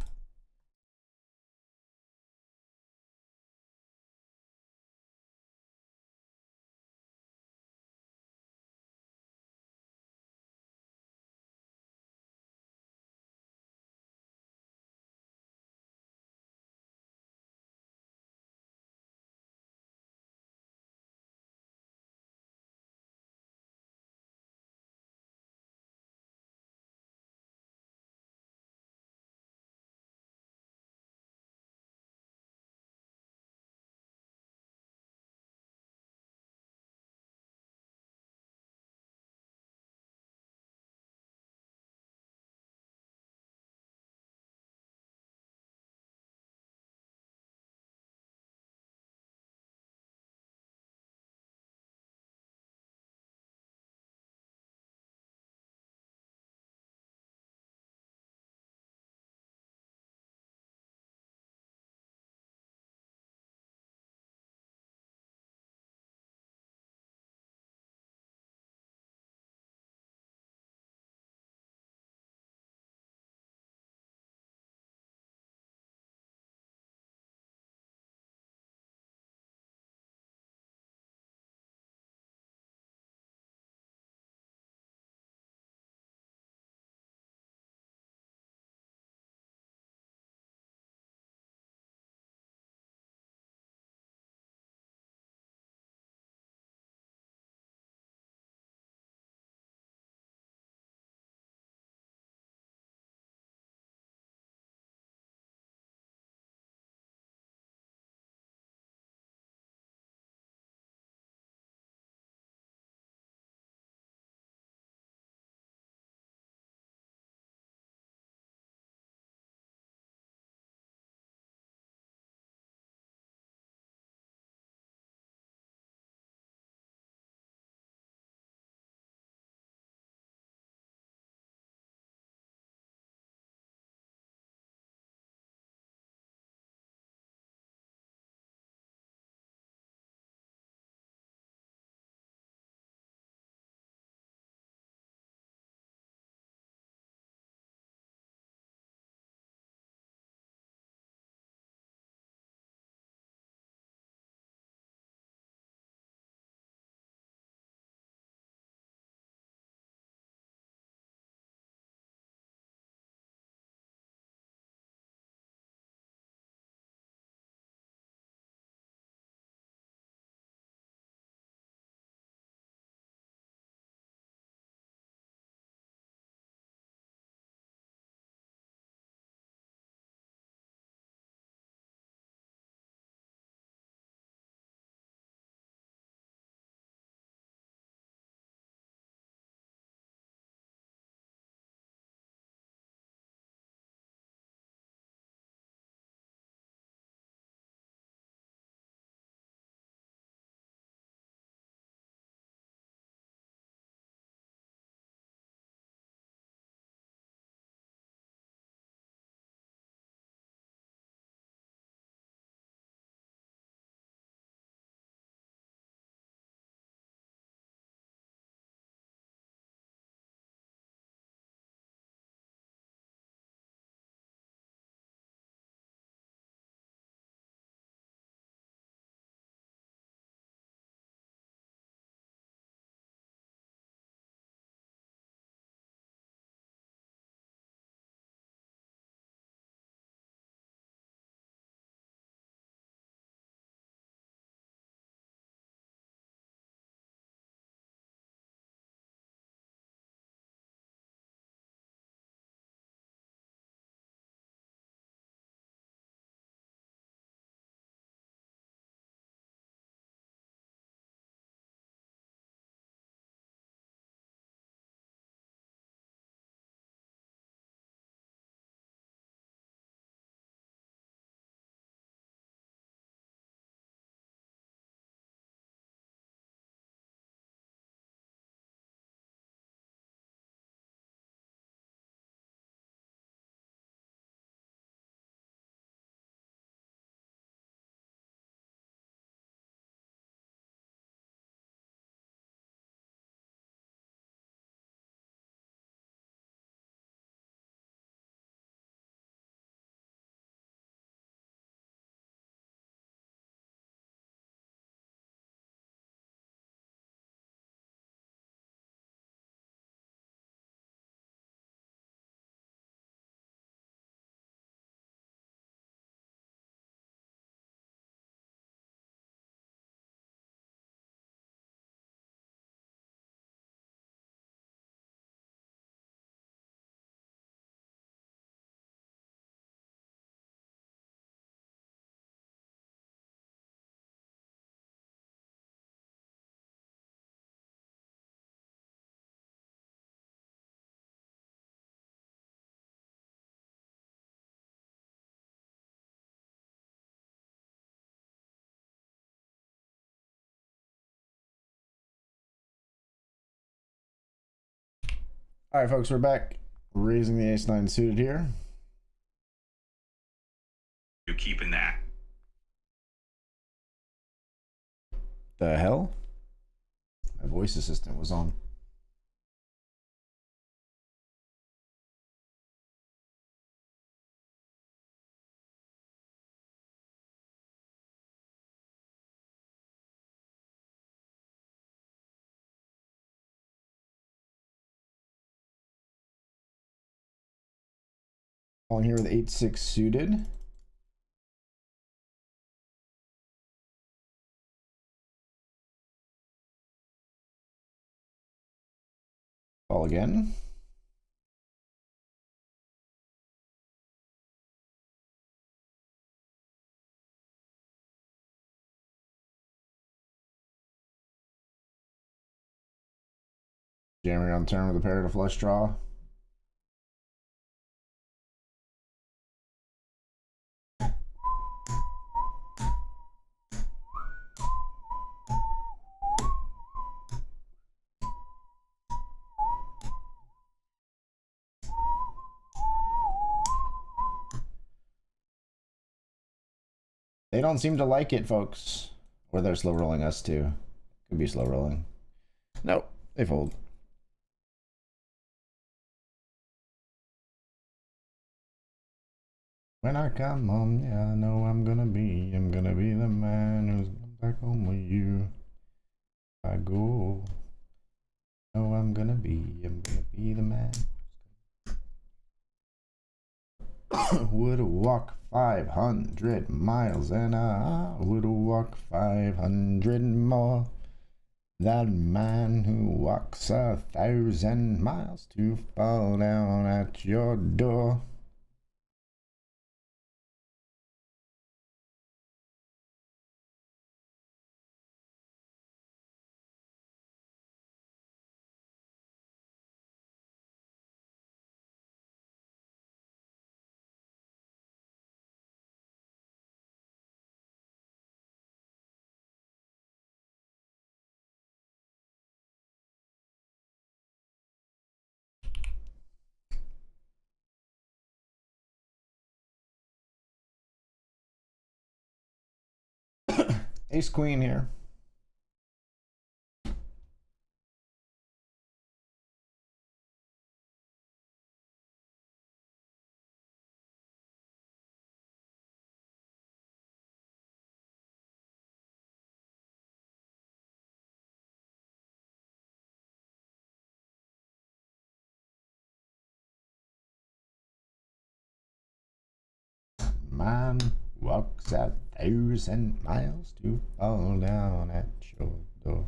All right, folks, we're back. Raising the ace-9 suited here. You're keeping that. The hell? My voice assistant was on. On here with 8-6 suited. Call again. Jamming on turn with a pair to flush draw. They don't seem to like it, folks. Or they're slow rolling us too. Could be slow rolling. Nope, they fold. When I come home, yeah, I know I'm gonna be the man who's back home with you. If I go, know I'm gonna be the man. Would walk 500 miles and I would walk 500 more. That man who walks 1,000 miles to fall down at your door. Ace queen here. Man walks 1,000 miles to fall down at your door.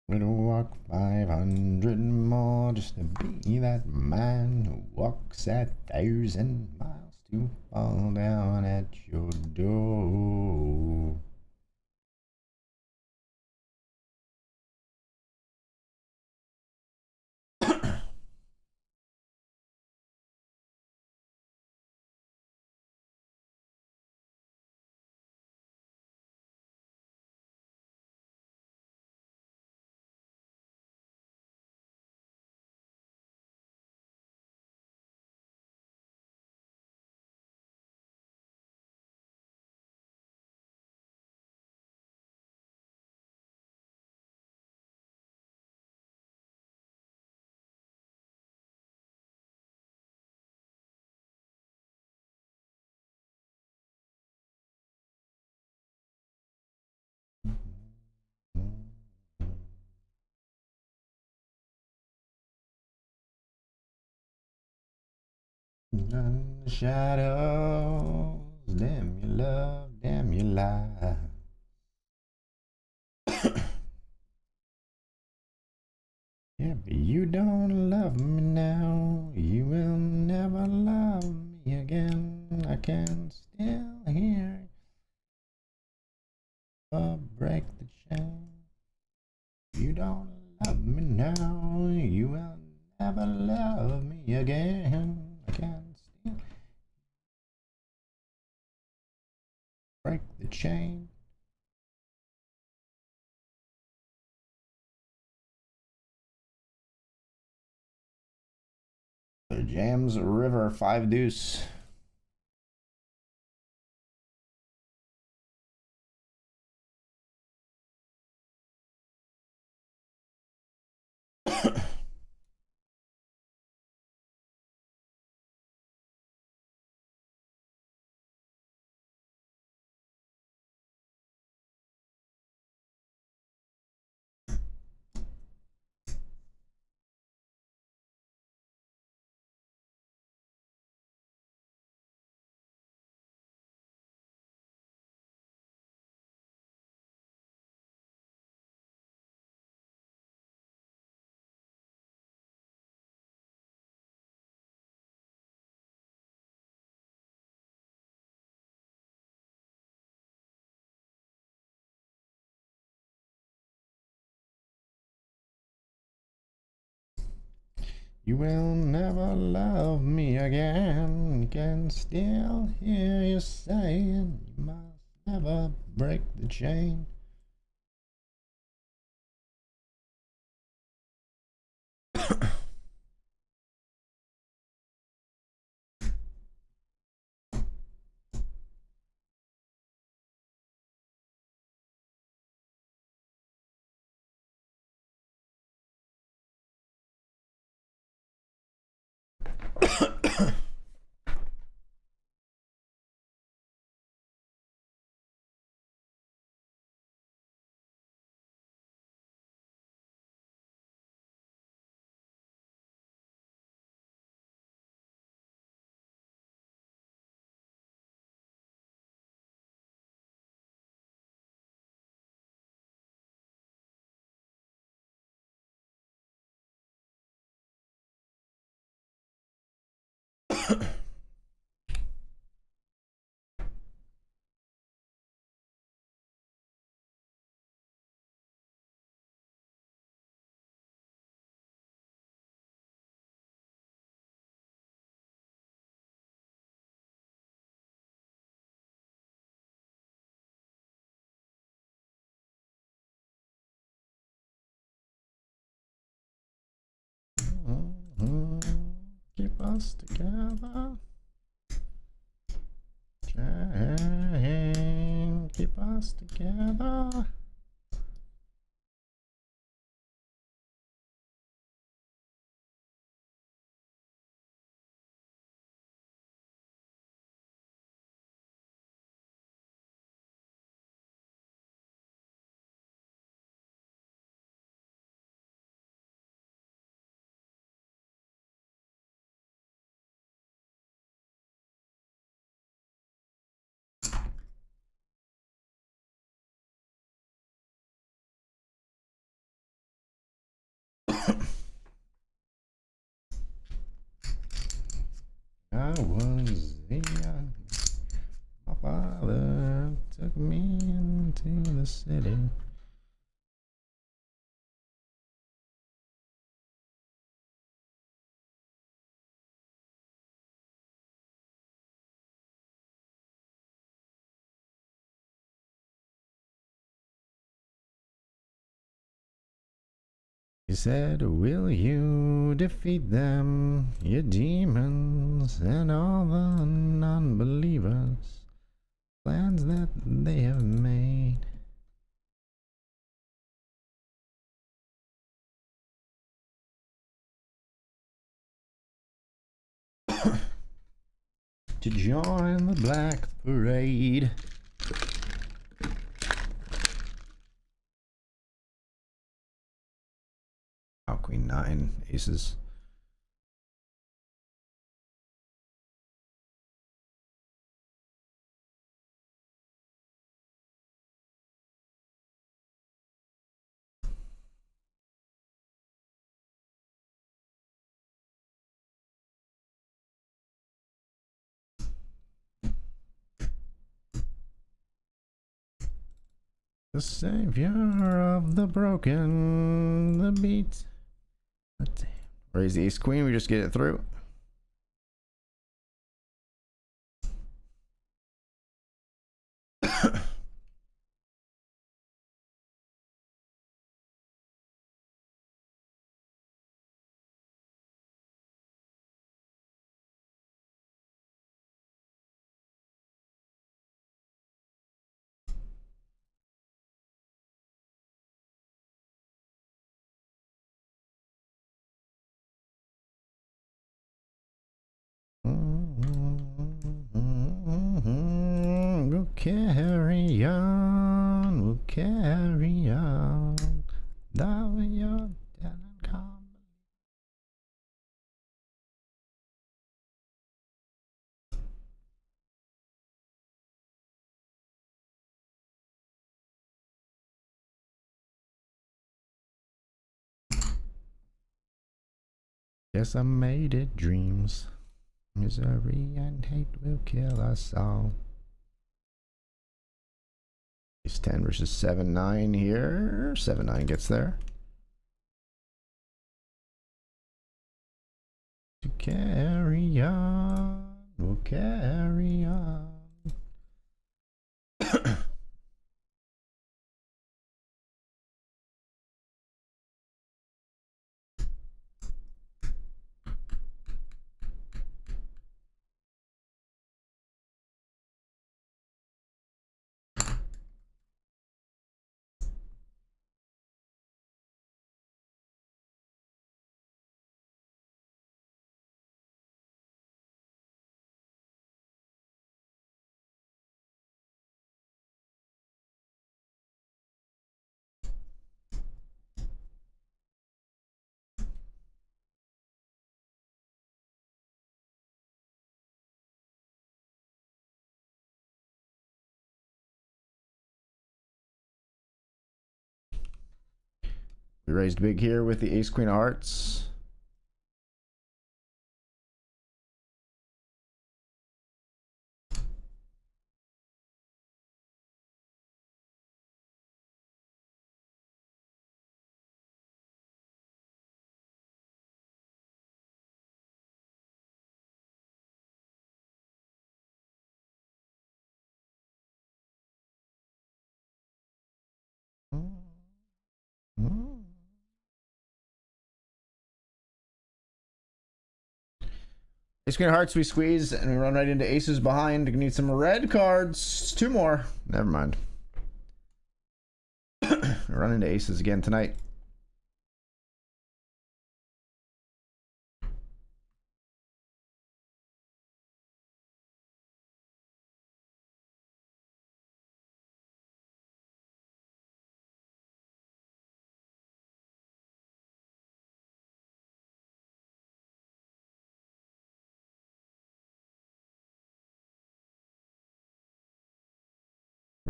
We'd walk 500 more just to be that man who walks 1,000 miles to fall down at your door. In the shadows, damn your love, damn your lie. You don't love me now, you will never love me again. I can still hear you break the chain. You don't love me now, you will never love me again. I can still break the chain. The Jams River 5 deuce. You will never love me again. Can still hear you saying you must never break the chain. Keep us together. Chain, keep us together. I was young. My father took me into the city. He said, will you defeat them, your demons, and all the non-believers, plans that they have made? To join the Black Parade. Oh, Queen 9, aces. The savior of the broken, the beat. Raise the ace queen, we just get it through. We'll carry on, we'll carry on. Yes, I made it. Dreams, misery, and hate will kill us all. Ace 10 versus 7-9 here. 7-9 gets there. To carry on, we'll carry on. We raised big here with the ace queen of hearts. Ace queen of hearts, we squeeze and we run right into aces behind. We need some red cards. Two more. Never mind. Run into aces again tonight.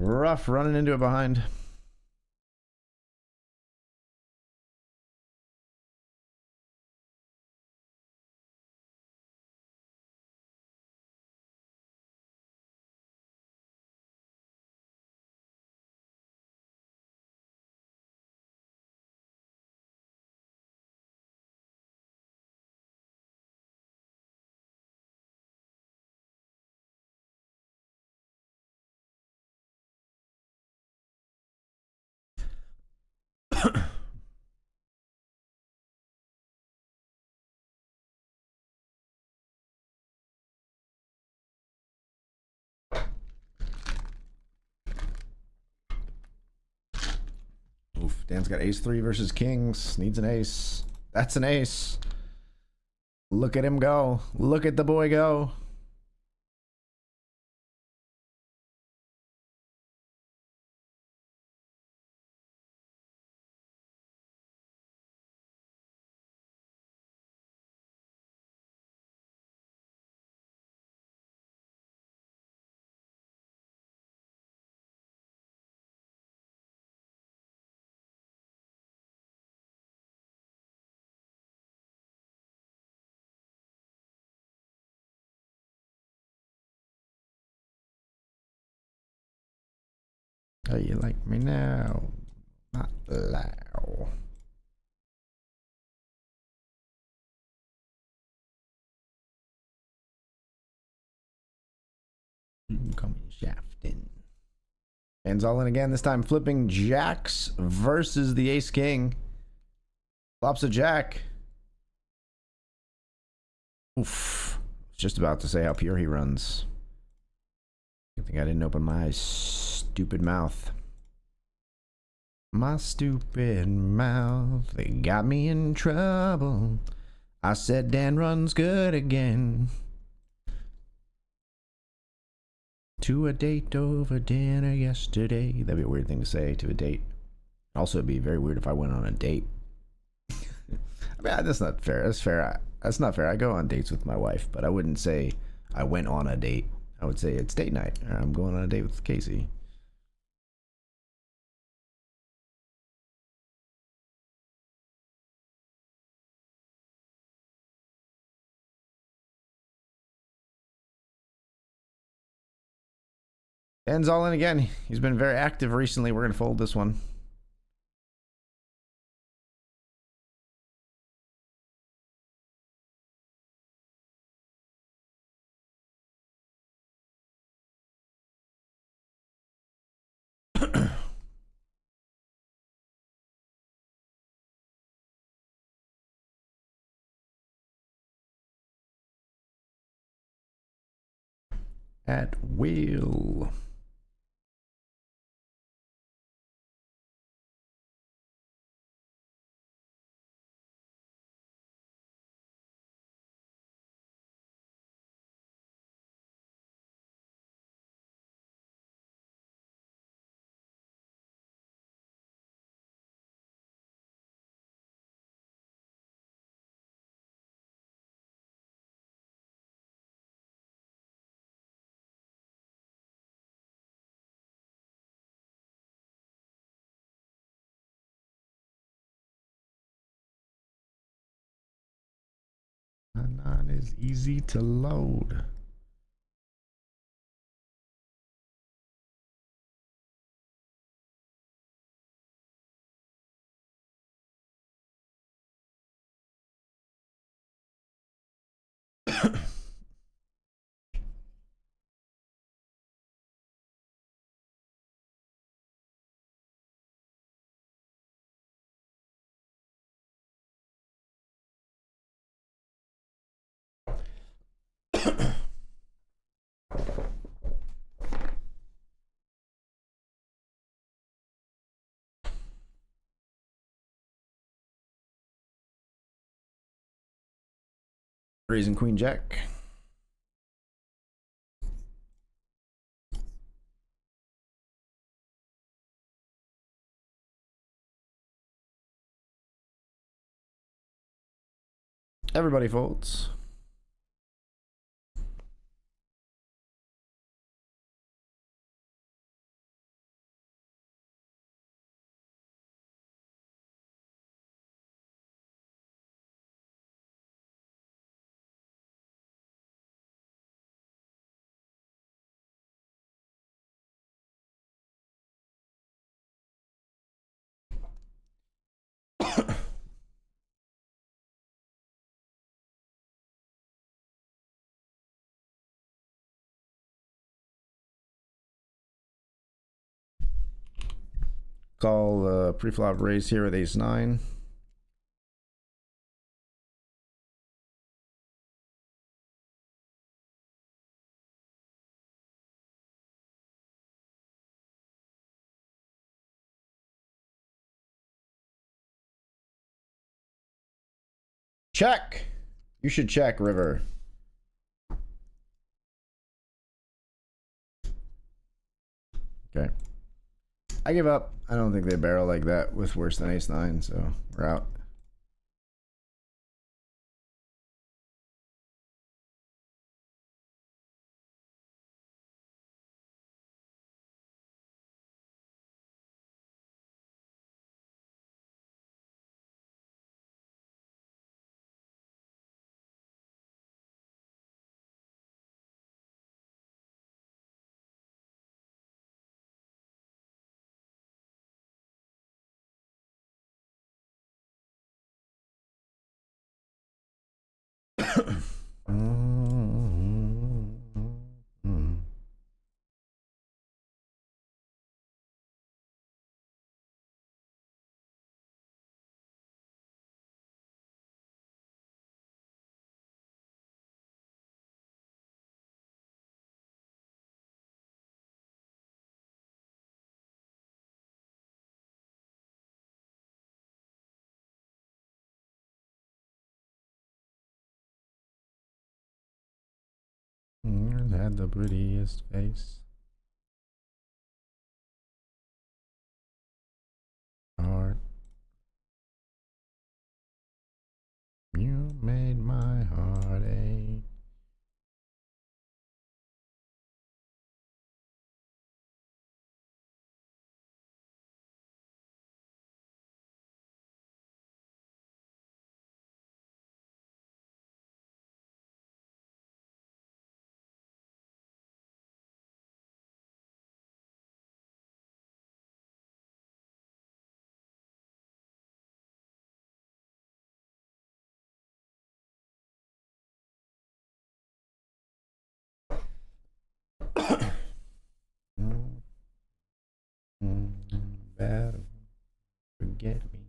Rough running into it behind. Oof, Dan's got ace 3 versus kings. Needs an ace. That's an ace. Look at him go. Look at the boy go. How you like me now? Not loud. You can call me Shafton. Hands all in again, this time flipping jacks versus the ace king. Flops a jack. Oof. Just about to say how pure he runs. I think I didn't open my stupid mouth. My stupid mouth, they got me in trouble. I said Dan runs good again. To a date over dinner yesterday. That'd be a weird thing to say to a date. Also, it'd be very weird if I went on a date. I mean, that's not fair. That's fair. That's not fair. I go on dates with my wife, but I wouldn't say I went on a date. I would say it's date night. I'm going on a date with Casey. Dan's all in again. He's been very active recently. We're going to fold this one. At will. Not as easy to load. Raising Queen Jack. Everybody folds. Call pre-flop raise here with ace 9. Check. You should check, River. Okay. I give up. I don't think they barrel like that with worse than ace 9, so we're out. Had the prettiest face. Heart. You made my heart ache. Bad, forget me.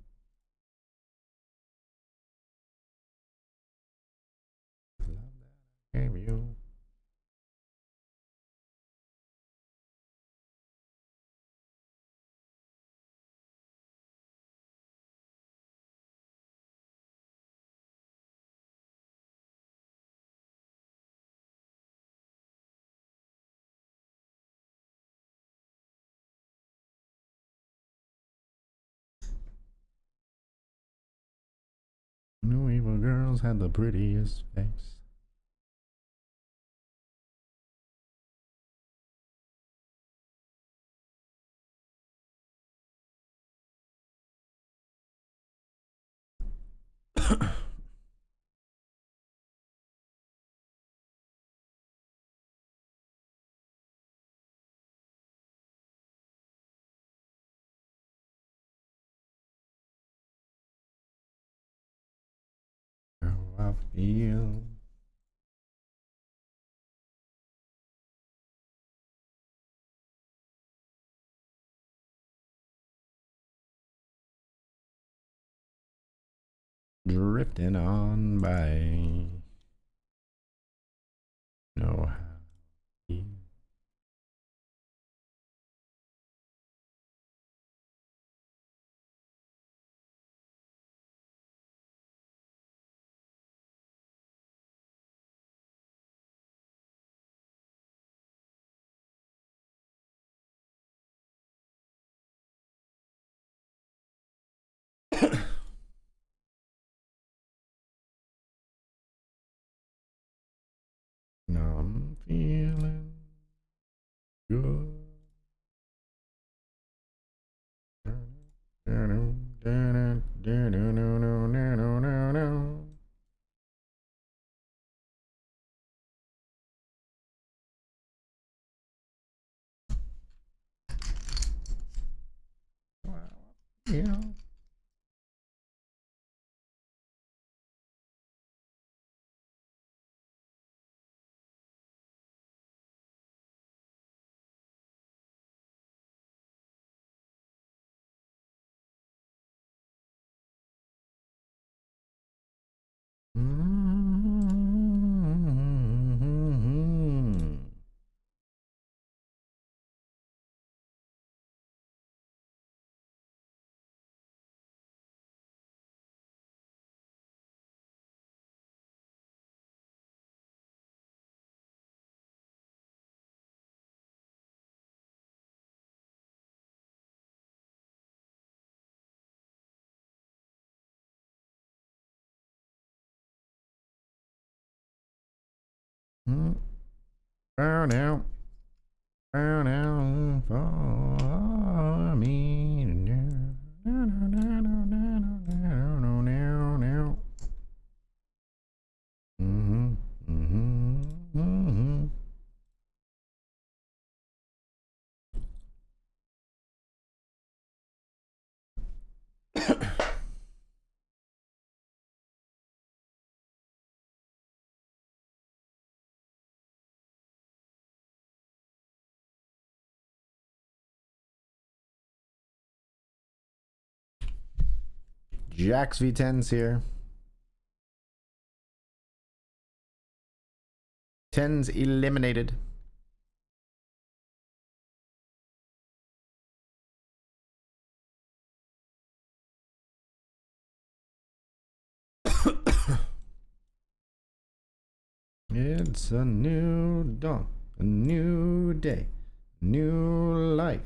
Love that I gave you. New evil girls had the prettiest face. How I feel. Drifting on by. Know how I feel. Now I'm feeling good. You know. Burn out for me. Jacks V10s here. 10s eliminated. It's a new dawn, a new day, new life.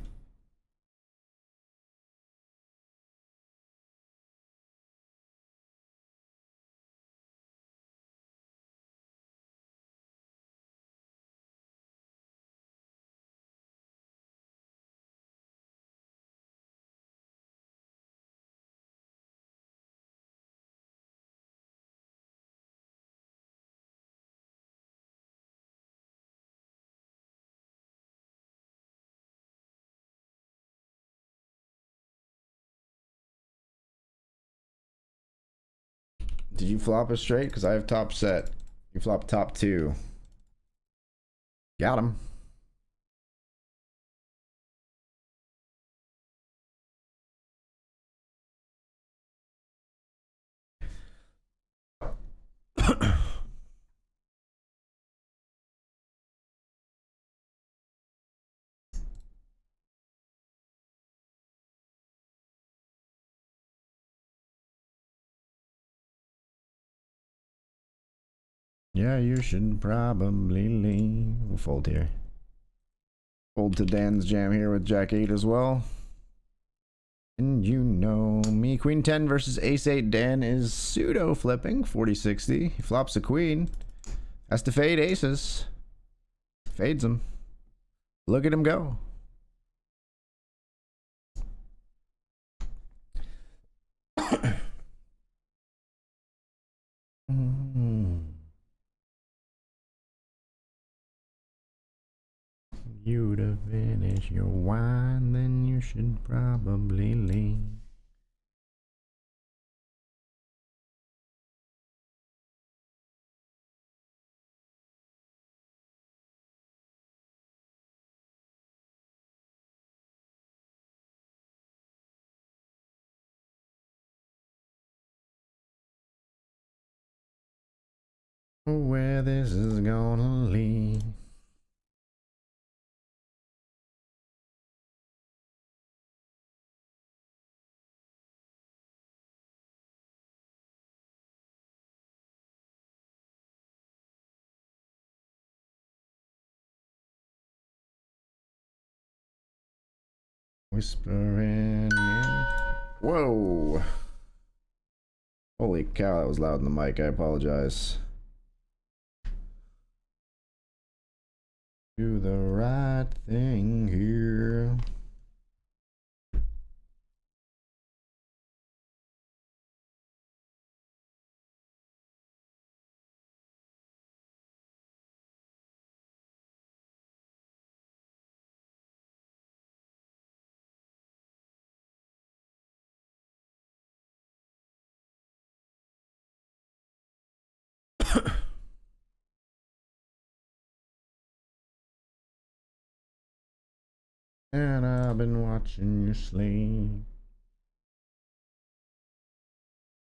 Did you flop a straight? Because I have top set. You flop top two. Got him. Yeah, you should probably leave. We'll fold here. Fold to Dan's jam here with Jack 8 as well. And you know me. Queen 10 versus Ace 8. Dan is pseudo flipping 40-60. He flops a queen. Has to fade aces. Fades them. Look at him go. You to finish your wine, then you should probably leave. Where this is gonna lead. Whispering in. Whoa. Holy cow, that was loud in the mic. I apologize. Do the right thing here. And I've been watching you sleep.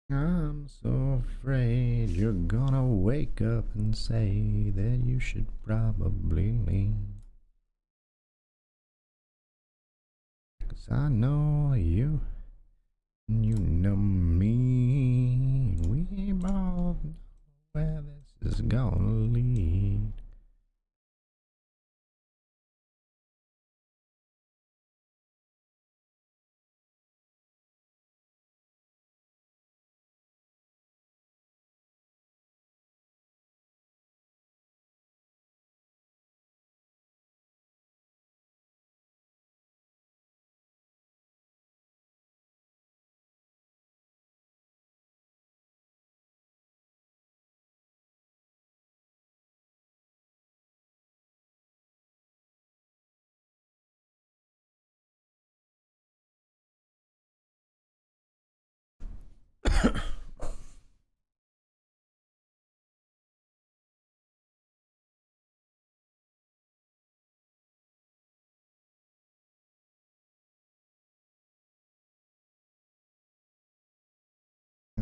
I'm so afraid you're gonna wake up and say that you should probably leave. 'Cause I know you, and you know me, and we both know where this is gonna lead.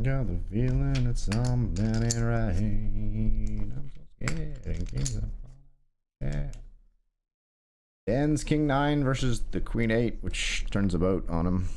Got the feeling that something ain't right. I'm so scared in case yeah. Dan's King 9 versus the Queen 8, which turns a boat on him.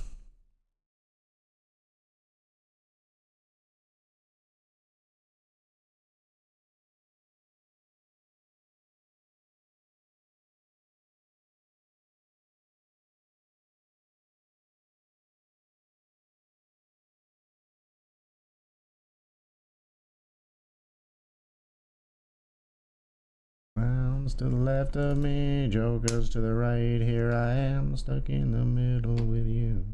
Clowns to the left of me, jokers to the right. Here I am, stuck in the middle with you.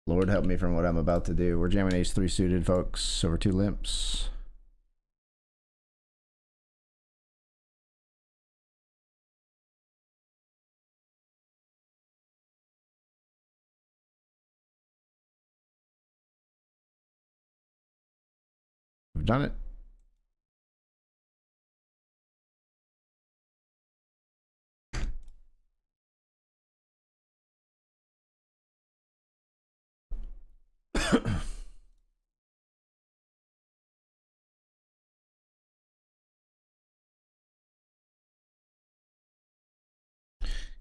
Lord help me from what I'm about to do. We're jamming ace 3 suited, folks. Over 2 limps. We've done it.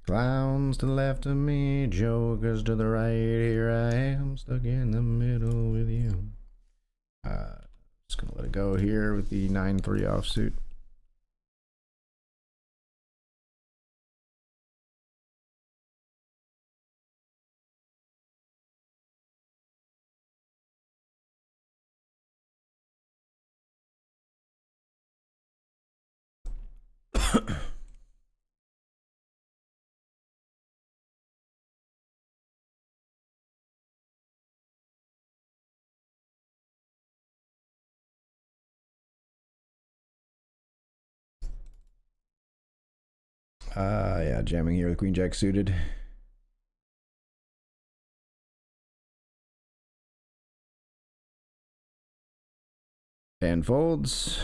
Clowns to the left of me, jokers to the right. Here I am, stuck in the middle with you. Just gonna let it go here with the 9-3 offsuit. Yeah, jamming here with Queen Jack suited. And folds.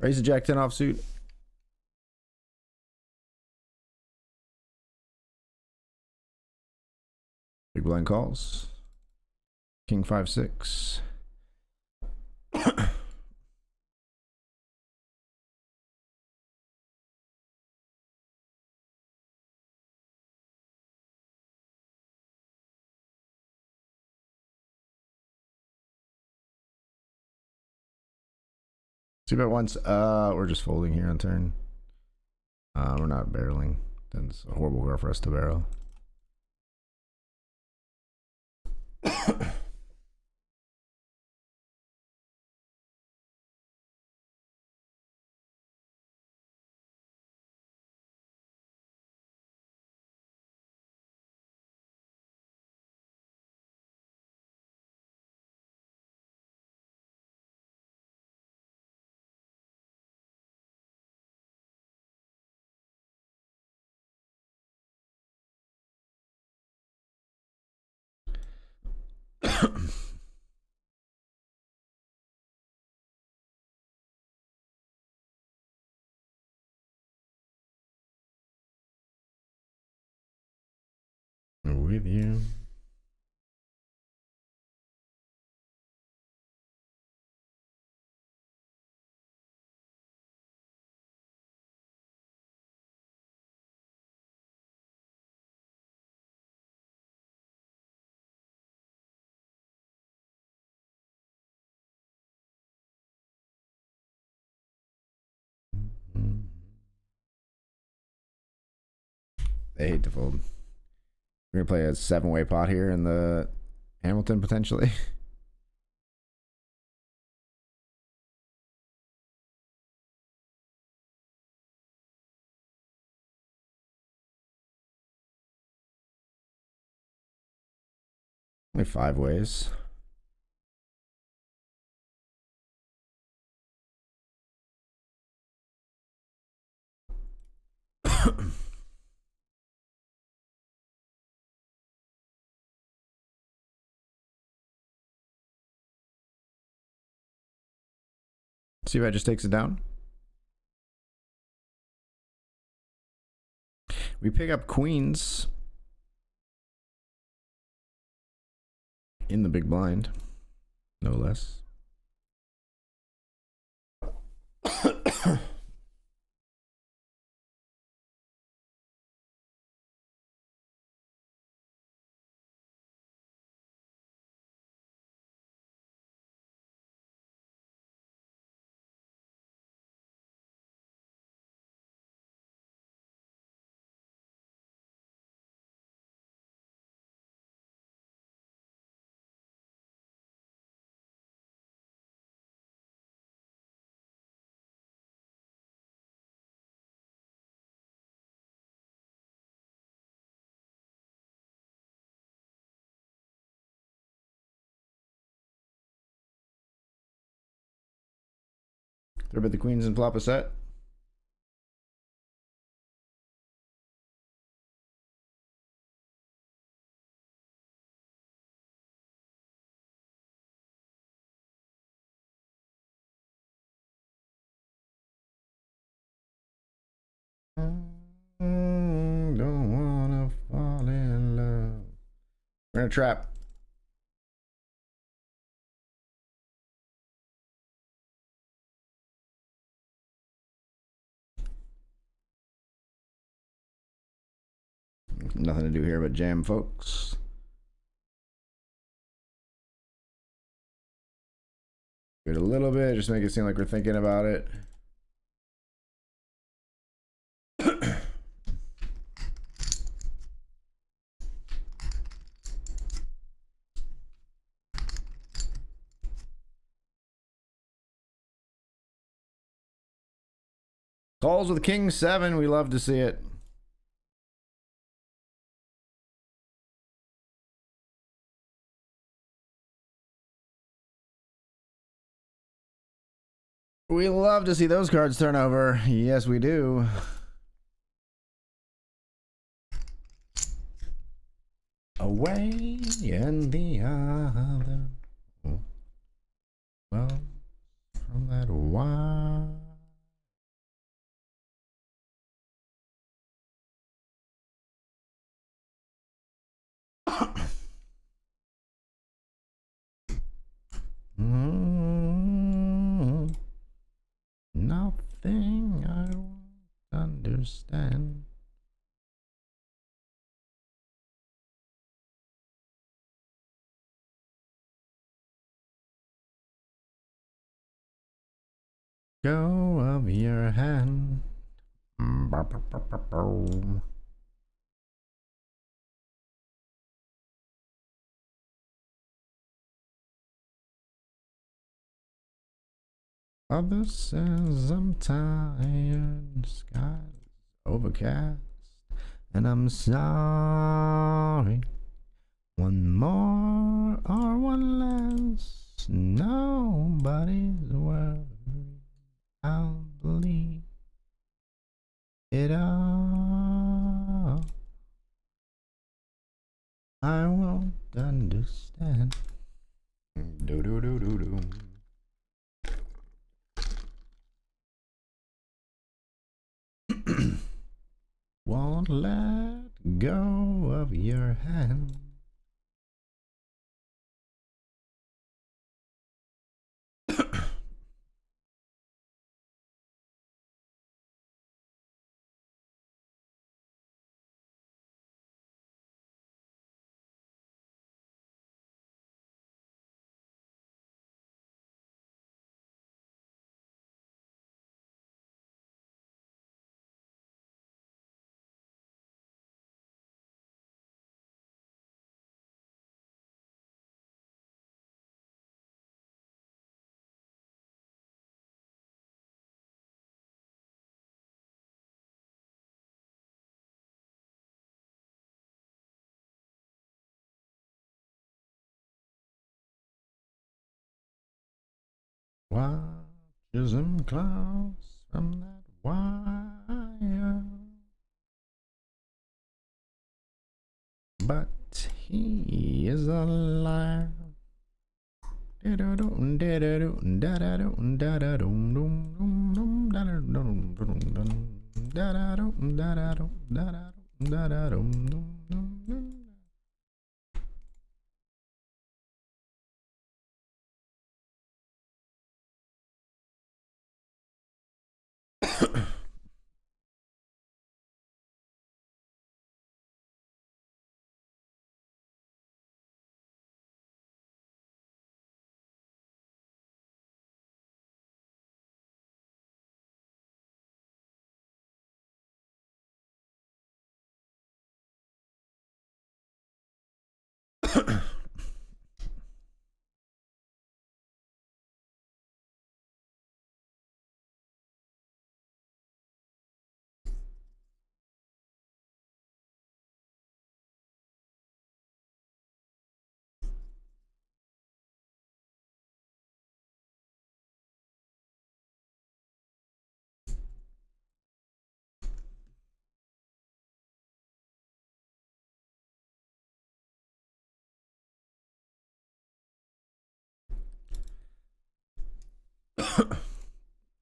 Raise the Jack 10 offsuit. Big blind calls. King 5-6. See bet once. We're just folding here on turn. We're not barreling. That's a horrible girl for us to barrel. With you. They hate to fold. We're gonna play a 7-way pot here in the Hamilton potentially. Only 5 ways. See if I just takes it down. We pick up queens in the big blind, no less. Three bet the queens and flop a set. Don't wanna fall in love. We're in a trap. Nothing to do here but jam, folks. Do it a little bit, just make it seem like we're thinking about it. Calls with King 7. We love to see it. We love to see those cards turn over. Yes, we do. Away in the other. Well, from that wild. Nothing I won't understand. Go of your hand. Other says I'm tired, skies overcast, and I'm sorry. One more or one less, nobody's worried. I'll believe it all. I won't understand. Do do do do do. Won't let go of your hand. Watches him close from that wire, but he is a liar.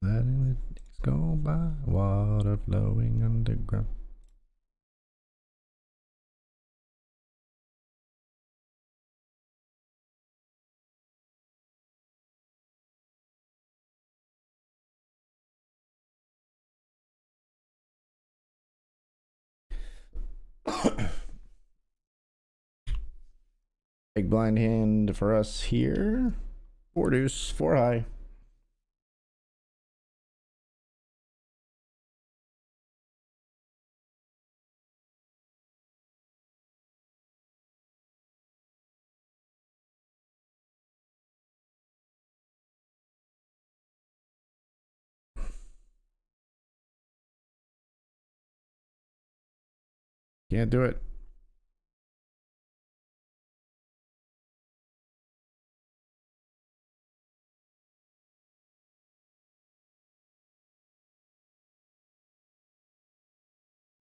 Letting the days go by, water flowing underground. Big blind hand for us here. 4 deuce, 4 high. Can't do it.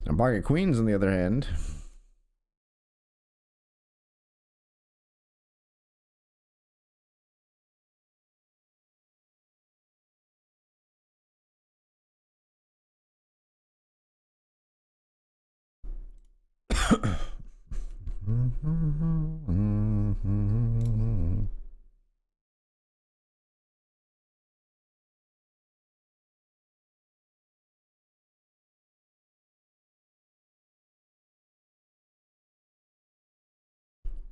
And pocket queens on the other hand.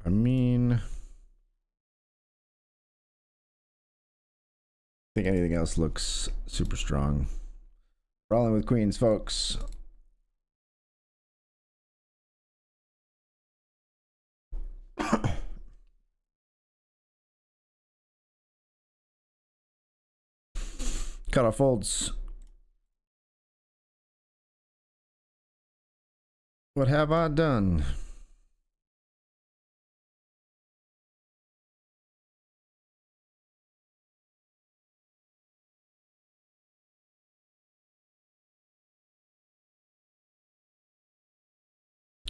I mean, I think anything else looks super strong. Rolling with queens, folks. Cut off folds. What have I done?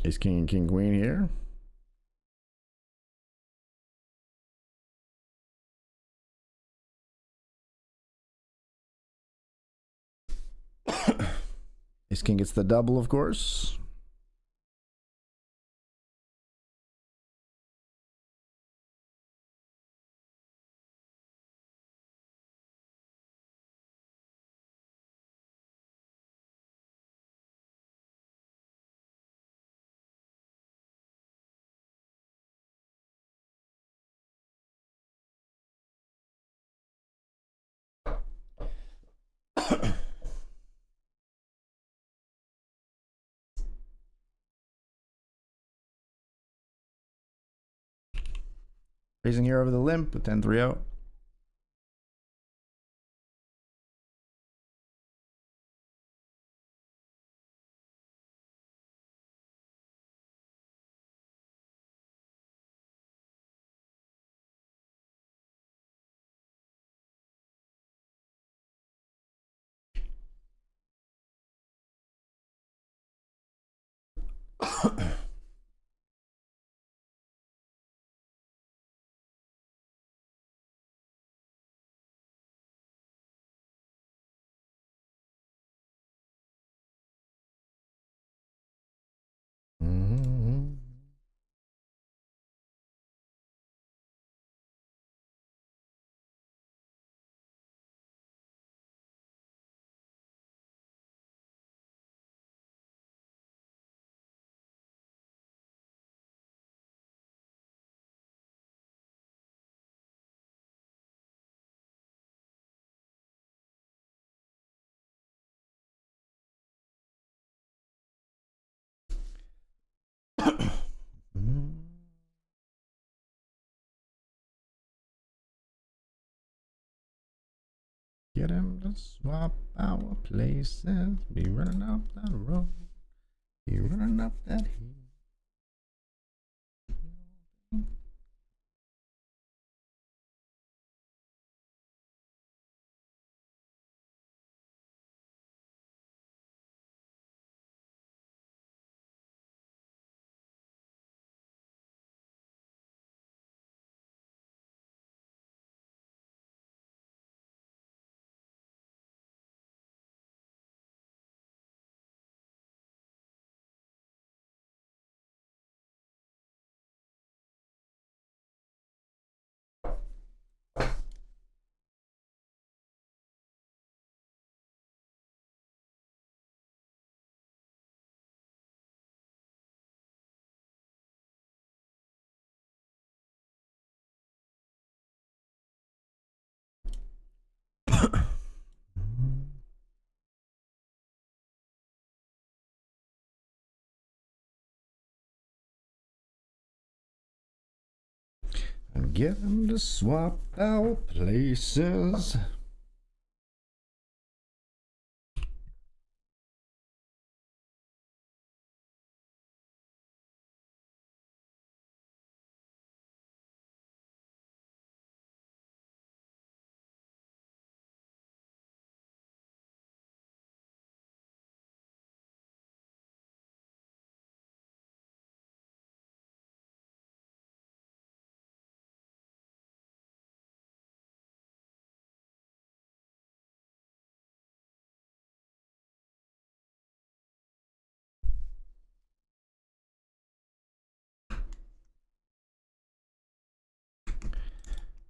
Ace king and king queen here. Ace king gets the double, of course. Raising here over the limp with 10-3 out. swap our places. Be running up that road. Be running up that hill. And get them to swap our places.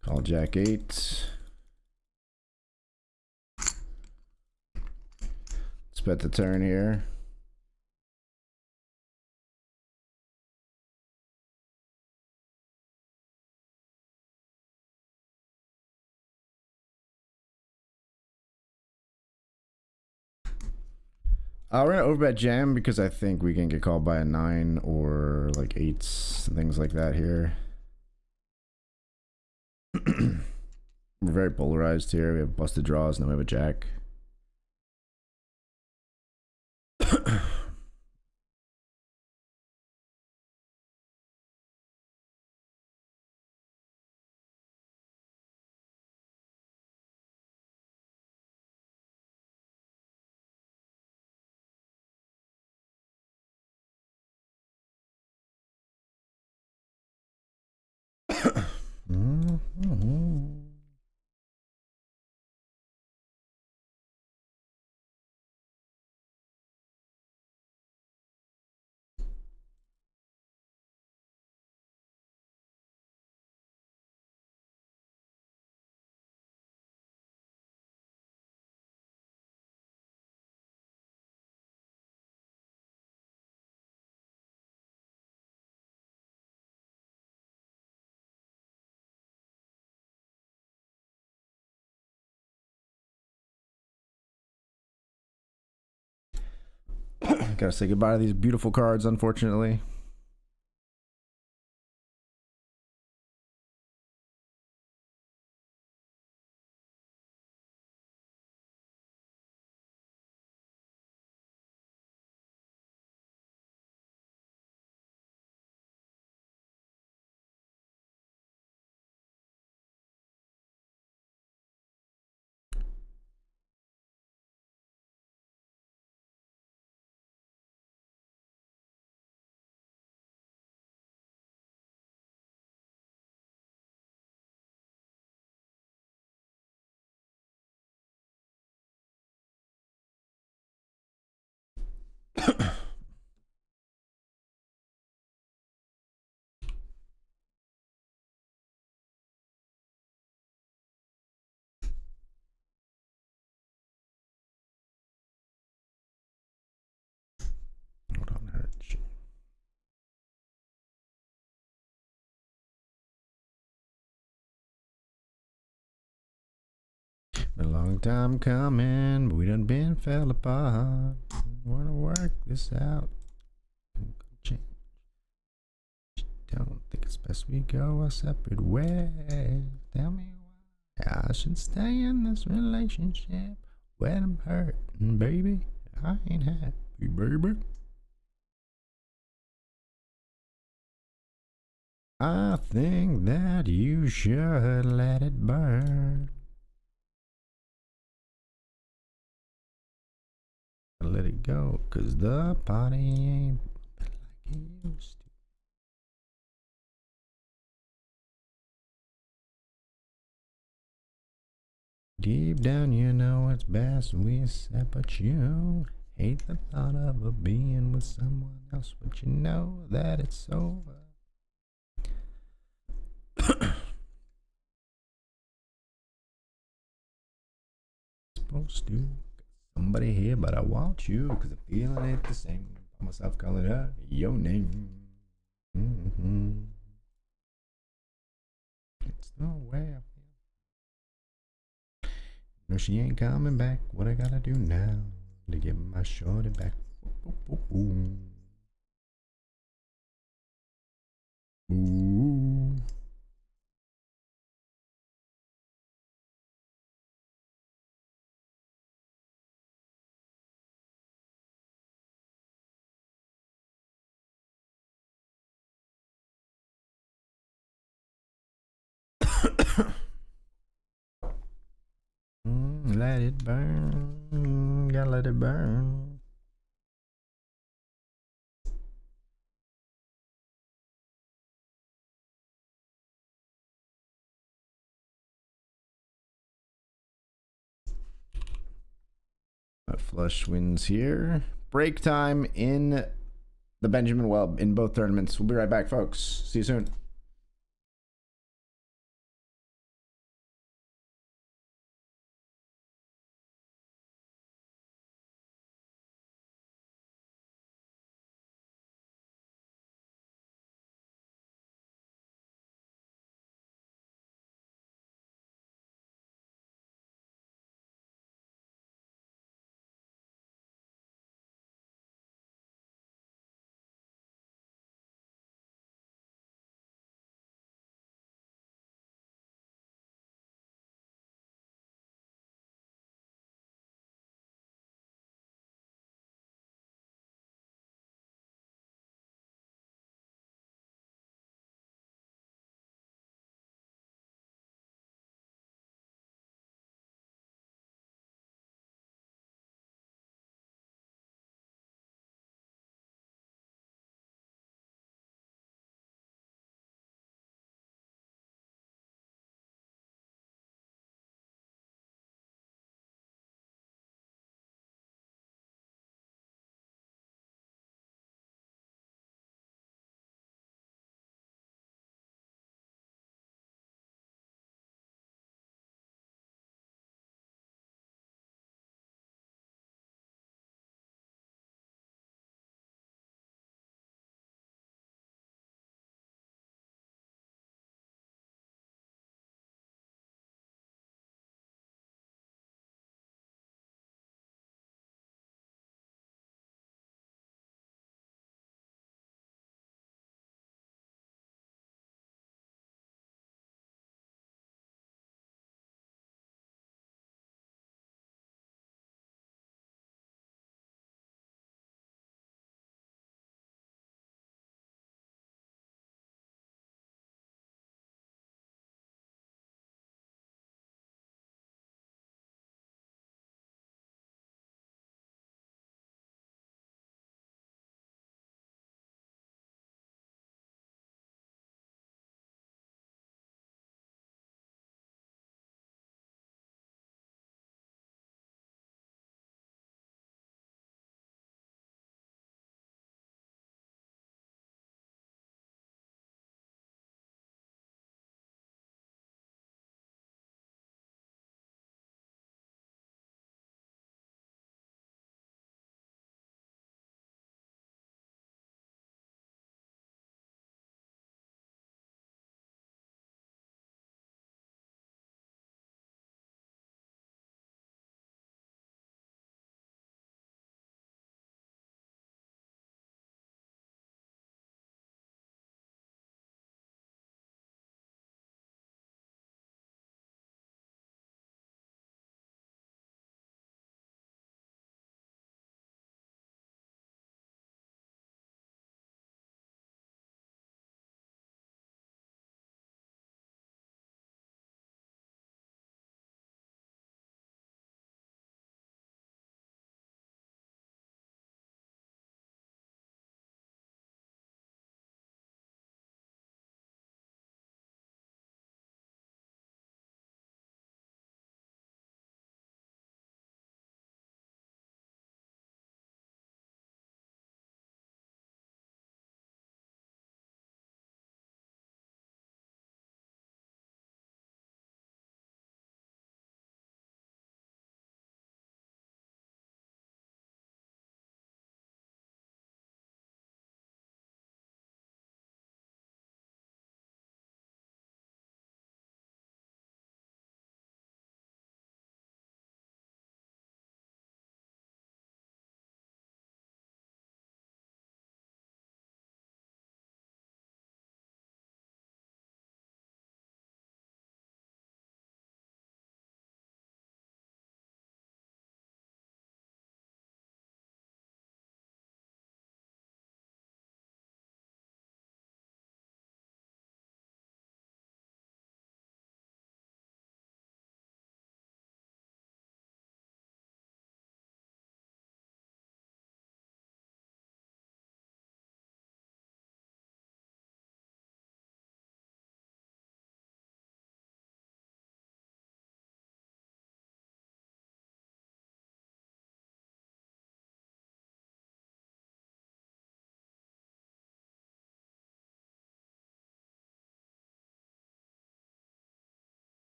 Call Jack 8. Let's bet the turn here. We're gonna overbet jam because I think we can get called by a 9 or like 8s, things like that here. We're very polarized here. We have busted draws, and then we have a jack. Gotta say goodbye to these beautiful cards, unfortunately. Hold on, Hurch. Been a long time coming, but we done been fell apart. Wanna work this out. Don't think it's best we go our separate ways. Tell me why I should stay in this relationship. When I'm hurting, baby, I ain't happy, baby. I think that you should let it burn. Let it go, 'cause the party ain't like it used to. Deep down, you know it's best we separate you. Hate the thought of her being with someone else, but you know that it's over. Supposed to somebody here, but I want you, 'cause I'm feeling it the same. By myself calling her your name. It's the way I feel. No, she ain't coming back. What I gotta do now to get my shorty back? Ooh. Ooh. Let it burn. Gotta let it burn. Flush wins here. Break time in the Benjamin Webb in both tournaments. We'll be right back, folks. See you soon.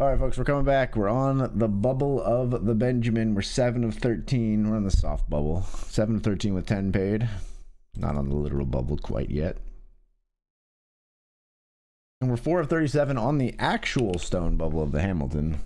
All right, folks, we're coming back. We're on the bubble of the Benjamin. We're 7 of 13. We're on the soft bubble. 7 of 13 with 10 paid. Not on the literal bubble quite yet. And we're 4 of 37 on the actual stone bubble of the Hamilton.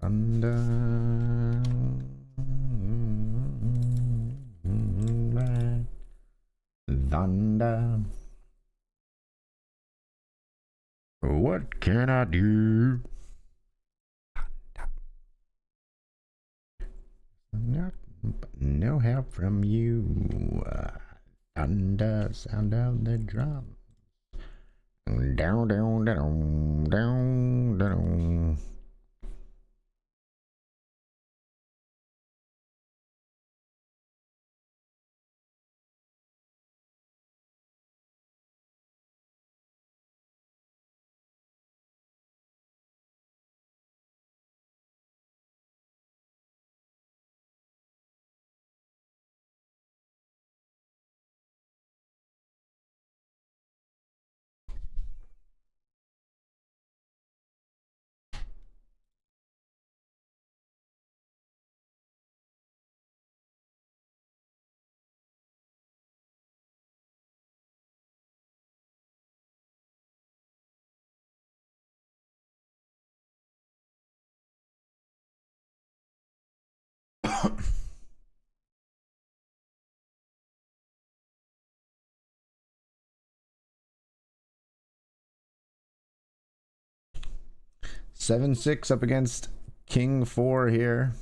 Thunder. What can I do? No help from you. Thunder, sound of the drum. Down, down, down, down, down. Seven, 6 up against King 4 here.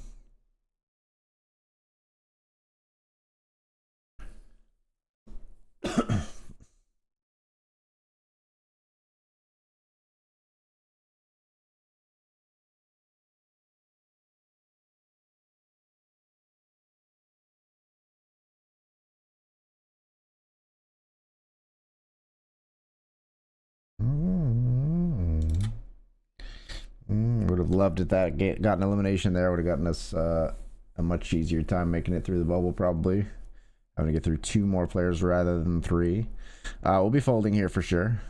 Would have loved it that got an elimination there. Would have gotten us a much easier time making it through the bubble, probably. Having to get through 2 more players rather than 3. We'll be folding here for sure.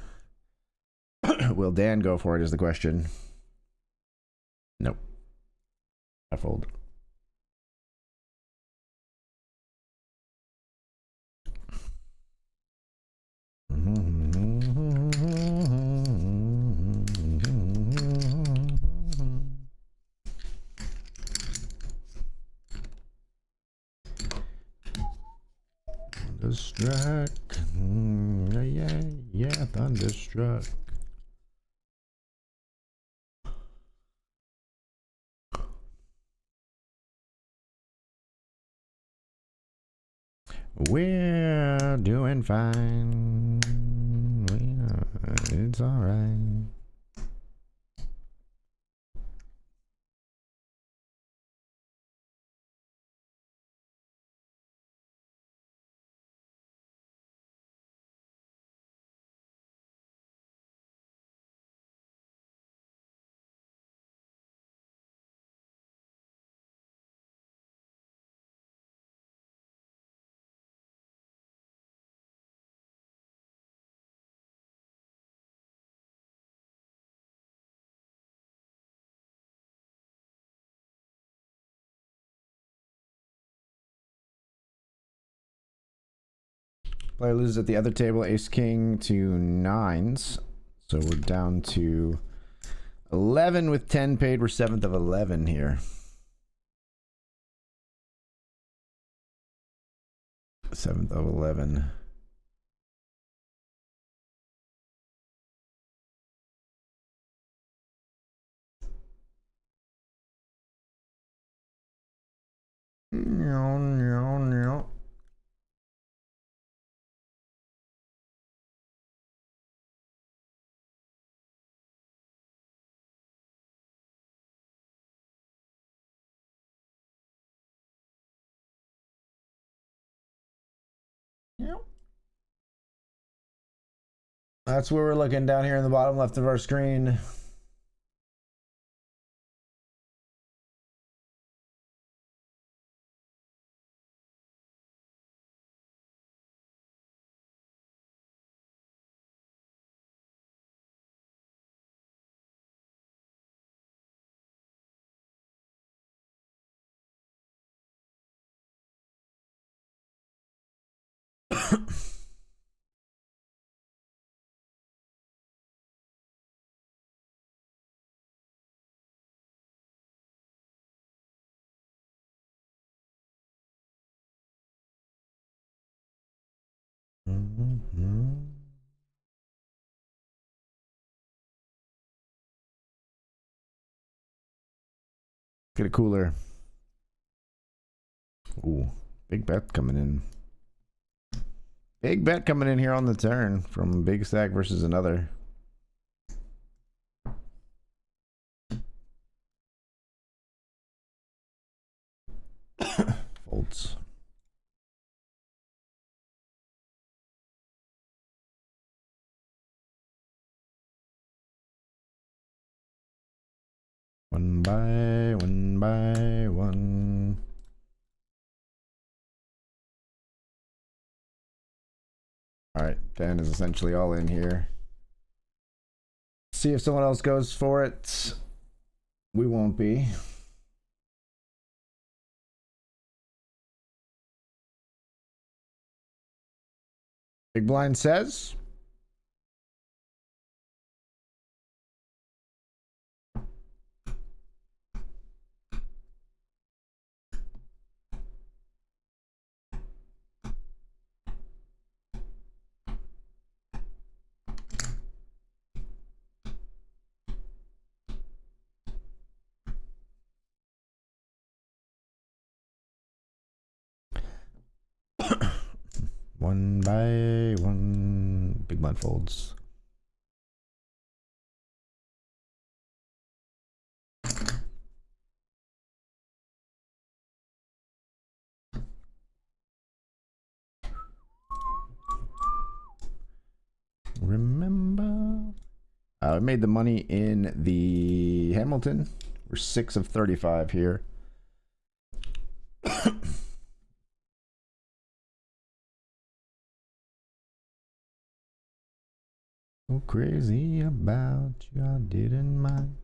Will Dan go for it is the question. Nope. I fold. Thunderstruck. Yeah, thunderstruck. We're doing fine. It's all right. Player loses at the other table, ace king to 9s. So we're down to 11 with 10 paid. We're 7th of 11 here. 7th of 11. That's where we're looking down here in the bottom left of our screen. Get a cooler. Ooh, big bet coming in. Big bet coming in here on the turn from Big Stack versus another. Folds. One by one by one. All right, Dan is essentially all in here. See if someone else goes for it. We won't be. Big blind says. One by one. Big blind folds. Remember, I made the money in the Hamilton. We're 6 of 35 here. So crazy about you, I didn't mind.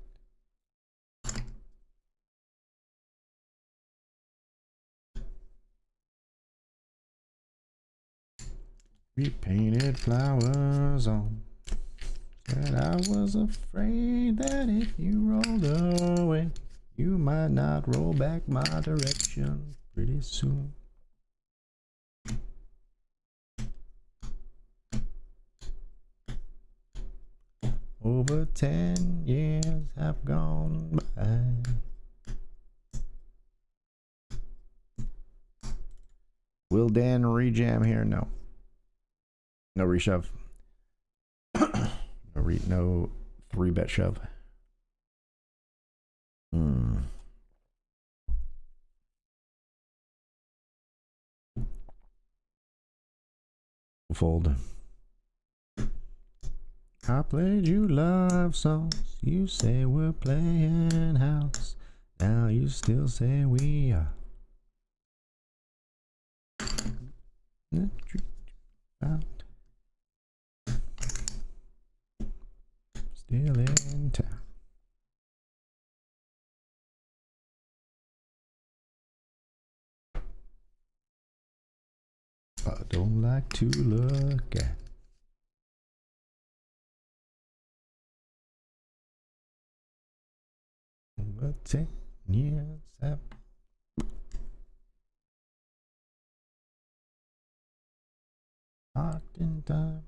Repainted flowers on. Said I was afraid that if you rolled away, you might not roll back my direction pretty soon. Over 10 years have gone by. Will Dan rejam here? No. No reshove. No 3-bet shove. Fold. I played you love songs. You say we're playing house. Now you still say we are. Still in town. I don't like to look at. Over 10 years have locked in time.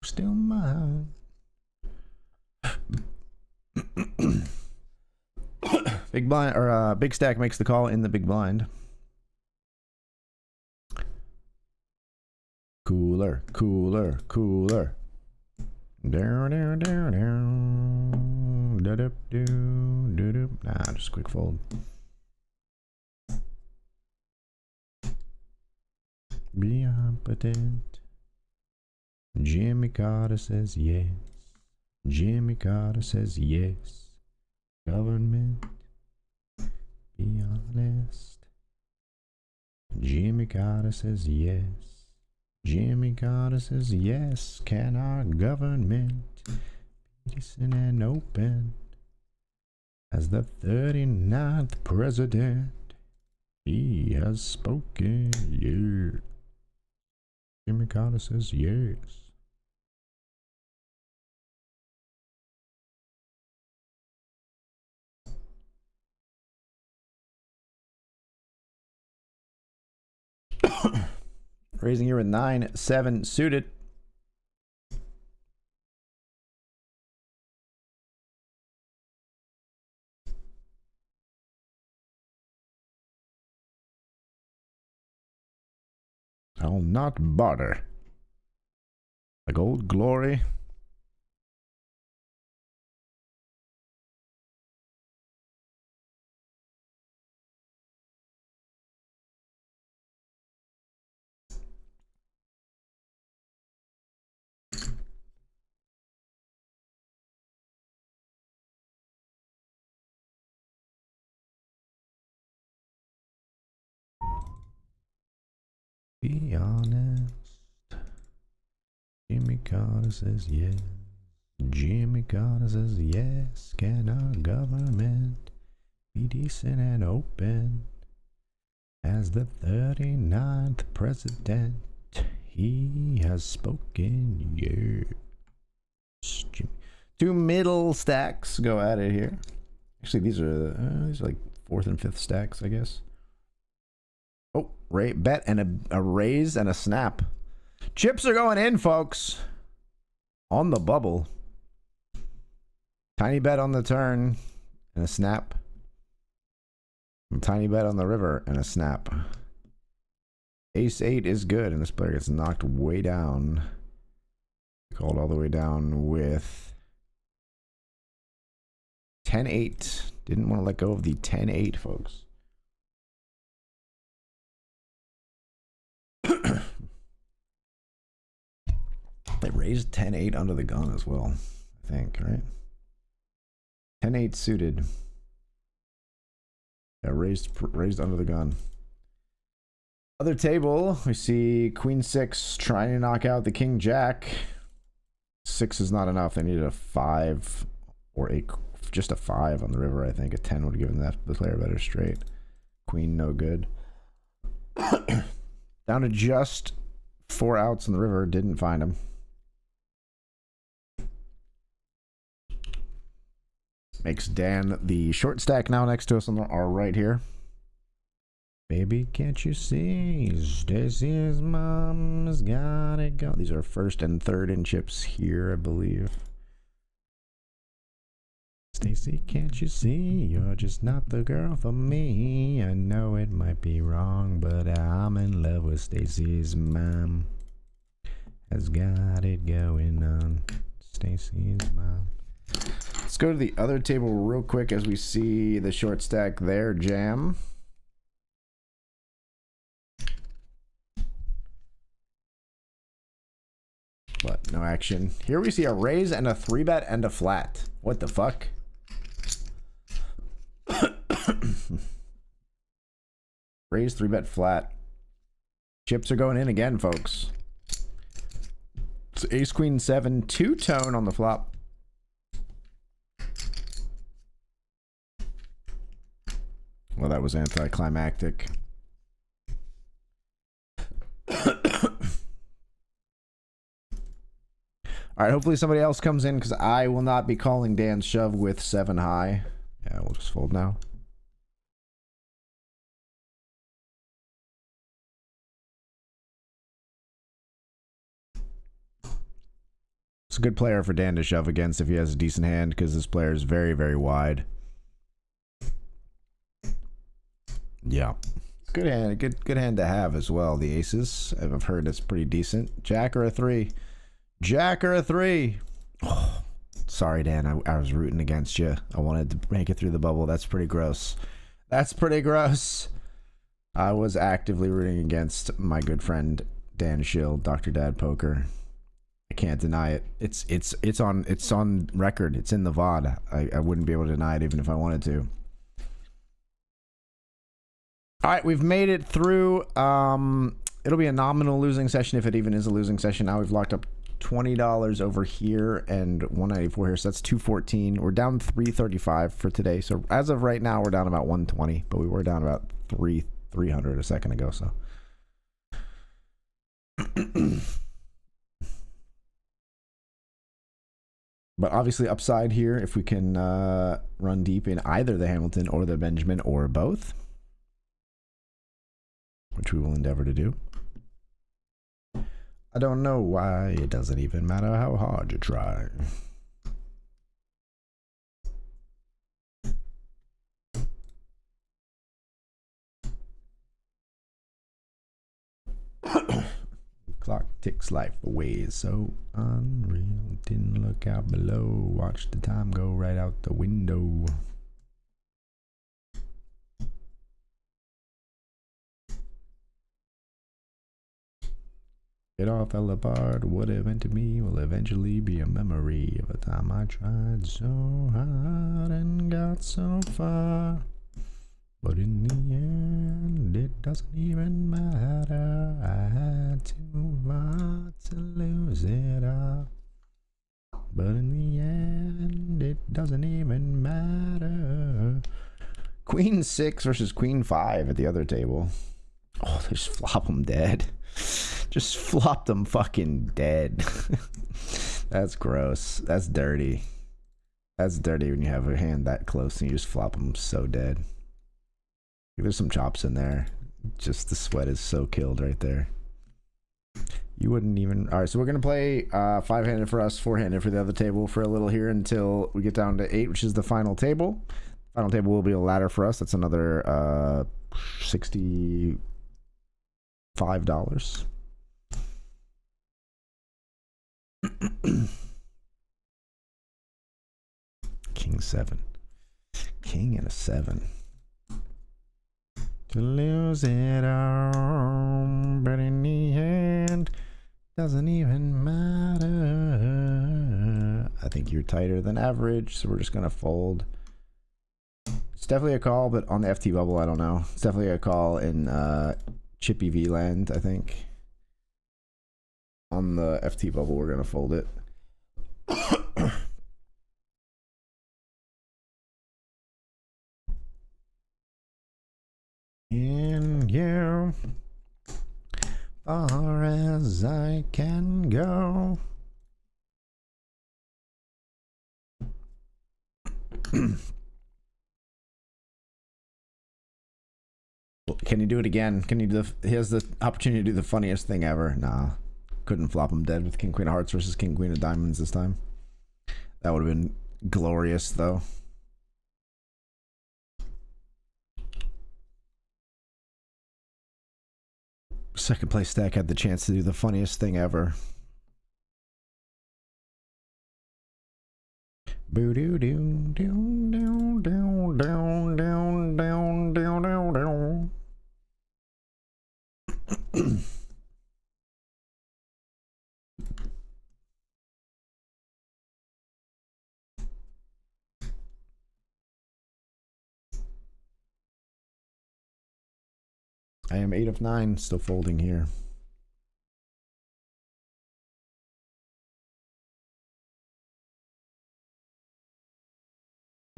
Still mine. Big blind or big stack makes the call in the big blind. Cooler, cooler, cooler. Down, down, down, down. Da-dup, doo, doo-dup. Nah, just quick fold. Be impotent. Jimmy Carter says yes. Jimmy Carter says yes. Government, be honest. Jimmy Carter says yes. Jimmy Carter says yes. Can our government be decent and open? As the 39th president, he has spoken. Yeah. Jimmy Carter says yes. Raising here with 9-7 suited. I'll not barter. Like old glory. Be honest. Jimmy Carter says yes. Jimmy Carter says yes. Can our government be decent and open? As the 39th president, he has spoken. Yes. Jimmy. Two middle stacks go at it here. Actually, these are like fourth and fifth stacks, I guess. Oh, bet and a raise and a snap. Chips are going in, folks. On the bubble. Tiny bet on the turn and a snap. And tiny bet on the river and a snap. Ace 8 is good, and this player gets knocked way down. Called all the way down with 10-8. Didn't want to let go of the 10-8, folks. They raised 10-8 under the gun as well, I think, right? 10-8 suited. Yeah, raised under the gun. Other table, we see Queen 6 trying to knock out the King Jack. 6 is not enough. They needed a 5 or just a 5 on the river, I think. A 10 would have given the player better straight. Queen, no good. Down to just 4 outs on the river. Didn't find him. Makes Dan the short stack now next to us on our right here. Baby, can't you see? Stacy's mom's gotta go. These are first and third in chips here, I believe. Stacy, can't you see? You're just not the girl for me. I know it might be wrong, but I'm in love with Stacy's mom. Has got it going on. Stacy's mom. Let's go to the other table real quick as we see the short stack there, jam. But no action. Here we see a raise and a 3-bet and a flat. What the fuck? Raise, 3-bet, flat. Chips are going in again, folks. It's ace queen 7 two-tone on the flop. Well, that was anticlimactic. All right, hopefully somebody else comes in because I will not be calling Dan's shove with 7 high. Yeah, we'll just fold now. It's a good player for Dan to shove against if he has a decent hand because this player is very, very wide. Yeah. Good hand, good hand to have as well. The aces, I've heard it's pretty decent. Jack or a 3? Jack or a 3? Oh, sorry, Dan. I was rooting against you. I wanted to make it through the bubble. That's pretty gross. That's pretty gross. I was actively rooting against my good friend Dan Schill, Dr. Dad Poker. I can't deny it. It's on record. It's in the VOD. I wouldn't be able to deny it even if I wanted to. All right, we've made it through. It'll be a nominal losing session if it even is a losing session. Now we've locked up $20 over here and $194 here, so that's $214. We're down $335 for today. So as of right now, we're down about $120, but we were down about $300 a second ago. So. But obviously upside here if we can run deep in either the Hamilton or the Benjamin or both, which we will endeavor to do. I don't know why it doesn't even matter how hard you try. Clock ticks life away, so unreal. Didn't look out below. Watch the time go right out the window. It all fell apart. What it meant to me will eventually be a memory of a time I tried so hard and got so far. But in the end, it doesn't even matter. I had too much to lose it all. But in the end, it doesn't even matter. Queen 6 versus Queen 5 at the other table. Oh, they just flop them dead. Just flop them fucking dead. That's gross. That's dirty. That's dirty when you have a hand that close and you just flop them so dead. There's some chops in there. Just the sweat is so killed right there. You wouldn't even... All right, so we're going to play 5-handed for us, 4-handed for the other table for a little here until we get down to 8, which is the final table. Final table will be a ladder for us. That's another $65. King 7. King and a 7. To lose it all, but in the end, doesn't even matter. I think you're tighter than average, so we're just gonna fold. It's definitely a call, but on the FT bubble, I don't know. It's definitely a call in Chippy V land, I think. On the FT bubble, we're gonna fold it. And yeah, far as I can go. Can you do it again? Can you do he has the opportunity to do the funniest thing ever. Nah, couldn't flop him dead with King Queen of Hearts versus King Queen of Diamonds this time. That would have been glorious though. Second place stack had the chance to do the funniest thing ever. Boo doo doo doo doo doo doo doo doo doo doo. I am 8 of 9, still folding here.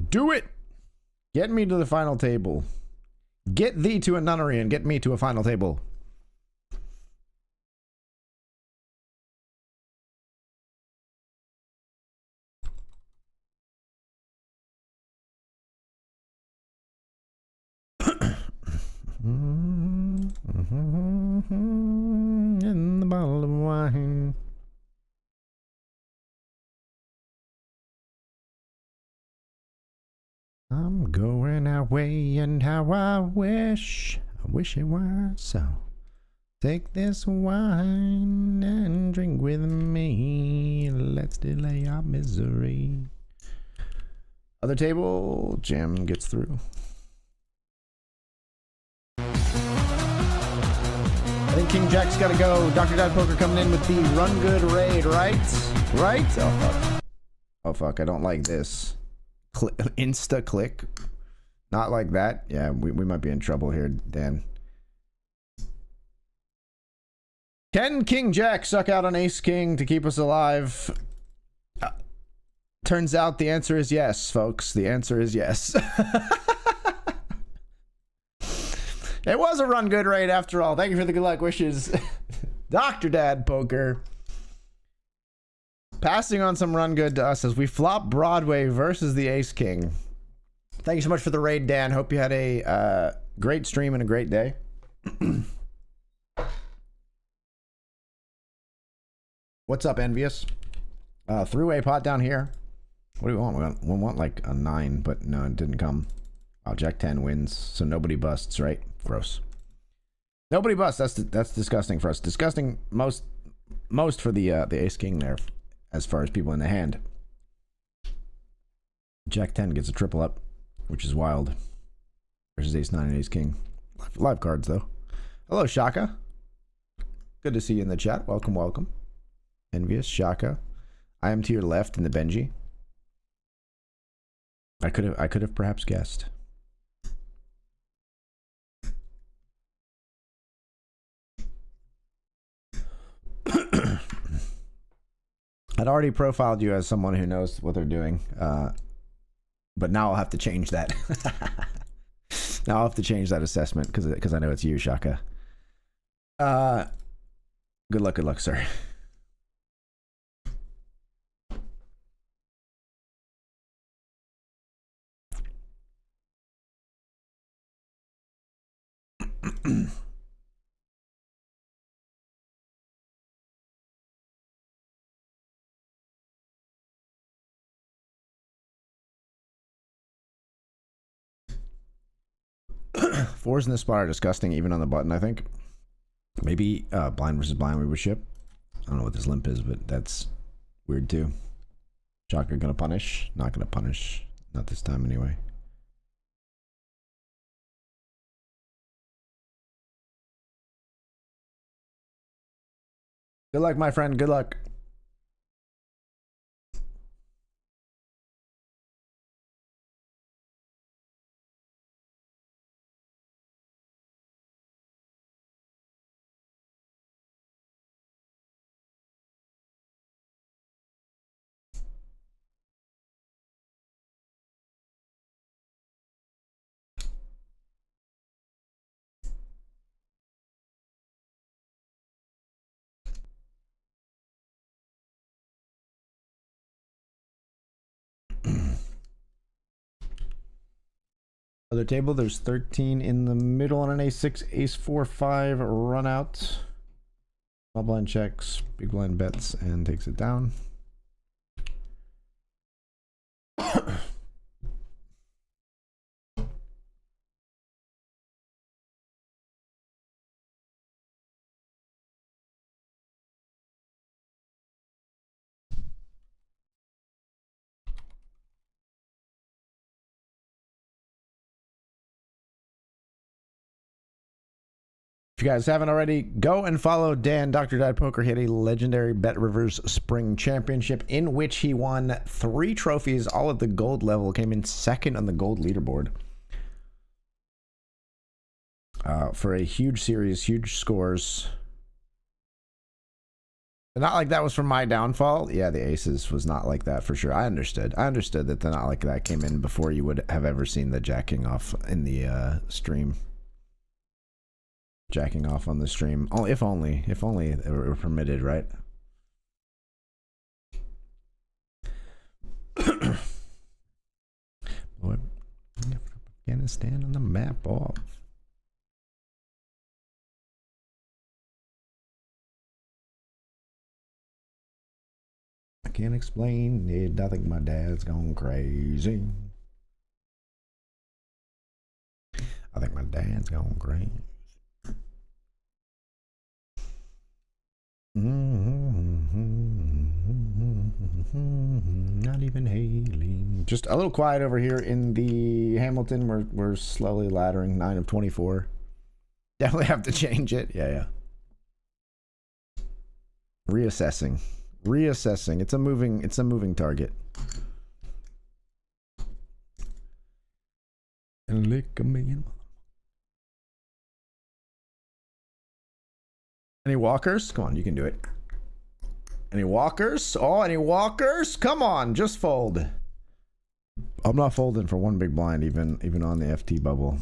Do it! Get me to the final table. Get thee to a nunnery and get me to a final table. In the bottle of wine. I'm going away, and how I wish it were so. Take this wine and drink with me. Let's delay our misery. Other table, Jim gets through. I think King Jack's got to go. Dr. Dad Poker coming in with the Run Good raid, right? Right? Oh, fuck. Oh, fuck. I don't like this. Insta click. Not like that. Yeah, we might be in trouble here, Dan. Can King Jack suck out on Ace King to keep us alive? Turns out the answer is yes, folks. The answer is yes. It was a run good raid after all. Thank you for the good luck wishes. Dr. Dad Poker. Passing on some run good to us as we flop Broadway versus the Ace King. Thank you so much for the raid, Dan. Hope you had a great stream and a great day. What's up, Envious? Three-way pot down here. What do we want? We want like a 9, but no, it didn't come. Oh, Jack 10 wins, so nobody busts, right? Gross. Nobody busts. That's disgusting for us. Disgusting most for the Ace King there, as far as people in the hand. Jack 10 gets a triple up, which is wild. Versus Ace 9 and Ace King. Live cards though. Hello, Shaka. Good to see you in the chat. Welcome, welcome. Envious, Shaka. I am to your left in the Benji. I could have perhaps guessed. I'd already profiled you as someone who knows what they're doing, but now I'll have to change that. Now I'll have to change that assessment because I know it's you, Shaka. Good luck, sir. Fours in this spot are disgusting, even on the button, I think. Maybe blind versus blind we would ship. I don't know what this limp is, but that's weird too. Joker gonna punish? Not gonna punish. Not this time anyway. Good luck, my friend. Good luck. Other table, there's 13 in the middle on an ace-6, ace-4, 5 run out. Small blind checks, big blind bets, and takes it down. If you guys haven't already, go and follow Dan. Dr. Dad Poker hit a legendary BetRivers Spring Championship in which he won 3 trophies, all at the gold level. Came in second on the gold leaderboard. For a huge series, huge scores. Not like that was from my downfall. Yeah, the aces was not like that for sure. I understood that the not like that came in before you would have ever seen the jacking off in the stream. Jacking off on the stream. Oh, if only it were permitted, right? Boy, Afghanistan on the map off. I can't explain it. I think my dad's gone crazy. I think my dad's going crazy. Not even hailing. Just a little quiet over here in the Hamilton. We're slowly laddering 9 of 24. Definitely have to change it. Yeah. Reassessing. It's a moving target. And lick a million. Any walkers? Come on, you can do it. Any walkers? Oh, any walkers? Come on, just fold. I'm not folding for one big blind, even on the FT bubble.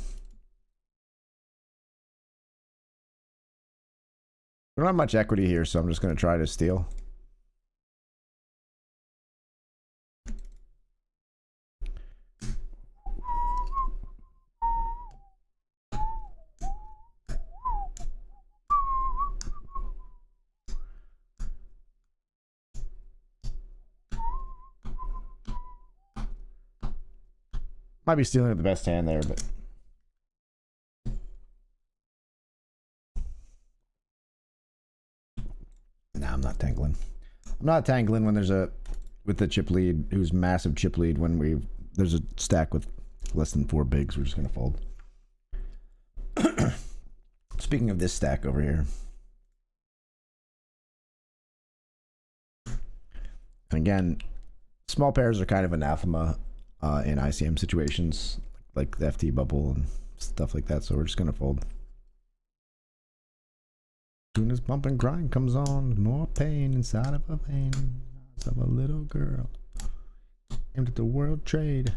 We don't have much equity here, so I'm just going to try to steal. Might be stealing at the best hand there, but nah, I'm not tangling. I'm not tangling when there's with the chip lead, who's massive chip lead when there's a stack with less than 4 bigs. We're just gonna fold. Speaking of this stack over here, and again, small pairs are kind of anathema in ICM situations like the FT bubble and stuff like that, so we're just gonna fold. As soon as bump and grind comes on, more pain inside of a vein. Of a little girl aimed at the world trade.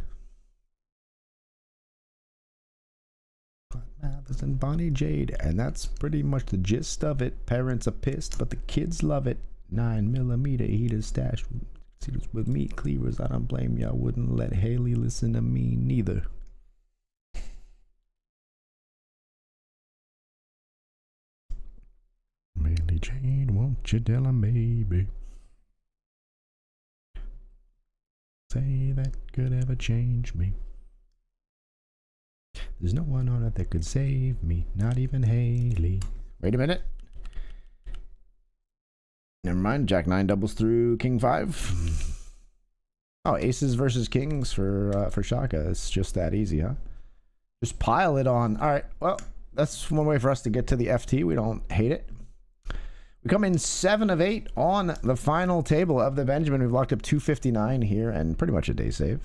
Mathers and Bonnie Jade, and that's pretty much the gist of it. Parents are pissed, but the kids love it. 9mm heaters stashed with meat cleavers. I don't blame you. I wouldn't let Haley listen to me neither. Bailey Jane, won't you tell him, baby? Say that could ever change me. There's no one on earth that could save me, not even Haley. Wait a minute. Never mind. Jack 9 doubles through King 5. Oh, aces versus kings for Shaka. It's just that easy, huh? Just pile it on. All right. Well, that's one way for us to get to the FT. We don't hate it. We come in 7 of 8 on the final table of the Benjamin. We've locked up 259 here and pretty much a day save.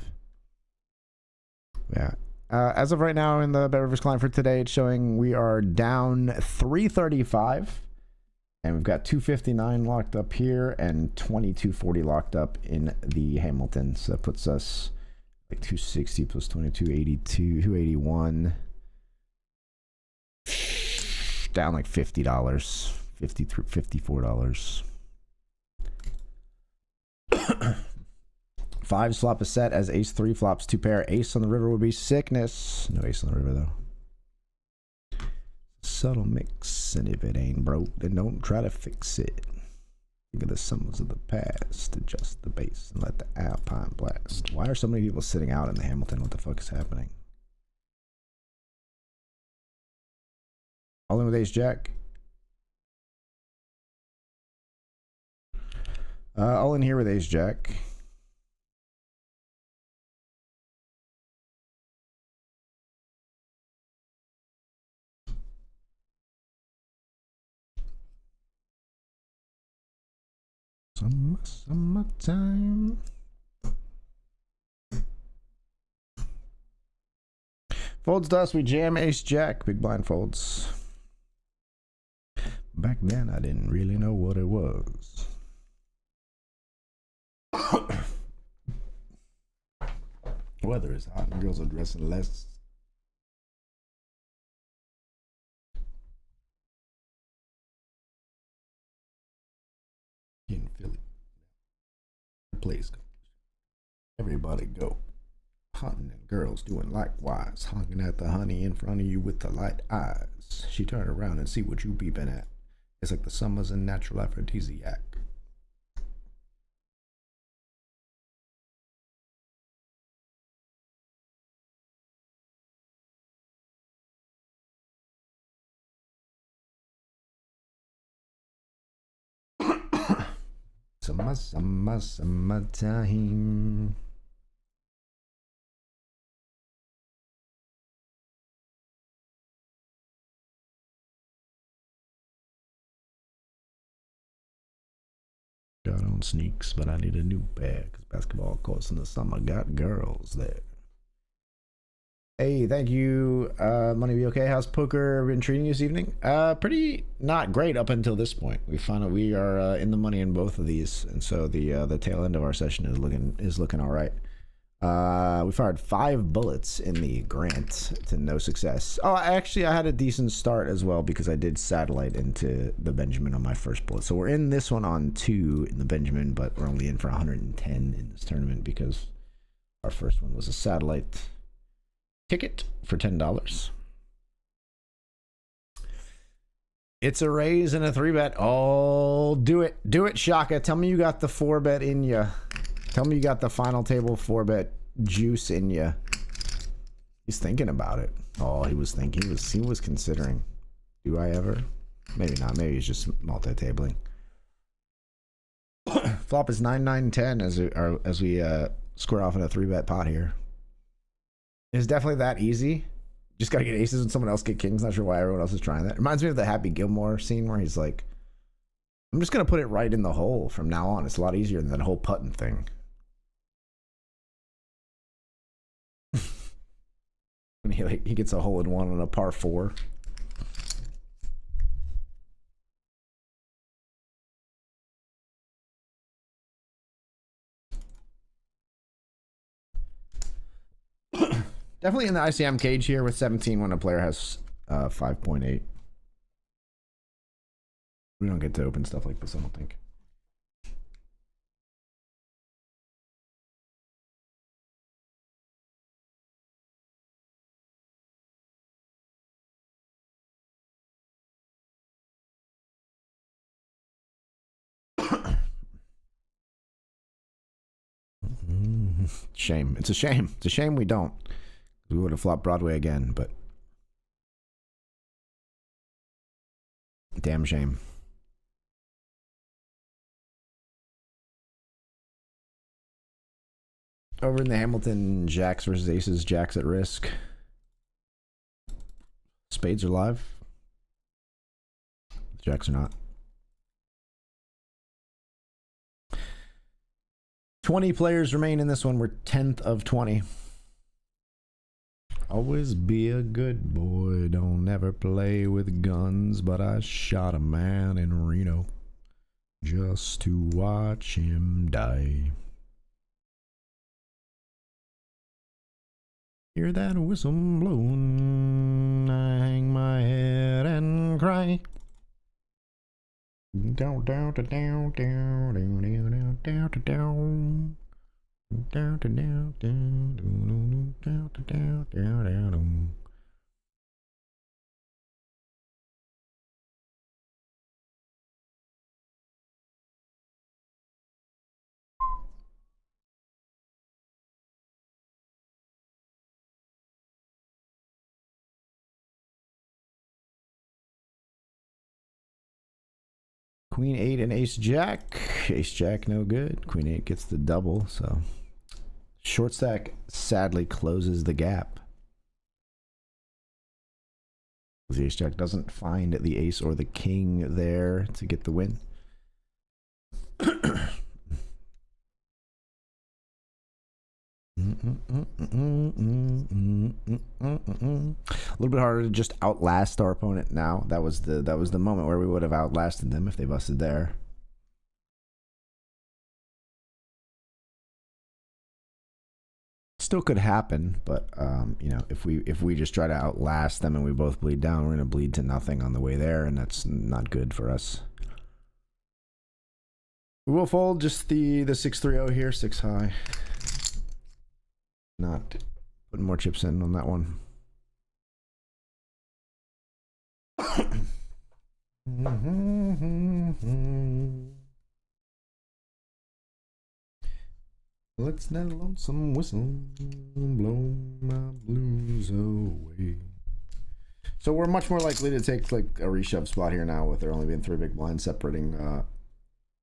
Yeah. As of right now in the BetRivers client for today, it's showing we are down 335. And we've got 259 locked up here and 2240 locked up in the Hamilton. So that puts us like 260 plus 2282, 281. Down like $50. $54. 5 flop a set as ace 3 flops 2 pair. Ace on the river would be sickness. No ace on the river though. Subtle mix, and if it ain't broke, then don't try to fix it. Think of the summers of the past, adjust the bass, and let the alpine blast. Why are so many people sitting out in the Hamilton? What the fuck is happening? All in with ace jack. All in here with ace jack. Summertime. Folds to us, we jam ace jack. Big blind folds. Back then I didn't really know what it was. Weather is hot and girls are dressing less. In Philly. Place. Everybody go. Hunting and girls doing likewise. Honking at the honey in front of you with the light eyes. She turned around and see what you peeping at. It's like the summer's a natural aphrodisiac. Summertime. Got on sneaks, but I need a new pair because basketball courts in the summer got girls there. Hey, thank you. Money be okay? How's poker been treating you this evening? Pretty not great up until this point. We found out we are in the money in both of these, and so the tail end of our session is looking all right. We fired 5 bullets in the Grant to no success. Oh, actually, I had a decent start as well because I did satellite into the Benjamin on my first bullet. So we're in this one on 2 in the Benjamin, but we're only in for 110 in this tournament because our first one was a satellite ticket for $10. It's a raise and a 3-bet. Oh, do it. Do it, Shaka. Tell me you got the 4-bet in you. Tell me you got the final table 4-bet juice in you. He's thinking about it. Oh, he was thinking. He was considering. Do I ever? Maybe not. Maybe he's just multi-tabling. Flop is 9, 9, 10 as we square off in a 3-bet pot here. It's definitely that easy. Just gotta get aces when someone else get kings. Not sure why everyone else is trying that. Reminds me of the Happy Gilmore scene where he's like, I'm just gonna put it right in the hole from now on. It's a lot easier than that whole putting thing. And he gets a hole in one on a par 4. Definitely in the ICM cage here with 17 when a player has 5.8. We don't get to open stuff like this, I don't think. Shame. It's a shame. It's a shame we don't. We would have flopped Broadway again, but damn shame. Over in the Hamilton, Jacks versus Aces. Jacks at risk. Spades are live. Jacks are not. 20 players remain in this one. We're 10th of 20. Always be a good boy. Don't ever play with guns. But I shot a man in Reno just to watch him die. Hear that whistle blowing, I hang my head and cry. Down, down, down, down, down, down, down, down, down. Down, down, down, down, down, down, down, down, down. Queen 8 and Ace Jack. Ace Jack no good. Queen 8 gets the double, so short stack sadly closes the gap. The Ace Jack doesn't find the ace or the king there to get the win. A little bit harder to just outlast our opponent now. That was the moment where we would have outlasted them if they busted there. Still could happen, but you know, if we just try to outlast them and we both bleed down, we're gonna bleed to nothing on the way there, and that's not good for us. We will fold just the 6-3-0 here, 6 high. Not putting more chips in on that one. Let's that lonesome whistle blow my blues away. So we're much more likely to take like a reshove spot here now with there only being 3 big blinds separating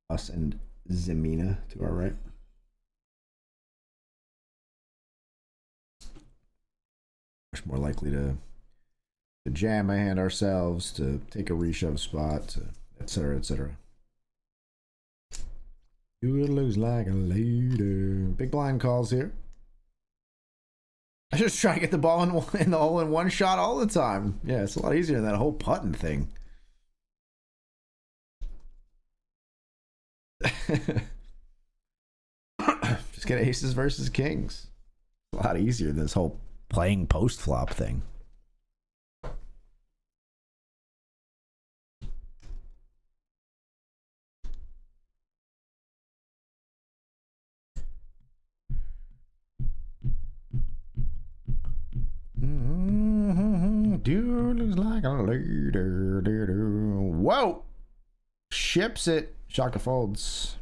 us and Zemina to our right. Much more likely to jam a hand ourselves, to take a reshove spot, etc., etc. It looks like a lady. Big blind calls here. I just try to get the ball in the hole in one shot all the time. Yeah, it's a lot easier than that whole putting thing. Just get aces versus kings. It's a lot easier than this whole playing post flop thing. Dude looks like a lady. Whoa! Ships it. Shaka folds.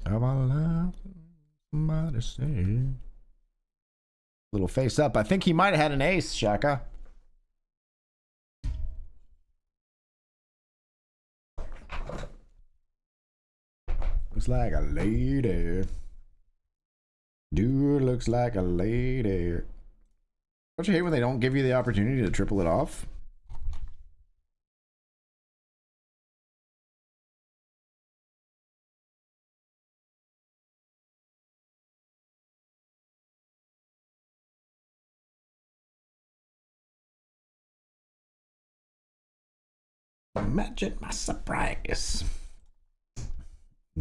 Have I left somebody say? Little face up. I think he might have had an ace, Shaka. Looks like a lady. Dude looks like a lady. Don't you hate when they don't give you the opportunity to triple it off? Imagine my surprise.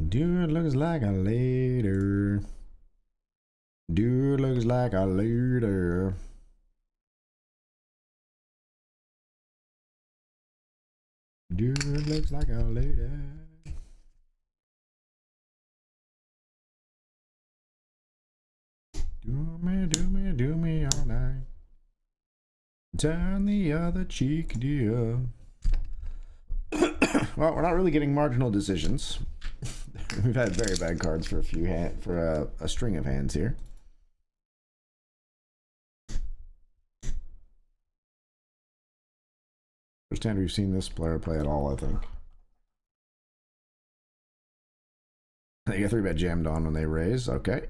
Dude looks like a lady. Dude looks like a lady. Dude looks like a lady. Do me all night. Turn the other cheek, dear. Well, we're not really getting marginal decisions. We've had very bad cards for a string of hands here. First hand we've seen this player play at all, I think. They get 3-bet jammed on when they raise. Okay.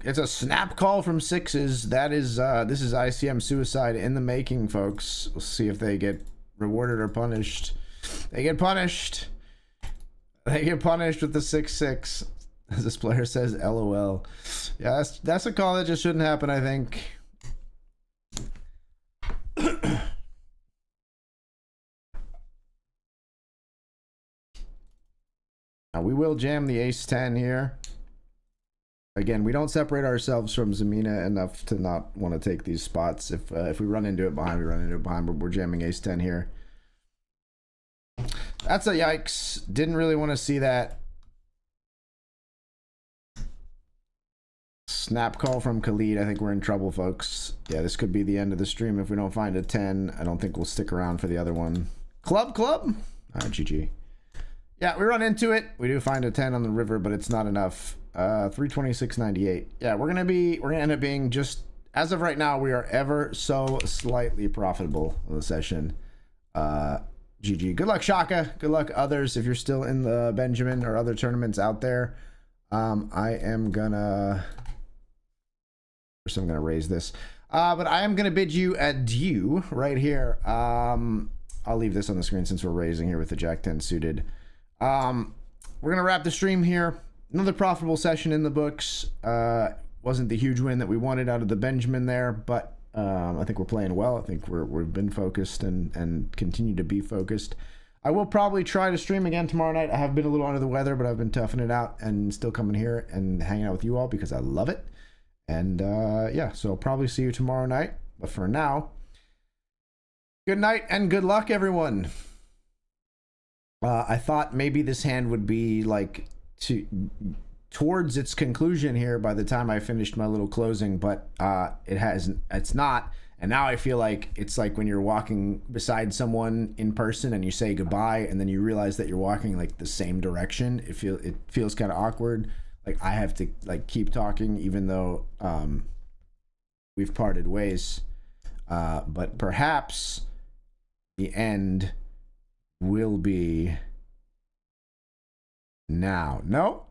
It's a snap call from sixes. That is this is ICM suicide in the making, folks. We'll see if they get rewarded or punished. They get punished. They get punished with the 6-6. As this player says, LOL. Yeah, that's a call that just shouldn't happen, I think. Now we will jam the ace-10 here. Again, we don't separate ourselves from Zemina enough to not want to take these spots. If we run into it behind, we run into it behind, but we're jamming ace-10 here. That's a yikes. Didn't really want to see that. Snap call from Khalid. I think we're in trouble, folks. Yeah, this could be the end of the stream if we don't find a 10. I don't think we'll stick around for the other one. Club? All right, GG. Yeah, we run into it. We do find a 10 on the river, but it's not enough. 326.98. Yeah, we're gonna end up being just, as of right now, we are ever so slightly profitable in the session. GG. Good luck, Shaka. Good luck, others, if you're still in the Benjamin or other tournaments out there. I am gonna raise this. But I am gonna bid you adieu right here. I'll leave this on the screen since we're raising here with the Jack 10 suited. We're gonna wrap the stream here. Another profitable session in the books. Wasn't the huge win that we wanted out of the Benjamin there, but I think we're playing well. I think we've been focused and continue to be focused. I will probably try to stream again tomorrow night. I have been a little under the weather, but I've been toughing it out and still coming here and hanging out with you all because I love it. And yeah, so I'll probably see you tomorrow night. But for now, good night and good luck, everyone. I thought maybe this hand would be like towards its conclusion here by the time I finished my little closing, but it's not. And now I feel like it's like when you're walking beside someone in person and you say goodbye and then you realize that you're walking like the same direction. It feels kind of awkward. Like I have to like keep talking even though we've parted ways. But perhaps the end will be now. No,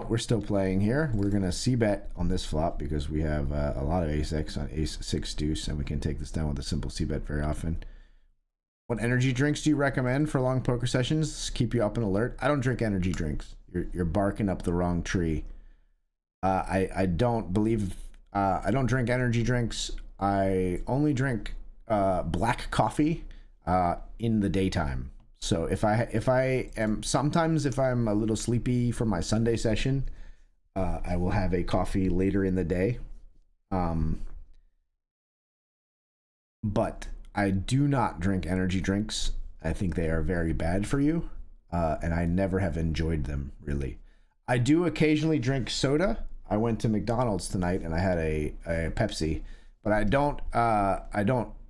we're still playing here. We're going to c-bet on this flop because we have a lot of ace-x on ace-6 deuce, and we can take this down with a simple c-bet very often. What energy drinks do you recommend for long poker sessions? Keep you up and alert. I don't drink energy drinks. You're barking up the wrong tree. I don't believe... I don't drink energy drinks. I only drink black coffee in the daytime. So if I am sometimes if I'm a little sleepy from my Sunday session, I will have a coffee later in the day. But I do not drink energy drinks. I think they are very bad for you, and I never have enjoyed them really. I do occasionally drink soda. I went to McDonald's tonight and I had a Pepsi, but I don't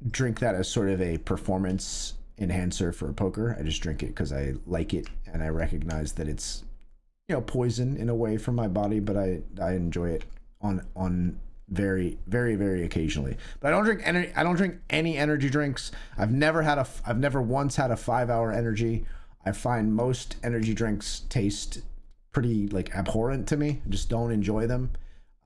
drink that as sort of a performance enhancer for poker. I just drink it because I like it and I recognize that it's, you know, poison in a way for my body, but I enjoy it on very, very, very occasionally. But I don't drink any energy drinks. I've never once had a 5-hour energy. I find most energy drinks taste pretty like abhorrent to me. I just don't enjoy them.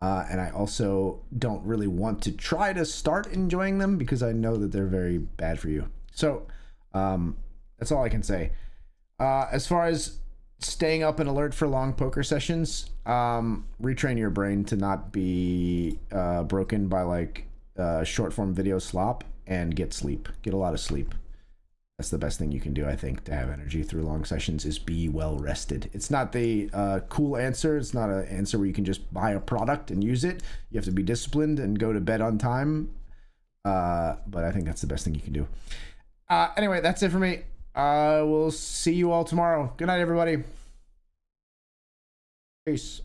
And I also don't really want to try to start enjoying them because I know that they're very bad for you. So that's all I can say. As far as staying up and alert for long poker sessions, retrain your brain to not be broken by like short form video slop, and get sleep. Get a lot of sleep. That's the best thing you can do, I think, to have energy through long sessions, is be well rested. It's not the cool answer. It's not an answer where you can just buy a product and use it. You have to be disciplined and go to bed on time. But I think that's the best thing you can do. Anyway, that's it for me. We'll see you all tomorrow. Good night, everybody. Peace.